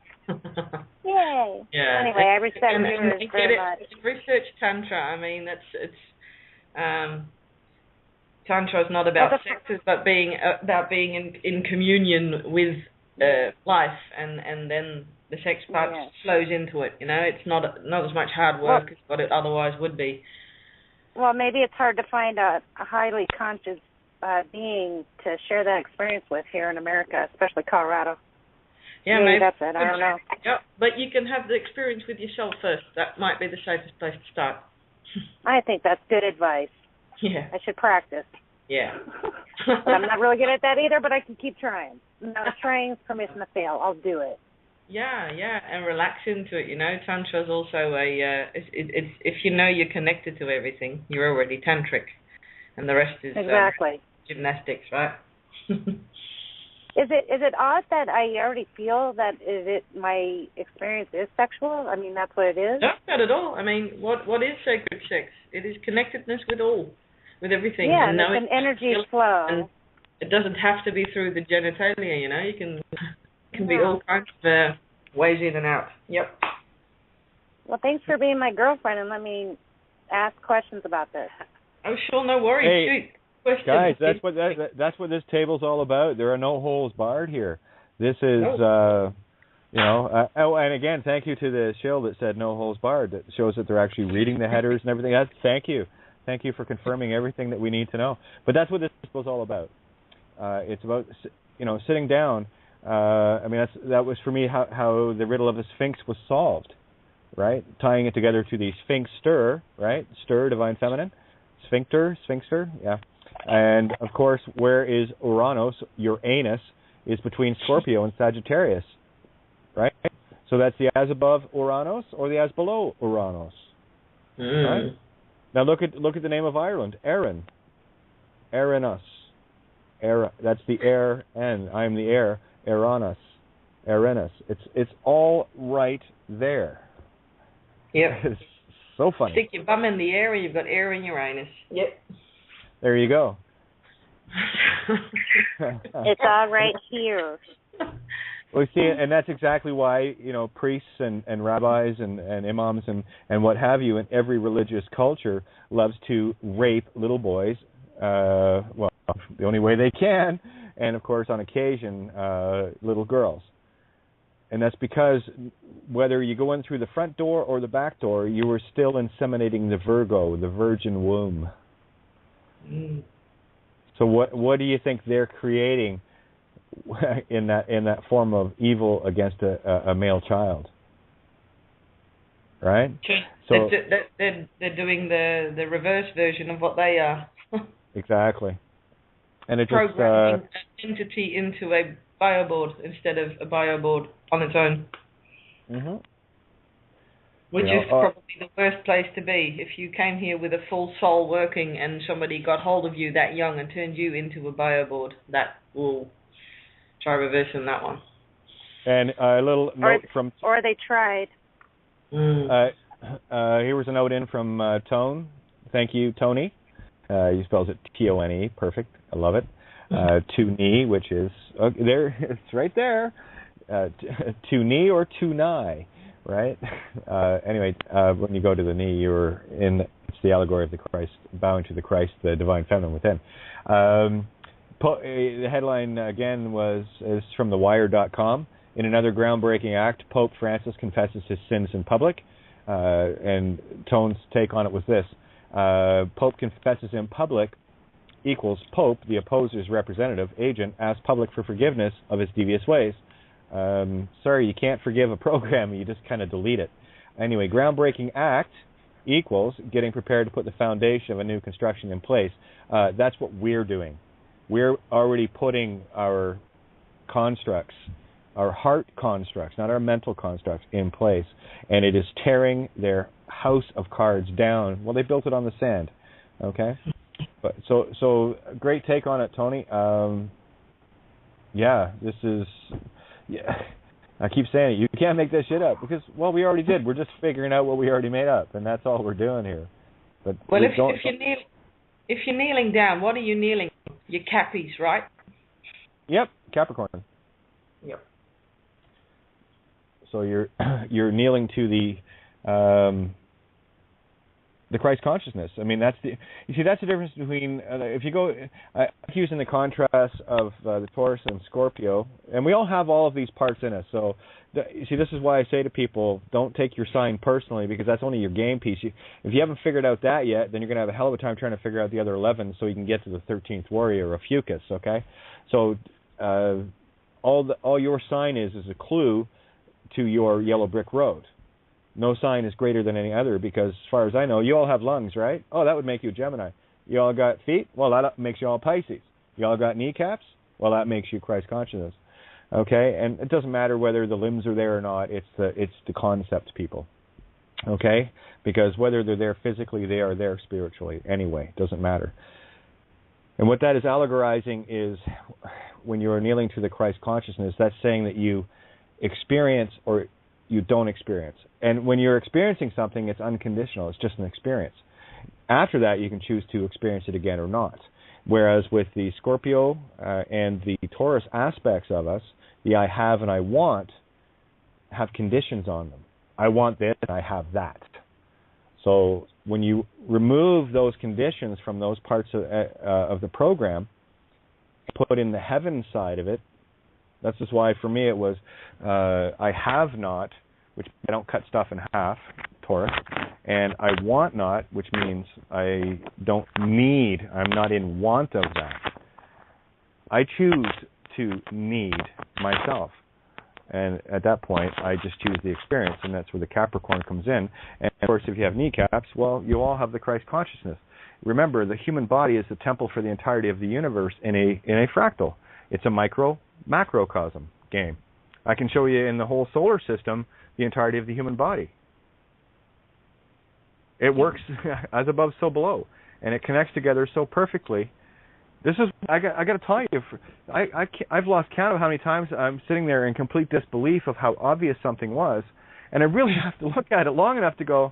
Yay. Yeah. Anyway, I respect you very much. Research Tantra. I mean, Tantra is not about sex, it's about being in communion with life, and then The sex part flows into it. It's not as much hard work as what it otherwise would be. Well, maybe it's hard to find a highly conscious being to share that experience with here in America, especially Colorado. Yeah, maybe that's it. I don't know. Yeah, but you can have the experience with yourself first. That might be the safest place to start. I think that's good advice. Yeah. I should practice. Yeah. But I'm not really good at that either, but I can keep trying. No, trying's permission to fail. I'll do it. Yeah, and relax into it. Tantra's also it's if you're connected to everything, you're already tantric, and the rest is exactly gymnastics, right? Is it odd that I already feel that my experience is sexual? I mean, that's what it is? No, not at all. I mean, what is sacred sex? It is connectedness with everything. Yeah, and it's an energy flow. And it doesn't have to be through the genitalia, You can be all kinds of ways in and out. Yep. Well, thanks for being my girlfriend and let me ask questions about this. Oh, sure, no worries. Hey. Guys, that's what this table's all about. There are no holes barred here. This is, and again, thank you to the shill that said no holes barred. That shows that they're actually reading the headers and everything. Thank you for confirming everything that we need to know. But that's what this was all about. It's about sitting down. That was for me how the riddle of the Sphinx was solved, right? Tying it together to the Sphinxter, right? Stir, divine feminine, sphincter, yeah. And, of course, where is Uranus? Your anus is between Scorpio and Sagittarius, right? So that's the as above Uranus or the as below Uranus, right? Now look at the name of Ireland, Erin. Erinus. That's the air N. I am the air. Erinus. It's all right there. Yep. It's so funny. Stick your bum in the air and you've got air in Uranus. Yep. There you go. It's all right here. Well, see, and that's exactly why, priests and rabbis and imams and what have you in every religious culture loves to rape little boys, the only way they can, and, of course, on occasion, little girls. And that's because whether you go in through the front door or the back door, you were still inseminating the Virgo, the virgin womb. So what do you think they're creating in that form of evil against a male child? Right? So they're doing the reverse version of what they are. Exactly. And it programming an entity into a bioboard instead of a bioboard on its own. Mm-hmm. Which is probably the worst place to be. If you came here with a full soul working and somebody got hold of you that young and turned you into a bioboard, that will try reversing that one. And a little note from... Or they tried. Here was a note in from Tone. Thank you, Tony. He spells it Tone. Perfect. I love it. Tuni, which is... there, it's right there. Tuni or Tunai. Right? Anyway, when you go to the knee, it's the allegory of the Christ, bowing to the Christ, the divine feminine within. The headline, again, is from thewire.com. In another groundbreaking act, Pope Francis confesses his sins in public. And Tone's take on it was this. Pope confesses in public equals Pope, the opposer's representative, agent, asks public for forgiveness of his devious ways. Sorry, you can't forgive a program, you just kind of delete it. Anyway, groundbreaking act equals getting prepared to put the foundation of a new construction in place. That's what we're doing. We're already putting our constructs, our heart constructs, not our mental constructs, in place. And it is tearing their house of cards down. Well, they built it on the sand. Okay? But so great take on it, Tony. This is... Yeah, I keep saying it. You can't make that shit up because, we already did. We're just figuring out what we already made up, and that's all we're doing here. But if you're kneeling down, what are you kneeling? Your cappies, right? Yep, Capricorn. Yep. So you're kneeling to the The Christ consciousness. I mean, that's the difference between if you go using the contrast of the Taurus and Scorpio, and we all have all of these parts in us. So, this is why I say to people, don't take your sign personally, because that's only your game piece. If you haven't figured out that yet, then you're going to have a hell of a time trying to figure out the other 11, so you can get to the 13th warrior of Fucus. Okay, so all your sign is a clue to your yellow brick road. No sign is greater than any other, because as far as I know, you all have lungs, right? Oh, that would make you a Gemini. You all got feet? Well, that makes you all Pisces. You all got kneecaps? Well, that makes you Christ consciousness. Okay? And it doesn't matter whether the limbs are there or not. It's the concept, people. Okay? Because whether they're there physically, they are there spiritually. Anyway, it doesn't matter. And what that is allegorizing is, when you're kneeling to the Christ consciousness, that's saying that you experience or you don't experience. And when you're experiencing something, it's unconditional. It's just an experience. After that, you can choose to experience it again or not. Whereas with the Scorpio and the Taurus aspects of us, the I have and I want have conditions on them. I want this and I have that. So when you remove those conditions from those parts of the program, put in the heaven side of it, that's just why for me it was I have not, which I don't cut stuff in half, Taurus, and I want not, which means I don't need, I'm not in want of that. I choose to need myself. And at that point, I just choose the experience, and that's where the Capricorn comes in. And of course, if you have kneecaps, well, you all have the Christ consciousness. Remember, the human body is the temple for the entirety of the universe in a fractal. It's a macrocosm game. I can show you in the whole solar system the entirety of the human body. It works as above, so below, and it connects together so perfectly. This is, I got to tell you, I've lost count of how many times I'm sitting there in complete disbelief of how obvious something was, and I really have to look at it long enough to go,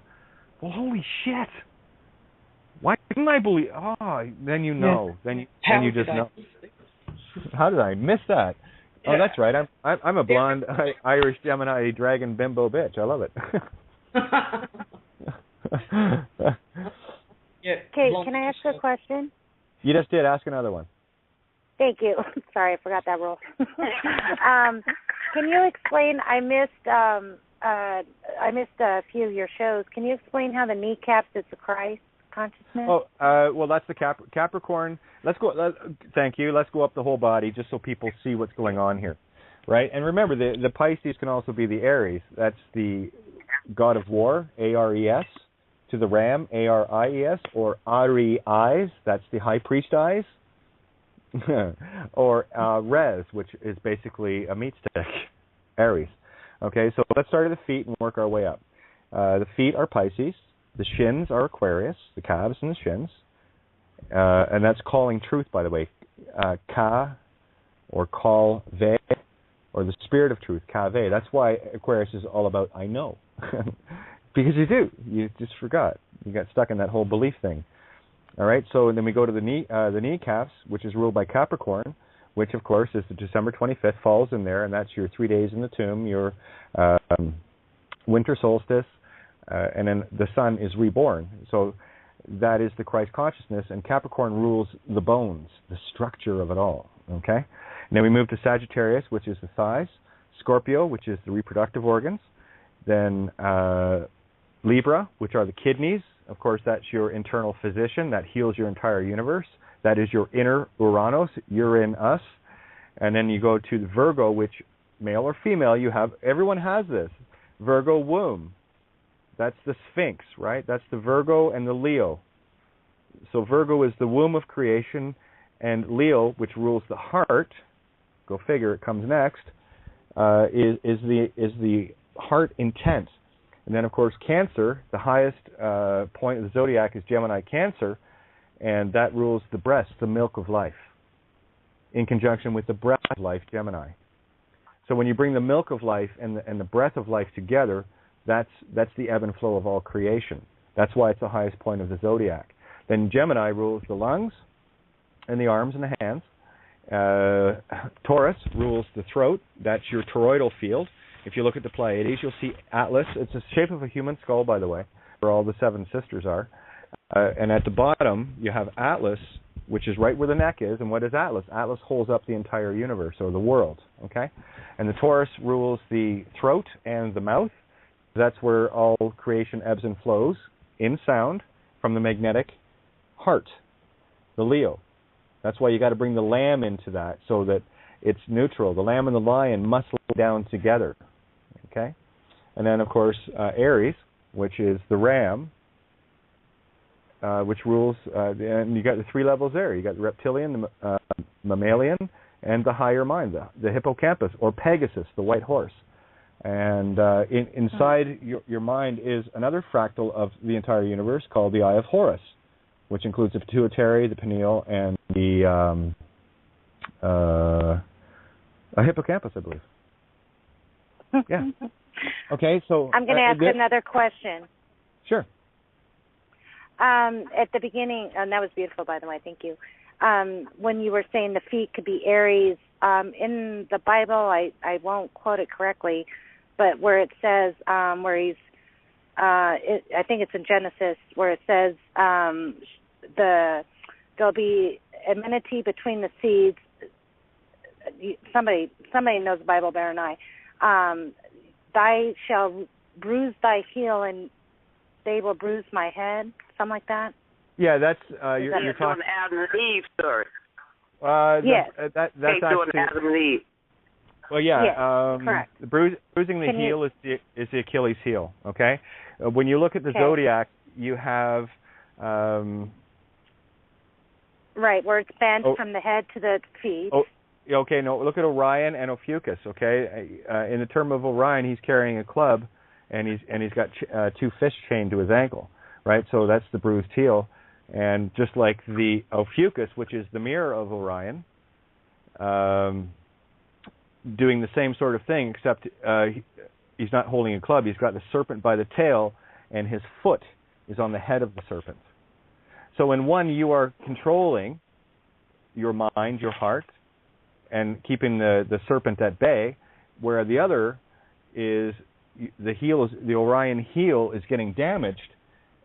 well, holy shit. Why didn't I believe? Oh, then you know. Yeah. Then you just know. How did I miss that? Yeah. Oh, that's right. I'm a blonde Irish Gemini dragon bimbo bitch. I love it. Okay, can I ask a question? You just did. Ask another one. Thank you. Sorry, I forgot that rule. Can you explain? I missed a few of your shows. Can you explain how the kneecaps is the Christ consciousness? Oh, well, that's the Capricorn. Let's go. Thank you. Let's go up the whole body just so people see what's going on here, right? And remember, the Pisces can also be the Aries. That's the god of war, Ares, to the ram, Aries, or Ari eyes. That's the high priest eyes, or Res, which is basically a meat stick, Aries. Okay, so let's start at the feet and work our way up. The feet are Pisces. The shins are Aquarius, the calves and the shins. And that's calling truth, by the way. Ka, or call ve, or the spirit of truth, ka ve. That's why Aquarius is all about I know. Because you do. You just forgot. You got stuck in that whole belief thing. All right, so then we go to the kneecaps, which is ruled by Capricorn, which, of course, is the December 25th, falls in there, and that's your 3 days in the tomb, your winter solstice, and then the sun is reborn. So that is the Christ consciousness, and Capricorn rules the bones, the structure of it all, okay? And then we move to Sagittarius, which is the thighs, Scorpio, which is the reproductive organs, then Libra, which are the kidneys. Of course, that's your internal physician that heals your entire universe. That is your inner Uranus, you're in us. And then you go to the Virgo, which, male or female, everyone has this. Virgo womb. That's the Sphinx, right? That's the Virgo and the Leo. So Virgo is the womb of creation, and Leo, which rules the heart, go figure, it comes next, is the heart intent. And then, of course, Cancer, the highest point of the zodiac is Gemini Cancer, and that rules the breast, the milk of life, in conjunction with the breath of life, Gemini. So when you bring the milk of life and the breath of life together, that's the ebb and flow of all creation. That's why it's the highest point of the zodiac. Then Gemini rules the lungs and the arms and the hands. Taurus rules the throat. That's your toroidal field. If you look at the Pleiades, you'll see Atlas. It's the shape of a human skull, by the way, where all the 7 sisters are. And at the bottom, you have Atlas, which is right where the neck is. And what is Atlas? Atlas holds up the entire universe, or the world, okay? And the Taurus rules the throat and the mouth. That's where all creation ebbs and flows in sound from the magnetic heart, the Leo. That's why you got to bring the lamb into that so that it's neutral. The lamb and the lion must lay down together, okay? And then, of course, Aries, which is the ram, which rules, and you got the 3 levels there. You got the reptilian, the mammalian, and the higher mind, the hippocampus, or Pegasus, the white horse. And inside your mind is another fractal of the entire universe called the Eye of Horus, which includes the pituitary, the pineal, and the hippocampus, I believe. Yeah. Okay, so I'm going to ask another question. Sure. At the beginning, and that was beautiful, by the way. Thank you. When you were saying the feet could be Aries, in the Bible, I won't quote it correctly, but where it says where he's, I think it's in Genesis, where it says there'll be enmity between the seeds. Somebody knows the Bible better than I. Thy shall bruise thy heel, and they will bruise my head. Something like that. Yeah, that's you're talking Adam and Eve story. Yes, that's doing Adam and Eve. Well, yeah. Yes, correct. Bruising the heel is the Achilles heel. Okay. When you look at the zodiac, you have. Right, where it's bent from the head to the feet. Oh, okay. No, look at Orion and Ophiuchus. Okay. In the term of Orion, he's carrying a club, and he's got 2 fish chained to his ankle. Right. So that's the bruised heel, and just like the Ophiuchus, which is the mirror of Orion. Doing the same sort of thing, except he's not holding a club. He's got the serpent by the tail, and his foot is on the head of the serpent. So in one, you are controlling your mind, your heart, and keeping the serpent at bay, where the other is the Orion heel is getting damaged,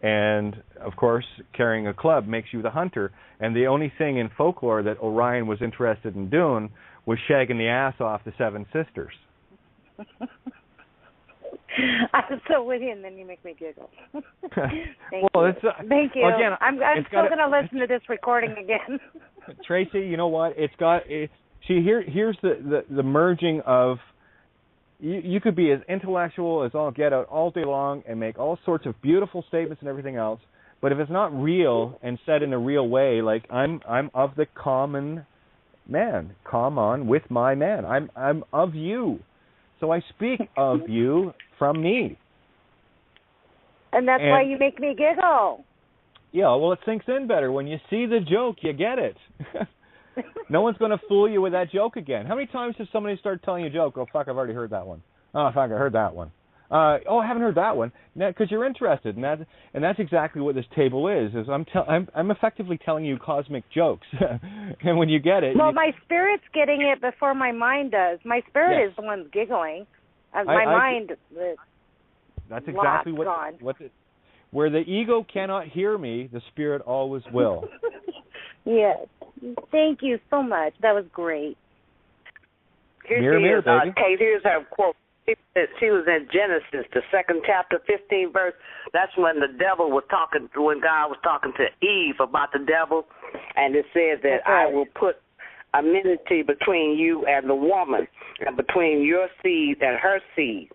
and of course, carrying a club makes you the hunter. And the only thing in folklore that Orion was interested in doing was shagging the ass off the 7 sisters. I'm so with you, and then you make me giggle. Thank well, you. Thank you. Again, I'm still going to listen to this recording again. Tracy, you know what? Here's the merging of. You could be as intellectual as all get out all day long and make all sorts of beautiful statements and everything else, but if it's not real and said in a real way, like I'm of the common man, come on with my man. I'm of you, so I speak of you from me. And that's why you make me giggle. Yeah, well, it sinks in better when you see the joke. You get it. No one's going to fool you with that joke again. How many times has somebody started telling you a joke? Oh, fuck, I've already heard that one. Oh, fuck, I heard that one. Oh, I haven't heard that one. Because you're interested, and that's exactly what this table is I'm effectively telling you cosmic jokes. And when you get it... Well, my spirit's getting it before my mind does. My spirit is the one giggling. My mind... That's exactly where the ego cannot hear me, the spirit always will. Yes. Thank you so much. That was great. Here's her quote. She was in Genesis, the 2nd chapter, 15th verse. That's when the devil was talking, when God was talking to Eve about the devil, and it says that I will put enmity between you and the woman, and between your seed and her seed.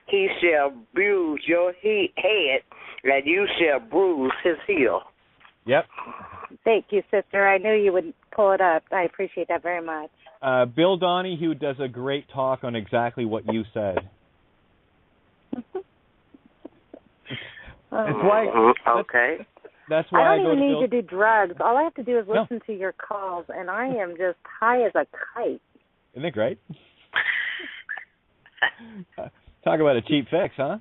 He shall bruise your head, and you shall bruise his heel. Yep. Thank you, sister. I knew you would pull it up. I appreciate that very much. Bill Donahue does a great talk on exactly what you said. That's why I don't even need to do drugs. All I have to do is listen to your calls, and I am just high as a kite. Isn't it great? Talk about a cheap fix, huh?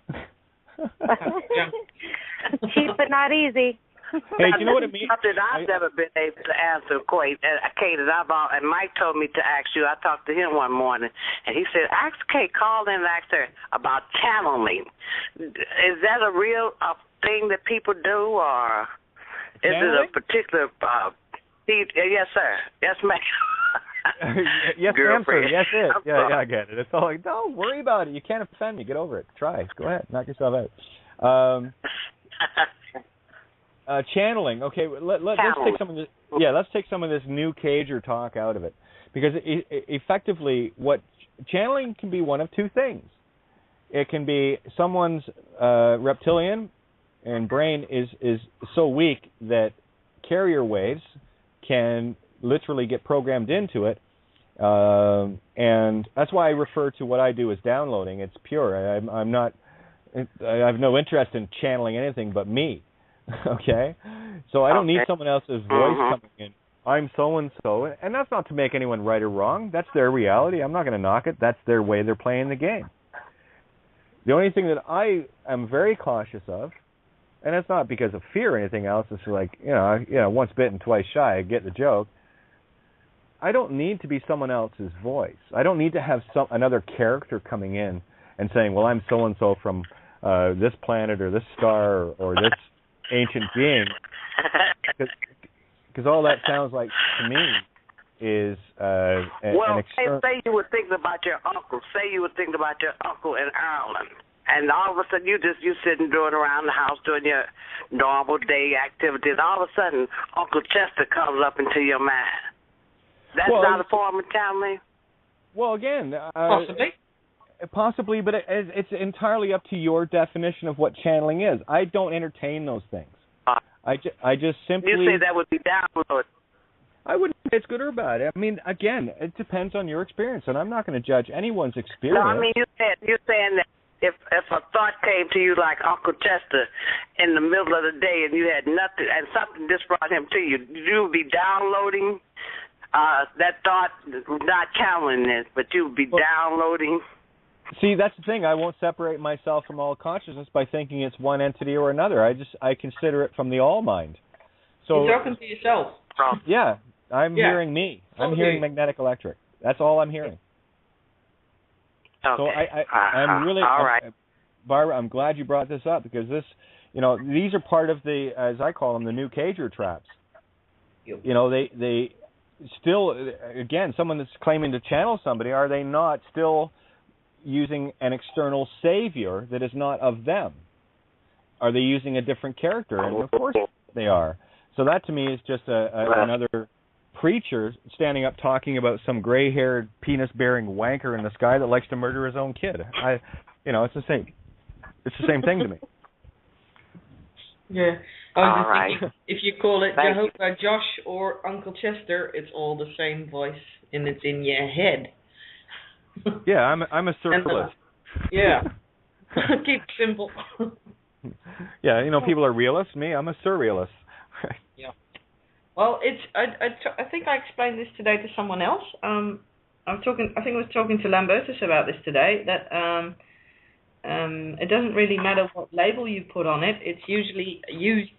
Cheap but not easy. Hey, do you know what it means? Something I've never been able to answer, Kate, and Mike told me to ask you. I talked to him one morning, and he said, ask Kate, call in and ask her about channeling. Is that a real thing that people do, or Is it a particular? Yes, sir. Yes, ma'am. Yes, ma'am, sir. Yes, it. I'm Yeah, sorry. I get it. It's all like, don't worry about it. You can't offend me. Get over it. Try. Go ahead. Knock yourself out. Channeling. Okay, let's take some of this. Yeah, let's take some of this new cager talk out of it, because effectively, what channeling can be one of two things. It can be someone's reptilian and brain is so weak that carrier waves can literally get programmed into it, and that's why I refer to what I do as downloading. It's pure. I'm not. I have no interest in channeling anything but me. Okay, so I don't need someone else's voice coming in. I'm so and so, and that's not to make anyone right or wrong. That's their reality. I'm not going to knock it. That's their way they're playing the game. The only thing that I am very cautious of, and it's not because of fear or anything else. It's like, once bitten, twice shy. I get the joke. I don't need to be someone else's voice. I don't need to have another character coming in and saying, well, I'm so and so from this planet or this star or this ancient being, because all that sounds like to me is an external. Say you were thinking about your uncle. Say you were thinking about your uncle in Ireland, and all of a sudden you sitting doing around the house doing your normal day activities. All of a sudden, Uncle Chester comes up into your mind. That's not a form of channeling. Well, again, possibly, but it's entirely up to your definition of what channeling is. I don't entertain those things. I just simply. You say that would be download. I wouldn't say it's good or bad. I mean, again, it depends on your experience, and I'm not going to judge anyone's experience. No, I mean you're saying that if a thought came to you like Uncle Chester in the middle of the day and you had nothing and something just brought him to you, you would be downloading that thought, not channeling it, but you would be downloading. See, that's the thing. I won't separate myself from all consciousness by thinking it's one entity or another. I consider it from the all mind. So you're talking to yourself. Yeah, I'm hearing me. I'm hearing magnetic electric. That's all I'm hearing. Okay. So I'm really, all right. Barbara, I'm glad you brought this up, because this, these are part of the, as I call them, the new cager traps. They still, again, someone that's claiming to channel somebody, are they not still using an external savior that is not of them? Are they using a different character? And of course they are. So that to me is just another preacher standing up talking about some gray-haired, penis-bearing wanker in the sky that likes to murder his own kid. It's the same. It's the same thing to me. Yeah. All right. If you call it Jehovah Josh or Uncle Chester, it's all the same voice, and it's in your head. Yeah, I'm a surrealist. Yeah. Keep it simple. Yeah, people are realists. Me, I'm a surrealist. Yeah. Well, I think I explained this today to someone else. I think I was talking to Lambertus about this today. That it doesn't really matter what label you put on it. It's usually used.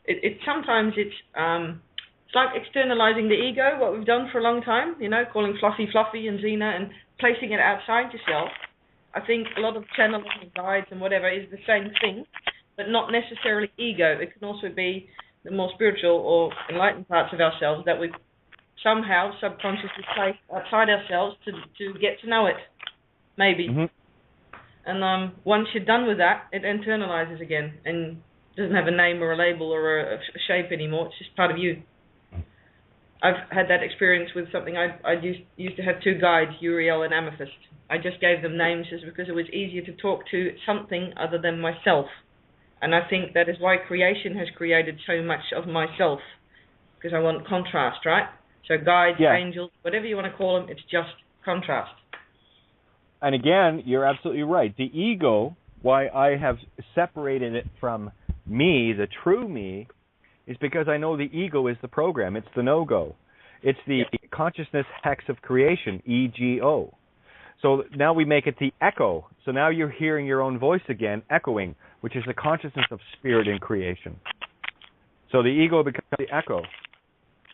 Sometimes it's like externalizing the ego. What we've done for a long time. Calling Fluffy and Xena and placing it outside yourself. I think a lot of channeling and guides and whatever is the same thing, but not necessarily ego. It can also be the more spiritual or enlightened parts of ourselves that we somehow subconsciously place outside ourselves to get to know it, maybe. Mm-hmm. And once you're done with that, it internalizes again and doesn't have a name or a label or a shape anymore. It's just part of you. I've had that experience with something. I used to have two guides, Uriel and Amethyst. I just gave them names just because it was easier to talk to something other than myself. And I think that is why creation has created so much of myself, because I want contrast, right? So guides, angels, whatever you want to call them, it's just contrast. And again, you're absolutely right. The ego, why I have separated it from me, the true me, is because I know the ego is the program. It's the no-go. It's the consciousness hex of creation, EGO. So now we make it the echo. So now you're hearing your own voice again, echoing, which is the consciousness of spirit in creation. So the ego becomes the echo,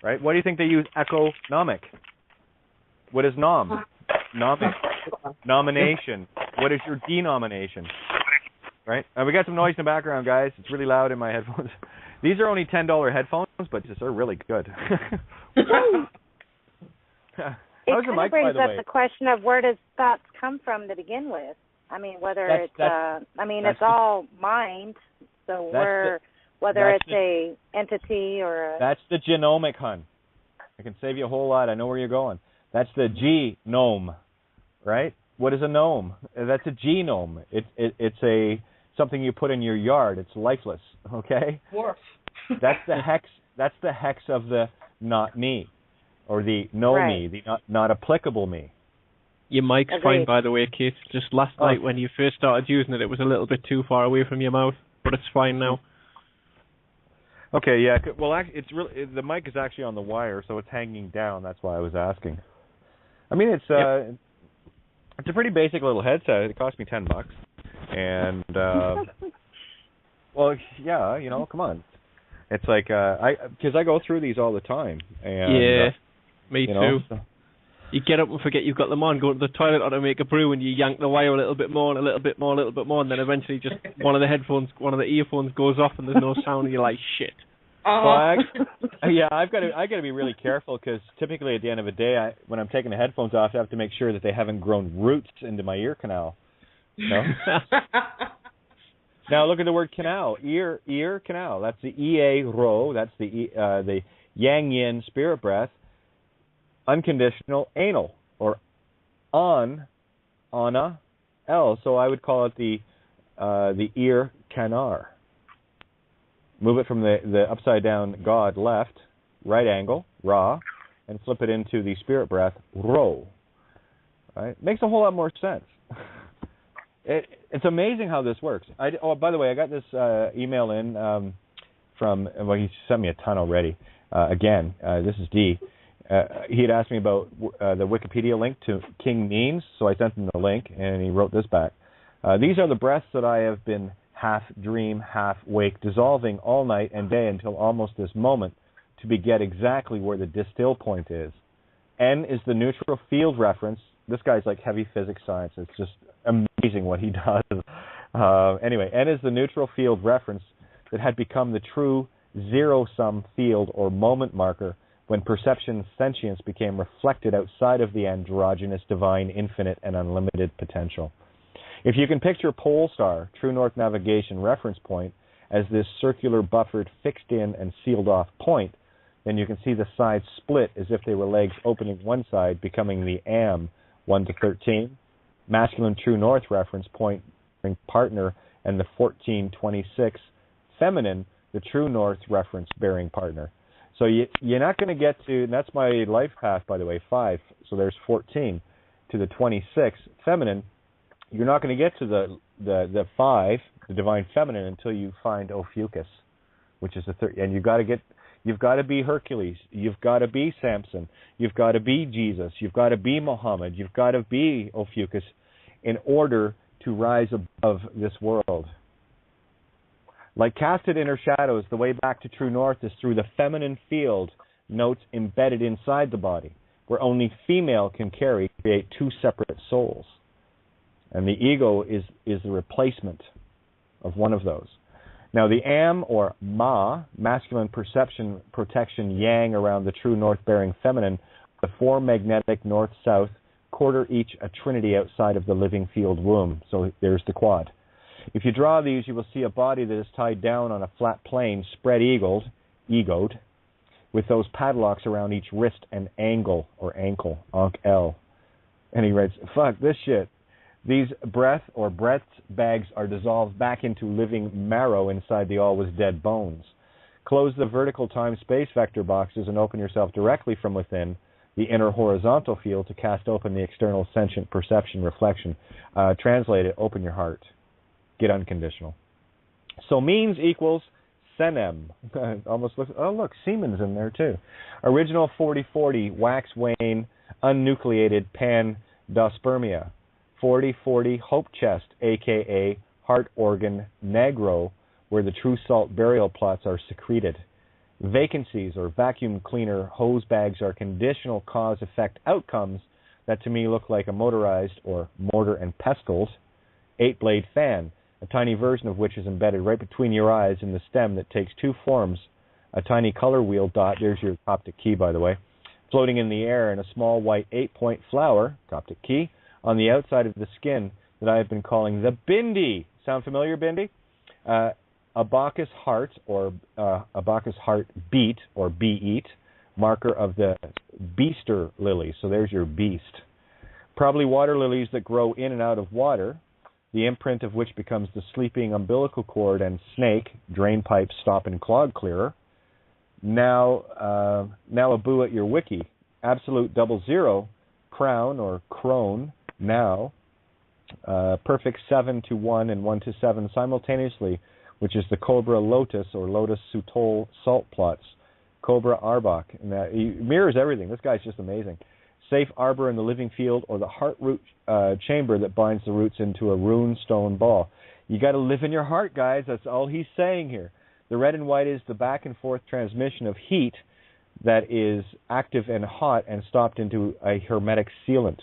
right? What do you think they use economic? What is nom? Nomic. Nomination. What is your denomination? Right? We got some noise in the background, guys. It's really loud in my headphones. These are only $10 headphones. but they're really good. It kind of brings up the question of where does thoughts come from to begin with. I mean, whether it's all mind. So whether it's a entity or a... That's the genomic, hun. I can save you a whole lot. I know where you're going. That's the genome, right? What is a gnome? That's a genome. It's something you put in your yard. It's lifeless. Okay. Dwarf. That's the hex. That's the hex of the not me, or the no me, the not applicable me. Your mic's fine, by the way, Kate. Just last night when you first started using it, it was a little bit too far away from your mouth, but it's fine now. Okay, yeah. Well, it's really the mic is actually on the wire, so it's hanging down. That's why I was asking. I mean, it's a pretty basic little headset. It cost me $10, and well, yeah, you know, come on. It's like because I go through these all the time, and me too. Know, so. You get up and forget you've got them on, go to the toilet or to make a brew, and you yank the wire a little bit more, and a little bit more, and then eventually just one of the earphones goes off, and there's no sound, and you're like, shit. Well, I've got to be really careful, because typically at the end of the day, when I'm taking the headphones off, I have to make sure that they haven't grown roots into my ear canal. You know? Now look at the word canal, ear canal. That's the ea-ro. That's the yang yin spirit breath. Unconditional anal, or ana, l. So I would call it the ear canar. Move it from the upside down God left, right angle, ra, and flip it into the spirit breath, ro. Right? Makes a whole lot more sense. It's amazing how this works. By the way, I got this email in from, well, he sent me a ton already. Again, this is D. He had asked me about the Wikipedia link to King Means, so I sent him the link, and he wrote this back. These are the breaths that I have been half dream, half wake, dissolving all night and day until almost this moment to beget exactly where the distill point is. N is the neutral field reference. This guy's like heavy physics science. It's just amazing what he does. Anyway, N is the neutral field reference that had become the true zero-sum field or moment marker when perception sentience became reflected outside of the androgynous, divine, infinite, and unlimited potential. If you can picture Pole Star, True North Navigation reference point, as this circular buffered, fixed in, and sealed off point, then you can see the sides split as if they were legs opening one side, becoming the AM 1 to 13, masculine True North reference point, partner, and the 1426, feminine, the True North reference bearing partner. So you're not going to get to, and that's my life path, by the way, 5, so there's 14, to the 26, feminine. You're not going to get to the 5, the divine feminine, until you find Ophiuchus, which is the third. And you've got to be Hercules, you've got to be Samson, you've got to be Jesus, you've got to be Muhammad, you've got to be Ophiuchus in order to rise above this world. Like casted inner shadows, the way back to True North is through the feminine field notes embedded inside the body, where only female can create two separate souls. And the ego is the replacement of one of those. Now the Am, or Ma, masculine perception, protection, yang around the True North bearing feminine, the 4 magnetic north-south, quarter each a trinity outside of the living field womb. So there's the quad. If you draw these, you will see a body that is tied down on a flat plane, spread-eagled, egoed, with those padlocks around each wrist and angle, or ankle, Ankh-L. And he writes, fuck this shit. These breath bags are dissolved back into living marrow inside the always dead bones. Close the vertical time-space vector boxes and open yourself directly from within the inner horizontal field to cast open the external sentient perception reflection. Translate it, open your heart. Get unconditional. So means equals senem. Almost looks, oh look, semen's in there too. Original 40-40, wax wane, unnucleated pandospermia. 40-40 hope chest, a.k.a. heart organ negro, where the true salt burial plots are secreted. Vacancies, or vacuum cleaner hose bags, are conditional cause-effect outcomes that to me look like a motorized, or mortar and pestles, 8-blade fan, a tiny version of which is embedded right between your eyes in the stem that takes two forms a tiny color wheel dot. There's your Coptic key, by the way. Floating in the air, and a small white 8-point flower, Coptic key, on the outside of the skin that I have been calling the Bhindi. Sound familiar, Bhindi? A Bacchus heart, or a Bacchus heart beat, or beet, marker of the beaster lily. So there's your beast. Probably water lilies that grow in and out of water, the imprint of which becomes the sleeping umbilical cord and snake, drain pipe, stop and clog clearer. Now a boo at your wiki. Absolute 00, crown or crone, now. Perfect 7 to 1 and 1 to 7 simultaneously, which is the Cobra Lotus or Lotus Sutol salt plots. Cobra Arbok. And he mirrors everything. This guy's just amazing. Safe arbor in the living field, or the heart root chamber that binds the roots into a rune stone ball. You got to live in your heart, guys. That's all he's saying here. The red and white is the back and forth transmission of heat that is active and hot and stopped into a hermetic sealant.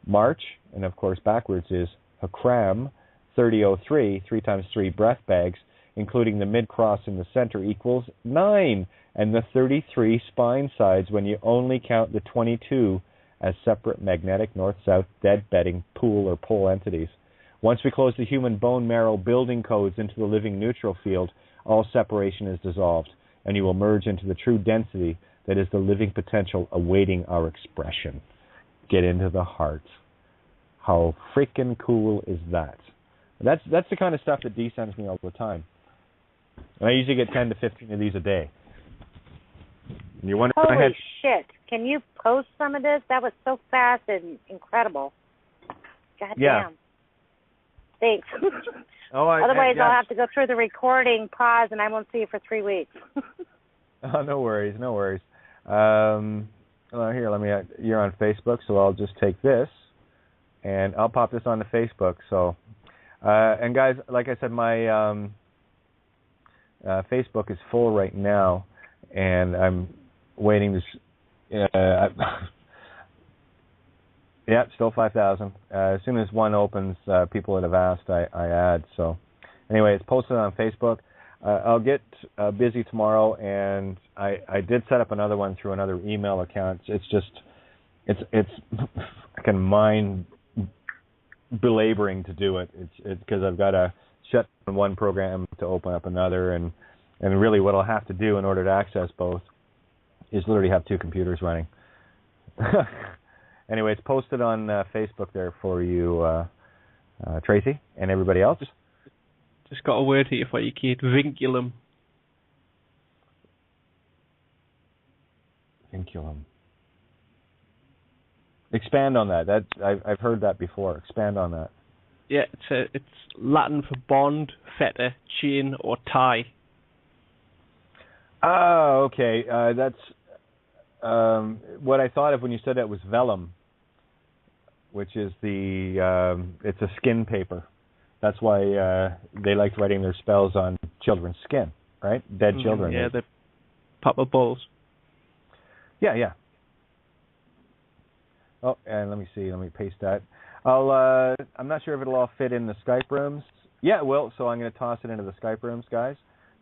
March, and of course backwards, is Hakram 3003, 3 times 3 breath bags, including the mid-cross in the center, equals 9, and the 33 spine sides when you only count the 22 as separate magnetic north-south dead-bedding pool or pole entities. Once we close the human bone marrow building codes into the living neutral field, all separation is dissolved, and you will merge into the true density that is the living potential awaiting our expression. Get into the heart. How freaking cool is that? That's the kind of stuff that D sends me all the time. And I usually get 10 to 15 of these a day. And you wonder Holy shit. Can you post some of this? That was so fast and incredible. God damn. Thanks. Otherwise, I'll have to go through the recording, pause, and I won't see you for 3 weeks. Oh, no worries, no worries. Here, you're on Facebook, so I'll just take this, and I'll pop this onto Facebook. So, and guys, like I said, my Facebook is full right now, and I'm waiting to. Still 5,000. As soon as one opens, people that have asked, I add. So, anyway, it's posted on Facebook. I'll get busy tomorrow, and I did set up another one through another email account. It's fucking mind belaboring to do it. It's because I've got to shut down one program to open up another, and really what I'll have to do in order to access both is literally have 2 computers running. Anyway, it's posted on Facebook there for you, Tracy, and everybody else. Just got a word here for you, kid. Vinculum. Vinculum. Expand on that. I've heard that before. Expand on that. Yeah, it's Latin for bond, fetter, chain, or tie. Oh, okay. That's what I thought of when you said that was vellum, which is it's a skin paper. That's why they liked writing their spells on children's skin, right? Dead children. Yeah, the Papa Balls. Yeah. Oh, and let me see. Let me paste that. I'm not sure if it'll all fit in the Skype rooms. Yeah, it will. So I'm going to toss it into the Skype rooms, guys.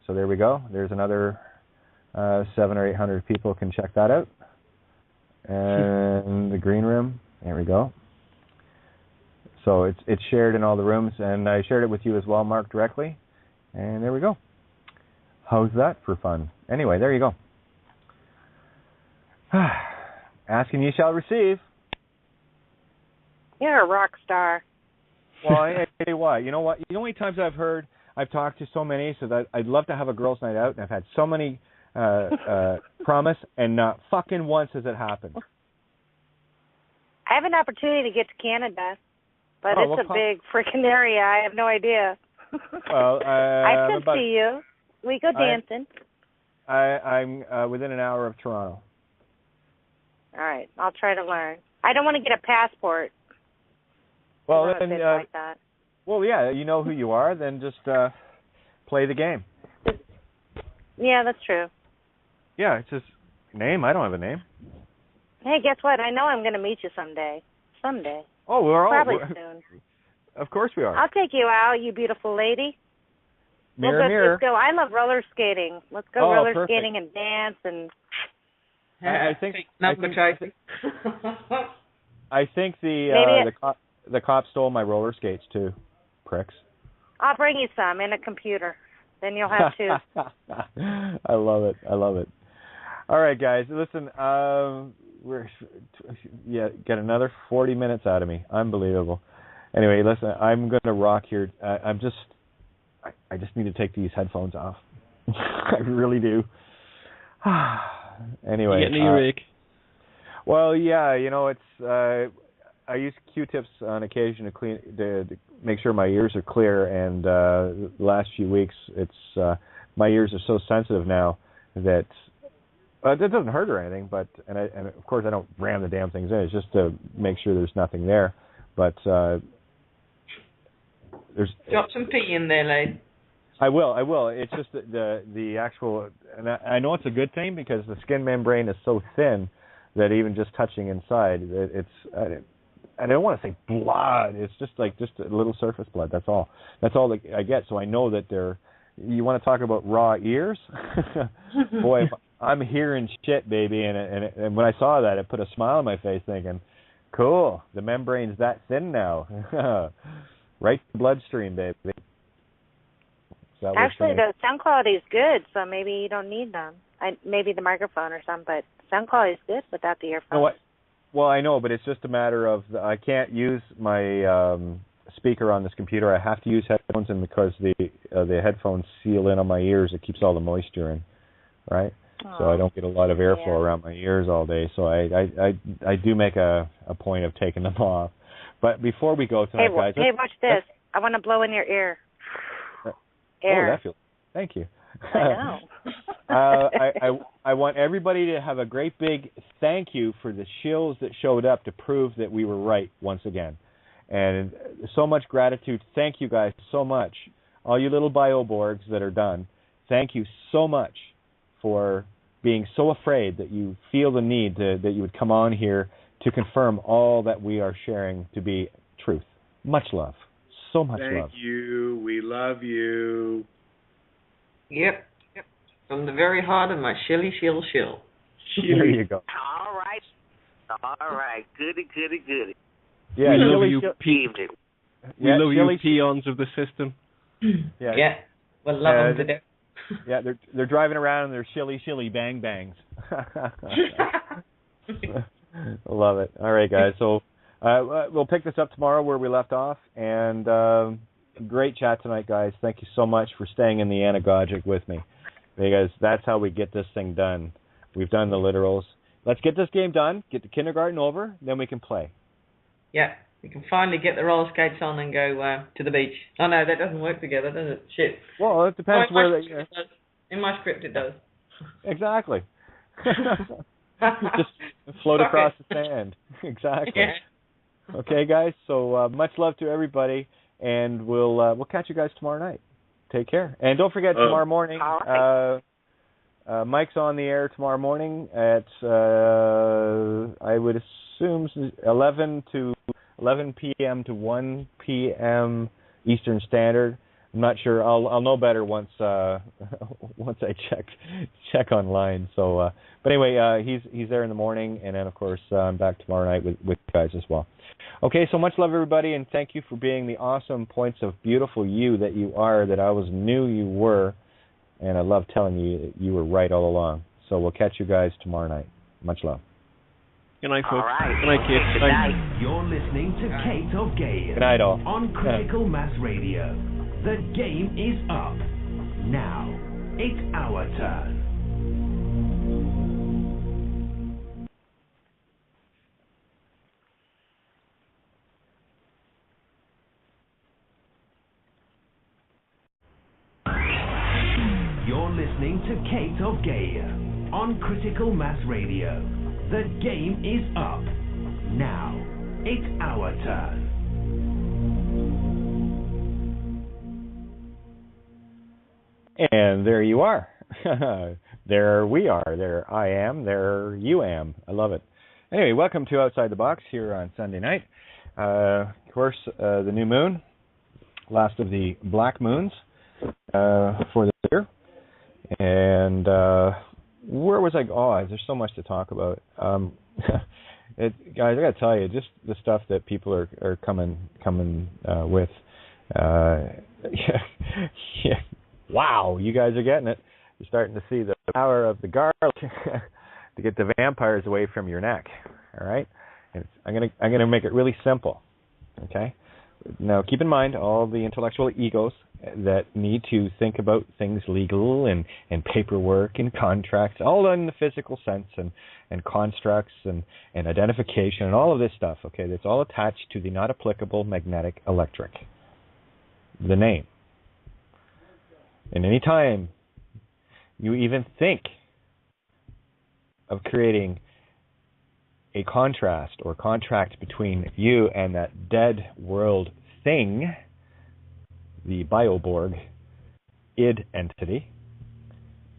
So there we go. There's another 700 or 800 people can check that out. And the green room. There we go. So it's shared in all the rooms, and I shared it with you as well, Mark, directly. And there we go. How's that for fun? Anyway, there you go. Ask and you shall receive. You're a rock star. Well, I tell you what. You know what? You know how many times I've talked to so many, so that I'd love to have a girls' night out, and I've had so many promise, and not fucking once has it happened. I have an opportunity to get to Canada, but it's a big freaking area. I have no idea. Well, I could see you. We go dancing. I'm within an hour of Toronto. All right, I'll try to learn. I don't want to get a passport. Well, then, like that. Well, yeah, you know who you are. Then just play the game. Yeah, that's true. Yeah, it's his name. I don't have a name. Hey, guess what? I know I'm going to meet you someday. Someday. Oh, we're all probably soon. Of course we are. I'll take you out, you beautiful lady. Mirror. Let's go. I love roller skating. Let's go roller skating and dance and. I think the cop stole my roller skates too, pricks. I'll bring you some in a computer. Then you'll have two. I love it. All right, guys. Listen, get another 40 minutes out of me. Unbelievable. Anyway, listen, I'm going to rock here. I just need to take these headphones off. I really do. Anyway. You getting an earache? Well, yeah, it's I use Q-tips on occasion to make sure my ears are clear, and the last few weeks it's my ears are so sensitive now that it doesn't hurt or anything, but and of course I don't ram the damn things in. It's just to make sure there's nothing there. But drop some pee in there, lad. I will. It's just the actual, and I know it's a good thing because the skin membrane is so thin that even just touching inside, I don't want to say blood. It's just a little surface blood. That's all. That's all that I get. So I know that they're. You want to talk about raw ears? Boy, I'm hearing shit, baby. And when I saw that, it put a smile on my face, thinking, "Cool, the membrane's that thin now." Right to the bloodstream, baby. Actually, the sound quality is good, so maybe you don't need them. Maybe the microphone or something, but sound quality is good without the earphones. You know what? Well, I know, but it's just a matter of I can't use my speaker on this computer. I have to use headphones, and because the headphones seal in on my ears, it keeps all the moisture in, right? Oh, so I don't get a lot of airflow around my ears all day. So I do make a point of taking them off. But before we go tonight, guys. Hey, watch this. I want to blow in your ear. Air. Oh, that feels. Thank you. I know. I want everybody to have a great big thank you for the shills that showed up to prove that we were right once again. And so much gratitude. Thank you guys so much. All you little bioborgs that are done, thank you so much for being so afraid that you feel the need that you would come on here to confirm all that we are sharing to be truth. Much love. So much love. Thank you. We love you. Yep. From the very heart of my shilly shill shill. There you go. All right. Goody. Yeah, we love you, we love you peons of the system. Yeah. Well, love them to death. Yeah, they're driving around in their shilly bang bangs. Love it. All right, guys. So we'll pick this up tomorrow where we left off. And great chat tonight, guys. Thank you so much for staying in the anagogic with me, because that's how we get this thing done. We've done the literals. Let's get this game done, get the kindergarten over, then we can play. Yeah, we can finally get the roller skates on and go to the beach. Oh, no, that doesn't work together, does it? Shit. Well, it depends where... In my script, it does. Exactly. Just float across the sand. Exactly. Yeah. Okay, guys. So much love to everybody, and we'll catch you guys tomorrow night. Take care, and don't forget tomorrow morning. Mike's on the air tomorrow morning at I would assume 11 p.m. to 1 p.m. Eastern Standard. I'm not sure. I'll know better once I check online. So, but anyway, he's there in the morning, and then of course I'm back tomorrow night with you guys as well. Okay, so much love everybody, and thank you for being the awesome points of beautiful you that you are, that I always knew you were, and I love telling you that you were right all along. So we'll catch you guys tomorrow night. Much love. Good night, folks. All right. Good night, Kate. Good night. You're listening to Kate of Gaia. Good night, all. On Critical Mass Radio. The game is up. Now, it's our turn. You're listening to Kate of Gaia on Critical Mass Radio. The game is up. Now, it's our turn. And there you are. There we are. There I am. There you am. I love it. Anyway, welcome to Outside the Box here on Sunday night. Of course, the new moon, last of the black moons. for the year. And where was I? Oh, there's so much to talk about. Guys, I got to tell you, just the stuff that people are coming with. Yeah. Wow, you guys are getting it. You're starting to see the power of the garlic to get the vampires away from your neck. All right, and I'm gonna make it really simple. Okay. Now, keep in mind all the intellectual egos that need to think about things legal and paperwork and contracts, all in the physical sense, and constructs and identification and all of this stuff, okay, that's all attached to the not applicable magnetic electric, the name. And any time you even think of creating a contrast or contract between you and that dead world thing, the Bioborg id entity,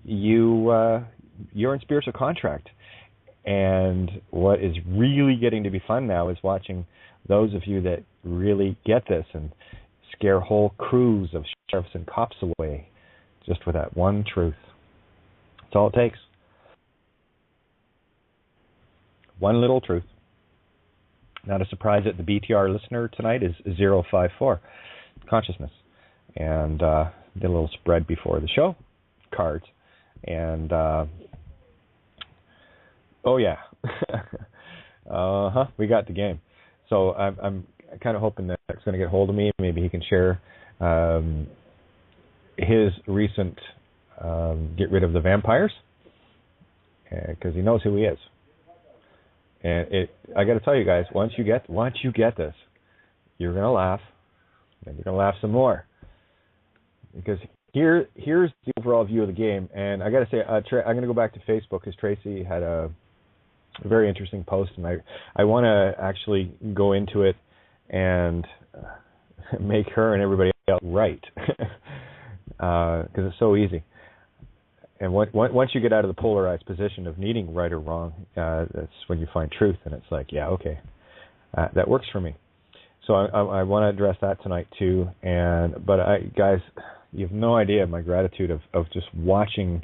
you're in spiritual contract. And what is really getting to be fun now is watching those of you that really get this and scare whole crews of sheriffs and cops away just with that one truth. That's all it takes. One little truth. Not a surprise that the BTR listener tonight is 054, consciousness. And did a little spread before the show, cards. And, oh yeah, we got the game. So I'm kind of hoping that Eric's going to get hold of me. Maybe he can share his recent get rid of the vampires, because he knows who he is. And I got to tell you guys, once you get this, you're going to laugh, and you're going to laugh some more. Because here's the overall view of the game. And I got to say, I'm going to go back to Facebook because Tracy had a very interesting post, and I want to actually go into it and make her and everybody else right, because it's so easy. And once you get out of the polarized position of needing right or wrong, that's when you find truth, and it's like, yeah, okay, that works for me. So I want to address that tonight too. But guys, you have no idea my gratitude of just watching,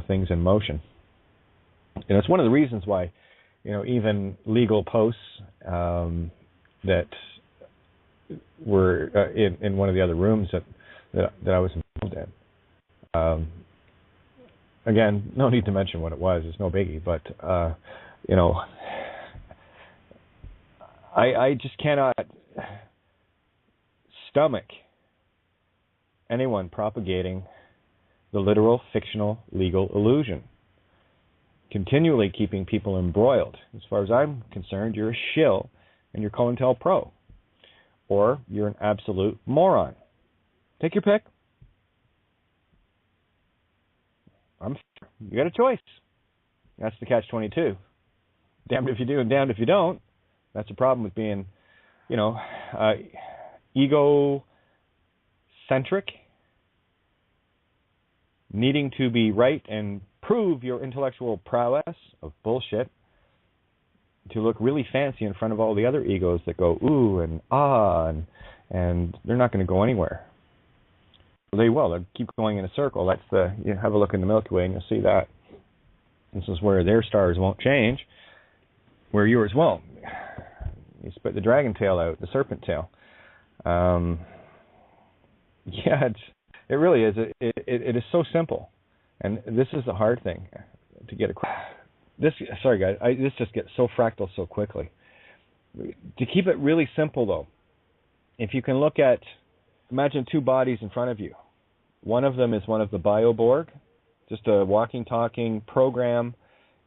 things in motion. And it's one of the reasons why, even legal posts that were in one of the other rooms that I was involved in. Again, no need to mention what it was. It's no biggie. But, I just cannot stomach anyone propagating the literal, fictional, legal illusion, continually keeping people embroiled. As far as I'm concerned, you're a shill and you're COINTELPRO, or you're an absolute moron. Take your pick. You got a choice. That's the catch-22. Damned if you do and damned if you don't. That's the problem with being, ego-centric, needing to be right and prove your intellectual prowess of bullshit, to look really fancy in front of all the other egos that go ooh and ah, and they're not going to go anywhere. They will. They'll keep going in a circle. You have a look in the Milky Way and you'll see that. This is where their stars won't change, where yours won't. You spit the dragon tail out, the serpent tail. Yeah, it really is. It is so simple, and this is the hard thing to get across. Sorry guys, this just gets so fractal so quickly. To keep it really simple though, if you can look at, imagine two bodies in front of you. One of them is one of the Bioborg, just a walking, talking program,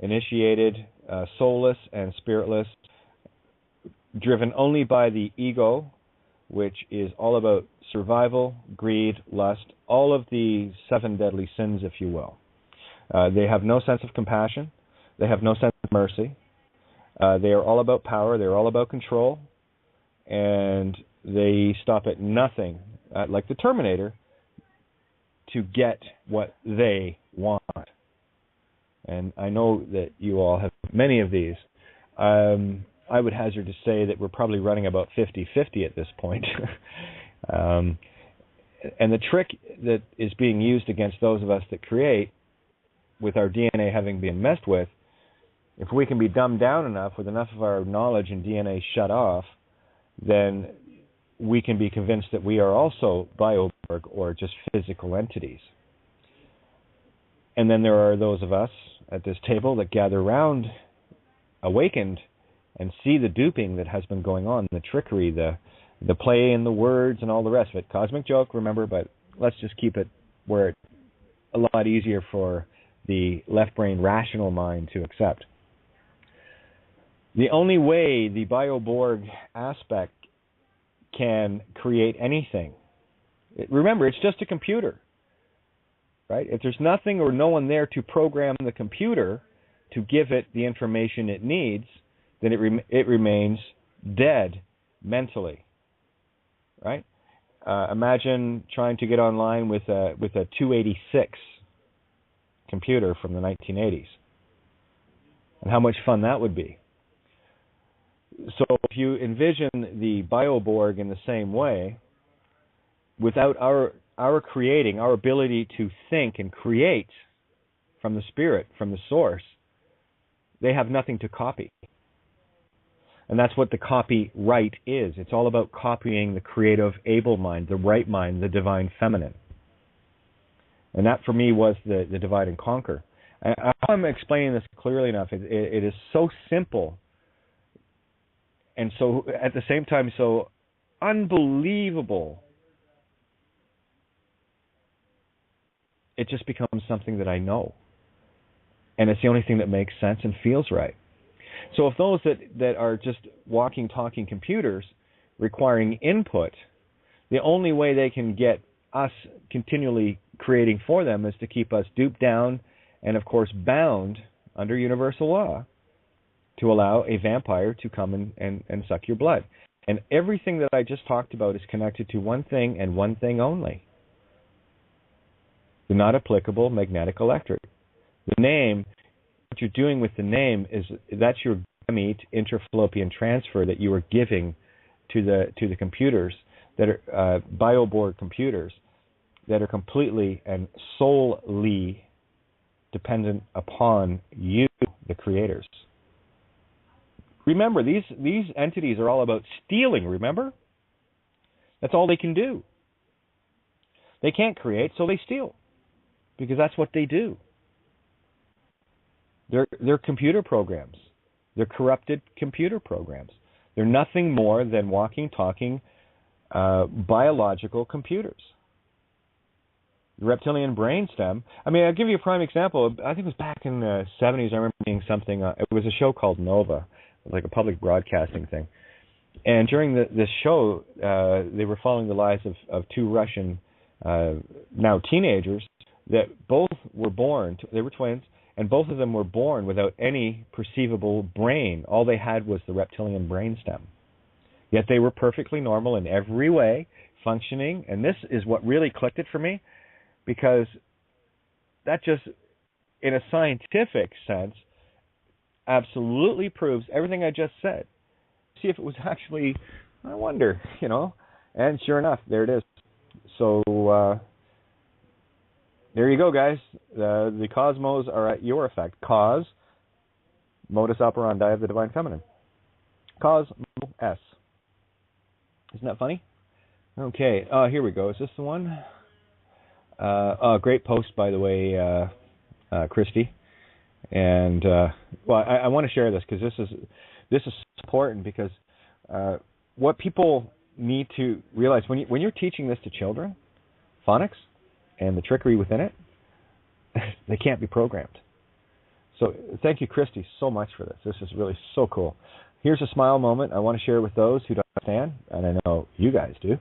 initiated, soulless and spiritless, driven only by the ego, which is all about survival, greed, lust, all of the 7 deadly sins, if you will. They have no sense of compassion. They have no sense of mercy. They are all about power. They're all about control. And they stop at nothing, like the Terminator, to get what they want. And I know that you all have many of these. I would hazard to say that we're probably running about 50-50 at this point. And the trick that is being used against those of us that create, with our DNA having been messed with, if we can be dumbed down enough, with enough of our knowledge and DNA shut off, then we can be convinced that we are also Bioborg or just physical entities. And then there are those of us at this table that gather around, awakened, and see the duping that has been going on, the trickery, the play in the words and all the rest of it. Cosmic joke, remember, but let's just keep it where it's a lot easier for the left brain rational mind to accept. The only way the Bioborg aspect can create anything, remember, it's just a computer, right? If there's nothing or no one there to program the computer to give it the information it needs, then it remains dead mentally, right? Imagine trying to get online with a 286 computer from the 1980s, and how much fun that would be. So if you envision the Bioborg in the same way, without our creating, our ability to think and create from the spirit, from the source, they have nothing to copy. And that's what the copyright is. It's all about copying the creative, able mind, the right mind, the divine feminine. And that, for me, was the divide and conquer. I'm explaining this clearly enough. It is so simple, and so at the same time so unbelievable. It just becomes something that I know. And it's the only thing that makes sense and feels right. So if those that are just walking, talking computers requiring input, the only way they can get us continually creating for them is to keep us duped down and, of course, bound under universal law to allow a vampire to come and suck your blood. And everything that I just talked about is connected to one thing and one thing only: the not applicable magnetic electric. The name, what you're doing with the name is that's your gamete intrafallopian transfer that you are giving to the computers that are Bioborg computers that are completely and solely dependent upon you, the creators. Remember, these entities are all about stealing, remember? That's all they can do. They can't create, so they steal, because that's what they do. They're computer programs. They're corrupted computer programs. They're nothing more than walking, talking, biological computers. The reptilian brainstem. I mean, I'll give you a prime example. I think it was back in the 70s. I remember seeing something. It was a show called Nova, like a public broadcasting thing. And during this show, they were following the lives of two Russian, now teenagers, that both were born. They were twins, and both of them were born without any perceivable brain. All they had was the reptilian brainstem. Yet they were perfectly normal in every way, functioning. And this is what really clicked it for me, because that just, in a scientific sense, absolutely proves everything I just said. See if it was actually, I wonder, and sure enough, there it is. So there you go, guys. The cosmos are at your effect. Cos, modus operandi of the divine feminine. Cosmos. Isn't that funny? Okay, here we go. Is this the one? Great post, by the way, Christy. And I want to share this because this is important, because what people need to realize when you're teaching this to children, phonics and the trickery within it, they can't be programmed. So thank you, Christy, so much for this. This is really so cool. Here's a smile moment I want to share with those who don't understand, and I know you guys do.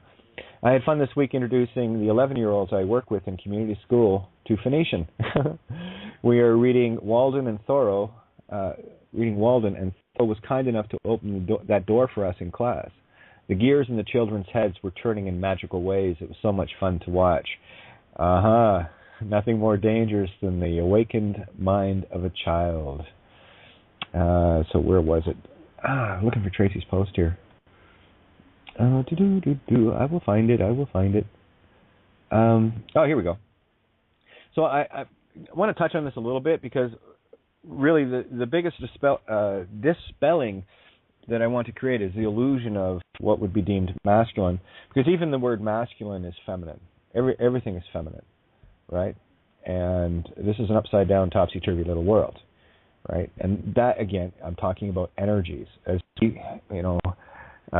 I had fun this week introducing the 11-year-olds I work with in community school to Phoenician. We are reading Walden, and Thoreau was kind enough to open that door for us in class. The gears in the children's heads were turning in magical ways. It was so much fun to watch. Nothing more dangerous than the awakened mind of a child. So where was it? Looking for Tracy's post here. I will find it. Here we go. So I want to touch on this a little bit because really the biggest dispelling that I want to create is the illusion of what would be deemed masculine, because even the word masculine is feminine. Everything is feminine, right? And this is an upside down, topsy-turvy little world, right? And that, again, I'm talking about energies as we,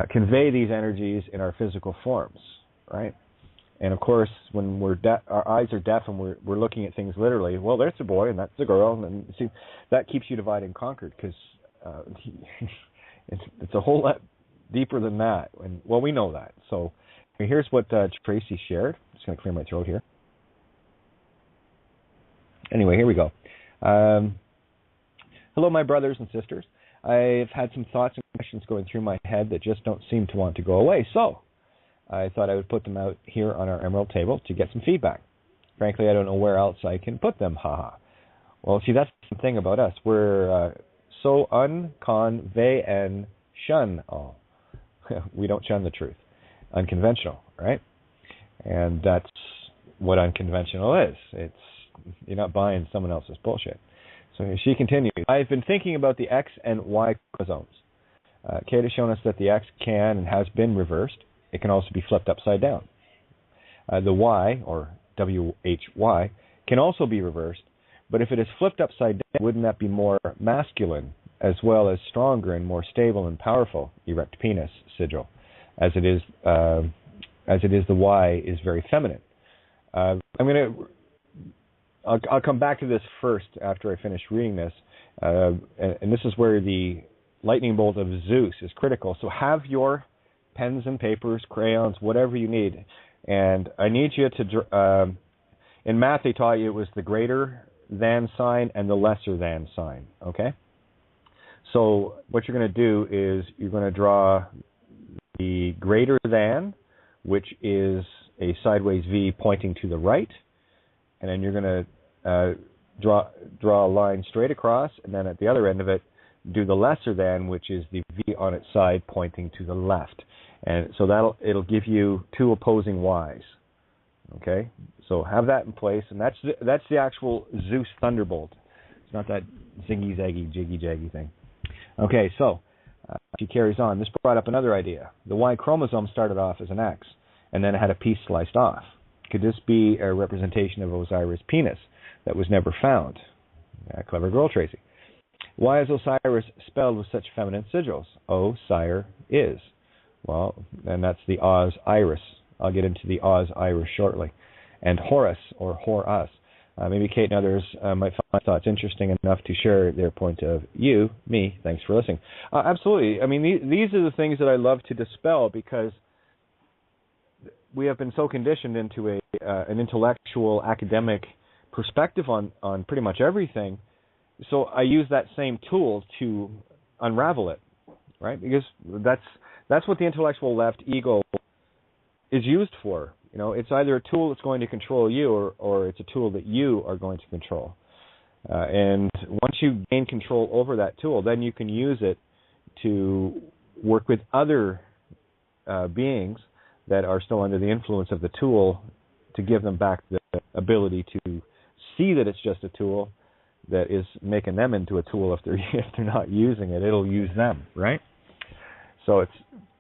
convey these energies in our physical forms, right? And of course, when our eyes are deaf and we're looking at things literally, well, there's a boy and that's a girl, and see, that keeps you divided and conquered, because it's a whole lot deeper than that. And well, we know that. So here's what Tracy shared. I'm just going to clear my throat here. Anyway, here we go. Hello, my brothers and sisters. I've had some thoughts and questions going through my head that just don't seem to want to go away. So I thought I would put them out here on our Emerald table to get some feedback. Frankly, I don't know where else I can put them. Haha. Well, see, that's the thing about us. We're so unconvey and shun all. We don't shun the truth. Unconventional, right? And that's what unconventional is. You're not buying someone else's bullshit. So she continues. I've been thinking about the X and Y chromosomes. Kate has shown us that the X can and has been reversed. It can also be flipped upside down. The Y, or WHY, can also be reversed, but if it is flipped upside down, wouldn't that be more masculine, as well as stronger and more stable and powerful, erect penis sigil, as it is the Y is very feminine. I'll come back to this first after I finish reading this, and this is where the lightning bolt of Zeus is critical. So have your pens and papers, crayons, whatever you need, and I need you to. In math, they taught you it was the greater than sign and the lesser than sign. Okay. So what you're going to do is you're going to draw the greater than, which is a sideways V pointing to the right. And then you're going to draw a line straight across, and then at the other end of it, do the lesser than, which is the V on its side pointing to the left. And so it'll give you two opposing Y's. Okay? So have that in place, and that's the actual Zeus thunderbolt. It's not that zingy zaggy jiggy jaggy thing. Okay, so she carries on. This brought up another idea. The Y chromosome started off as an X, and then it had a piece sliced off. Could this be a representation of Osiris' penis that was never found? Clever girl, Tracy. Why is Osiris spelled with such feminine sigils? Osire is. Well, and that's the Oz Iris. I'll get into the Oz Iris shortly. And Horus, or Hor-Us. Maybe Kate and others might find my thoughts interesting enough to share their point of view. Me, thanks for listening. Absolutely. I mean, these are the things that I love to dispel, because we have been so conditioned into an intellectual, academic perspective on pretty much everything. So I use that same tool to unravel it, right? Because that's what the intellectual left ego is used for. You know, it's either a tool that's going to control you, or it's a tool that you are going to control. And once you gain control over that tool, then you can use it to work with other beings that are still under the influence of the tool, to give them back the ability to see that it's just a tool that is making them into a tool. If they're not using it, it'll use them, right? So it's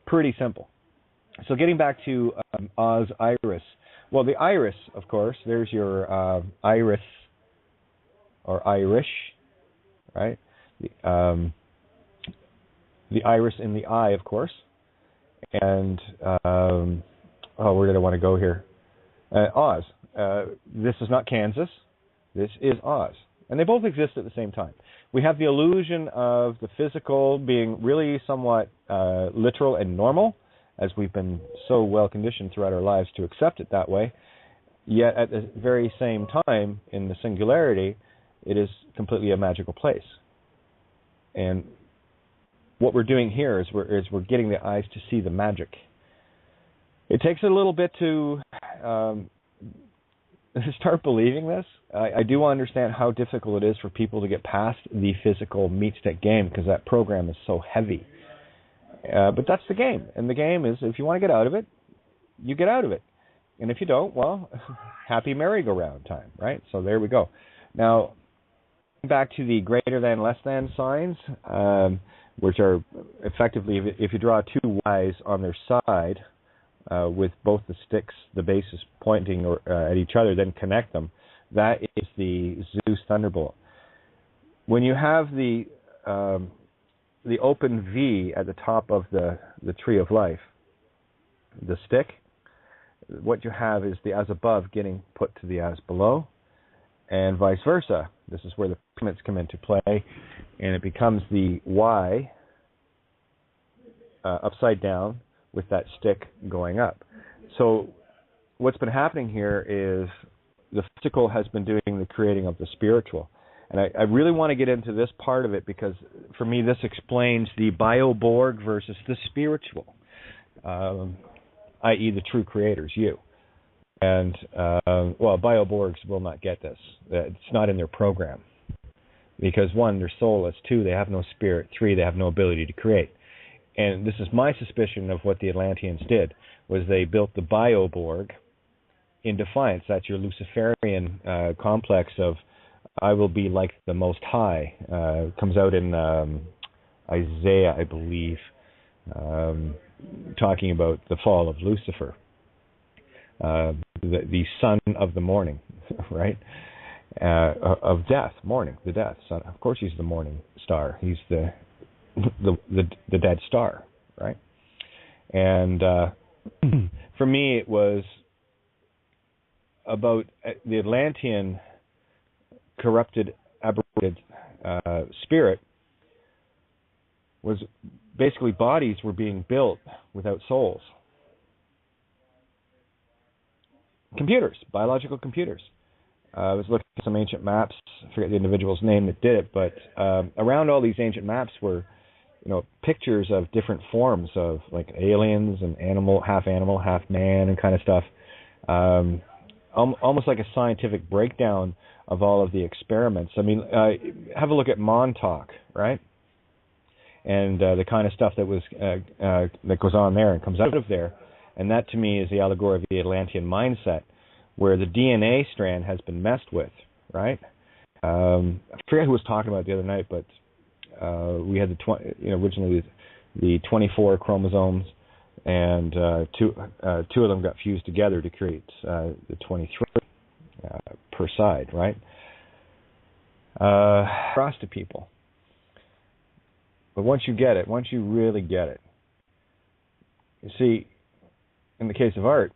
pretty simple. So getting back to Oz Iris. Well, the iris, of course, there's your iris or Irish, right? The iris in the eye, of course. And, where did I want to go here? Oz. This is not Kansas. This is Oz. And they both exist at the same time. We have the illusion of the physical being really somewhat literal and normal, as we've been so well conditioned throughout our lives to accept it that way. Yet at the very same time, in the singularity, it is completely a magical place. And what we're doing here is we're getting the eyes to see the magic. It takes a little bit to start believing this. I do understand how difficult it is for people to get past the physical meat stick game, because that program is so heavy. But that's the game. And the game is, if you want to get out of it, you get out of it. And if you don't, well, happy merry-go-round time, right? So there we go. Now, back to the greater than, less than signs, which are effectively, if you draw two Ys on their side with both the sticks, the bases pointing at each other, then connect them, that is the Zeus thunderbolt. When you have the open V at the top of the tree of life, the stick, what you have is the as above getting put to the as below, and vice versa. This is where the pyramids come into play, and it becomes the Y upside down with that stick going up. So what's been happening here is the physical has been doing the creating of the spiritual. And I really want to get into this part of it because, for me, this explains the bioborg versus the spiritual, i.e. the true creators, you. And, bioborgs will not get this. It's not in their program. Because, 1, they're soulless. 2, they have no spirit. 3, they have no ability to create. And this is my suspicion of what the Atlanteans did, was they built the bioborg in defiance. That's your Luciferian complex of, I will be like the Most High. Comes out in Isaiah, I believe, talking about the fall of Lucifer, the son of the morning, right? Of death, morning, the death son. Of course, he's the morning star. He's the dead star, right? And for me, it was about the Atlantean corrupted, aberrated spirit was basically bodies were being built without souls. Computers, biological computers. I was looking at some ancient maps. I forget the individual's name that did it, but around all these ancient maps were, pictures of different forms of like aliens and half animal, half man, and kind of stuff. Almost like a scientific breakdown of all of the experiments. I mean, have a look at Montauk, right? And the kind of stuff that was that goes on there and comes out of there. And that, to me, is the allegory of the Atlantean mindset, where the DNA strand has been messed with, right? I forget who was talking about it the other night, but we had originally the 24 chromosomes, and two of them got fused together to create the 23 per side, right? Cross to people. But once you get it, once you really get it, you see, in the case of art,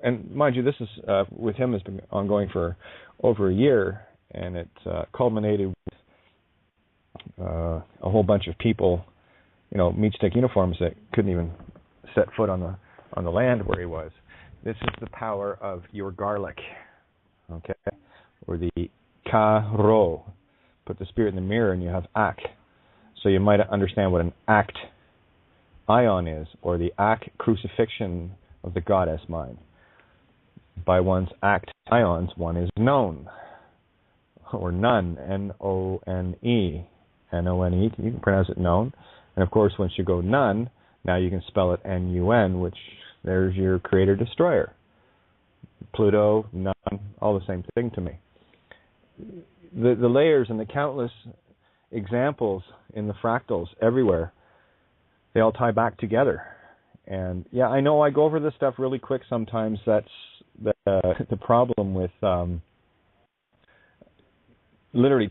and mind you, this is with him has been ongoing for over a year, and it culminated with a whole bunch of people, meat stick uniforms that couldn't even set foot on the land where he was. This is the power of your garlic, okay, or the ka-ro. Put the spirit in the mirror, and you have ak. So you might understand what an act ion is, or the ak crucifixion of the goddess mind. By one's act ions, one is known, or none, N-O-N-E. N-O-N-E, you can pronounce it known. And of course, once you go none, now you can spell it N-U-N, which there's your creator-destroyer. Pluto, none, all the same thing to me. The layers and the countless examples in the fractals everywhere, they all tie back together. And yeah, I know I go over this stuff really quick sometimes. That's the problem with literally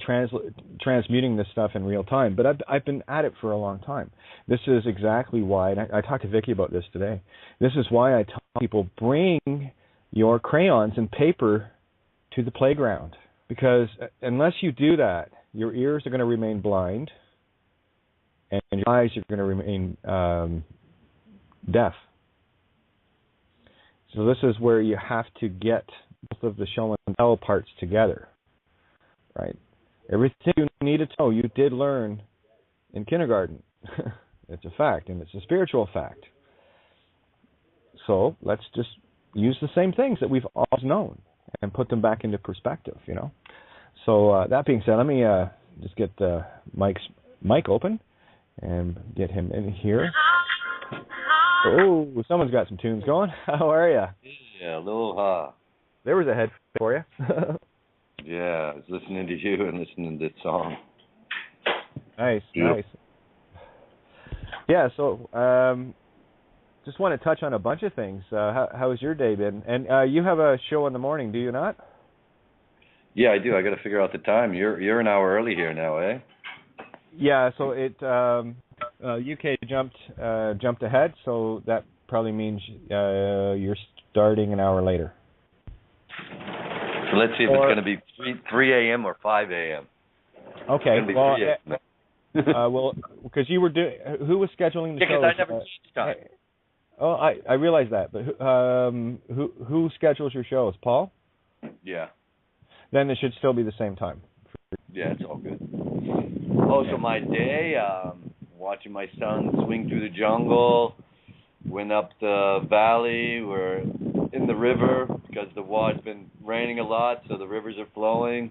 transmuting this stuff in real time. But I've been at it for a long time. This is exactly why, and I talked to Vicky about this today. This is why I tell people, bring your crayons and paper to the playground. Because unless you do that, your ears are going to remain blind, and your eyes are going to remain deaf. So this is where you have to get both of the show and tell parts together, right? Everything you need to know, you did learn in kindergarten. It's a fact, and it's a spiritual fact. So let's just use the same things that we've always known and put them back into perspective, So that being said, let me just get Mike's mic open and get him in here. Oh, someone's got some tunes going. How are you? Yeah, aloha. There was a head for you. Yeah, I was listening to you and listening to this song. Nice, Yep. nice. Yeah, so just want to touch on a bunch of things. How has your day been? And you have a show in the morning, do you not? Yeah, I do. I got to figure out the time. You're an hour early here now, eh? Yeah, so it UK jumped ahead, so that probably means you're starting an hour later. So let's see if it's going to be 3 a.m. or 5 a.m. Okay. Well, well, because you were doing. Who was scheduling the show? Because I never changed time. Oh, I realize that, but who schedules your shows? Paul? Yeah. Then it should still be the same time. Yeah, it's all good. Oh, so my day, watching my son swing through the jungle, went up the valley, we're in the river because it's been raining a lot, so the rivers are flowing.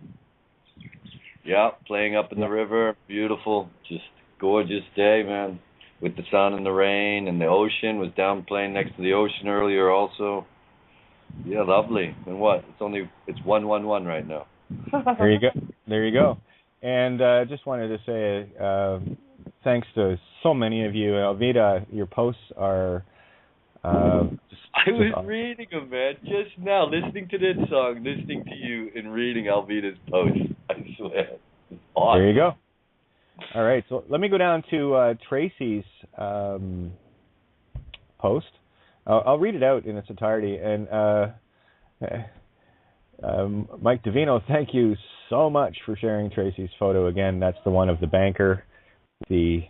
Yeah, playing up in the river, beautiful, just gorgeous day, man, with the sun and the rain, and the ocean, was down playing next to the ocean earlier also. Yeah, lovely. And what? It's 1-1-1 right now. There you go. And just wanted to say thanks to so many of you. Alvita, your posts are I was reading them, man, just now, listening to this song, listening to you, and reading Alvita's posts. I swear. It's awesome. There you go. All right, so let me go down to Tracy's post. I'll read it out in its entirety. And Mike Davino, thank you so much for sharing Tracy's photo again. That's the one of the banker, the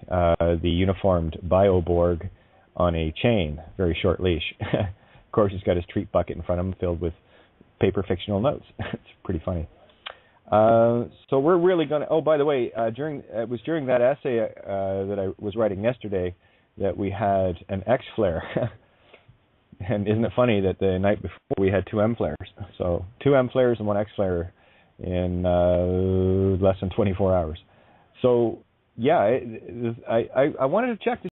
uniformed Bioborg on a chain, very short leash. Of course, he's got his treat bucket in front of him filled with paper fictional notes. It's pretty funny. So we're really going to... Oh, by the way, it was during that essay that I was writing yesterday that we had an X flare. And isn't it funny that the night before we had 2 M flares? So 2 M flares and 1 X flare in less than 24 hours. So, yeah, I wanted to check to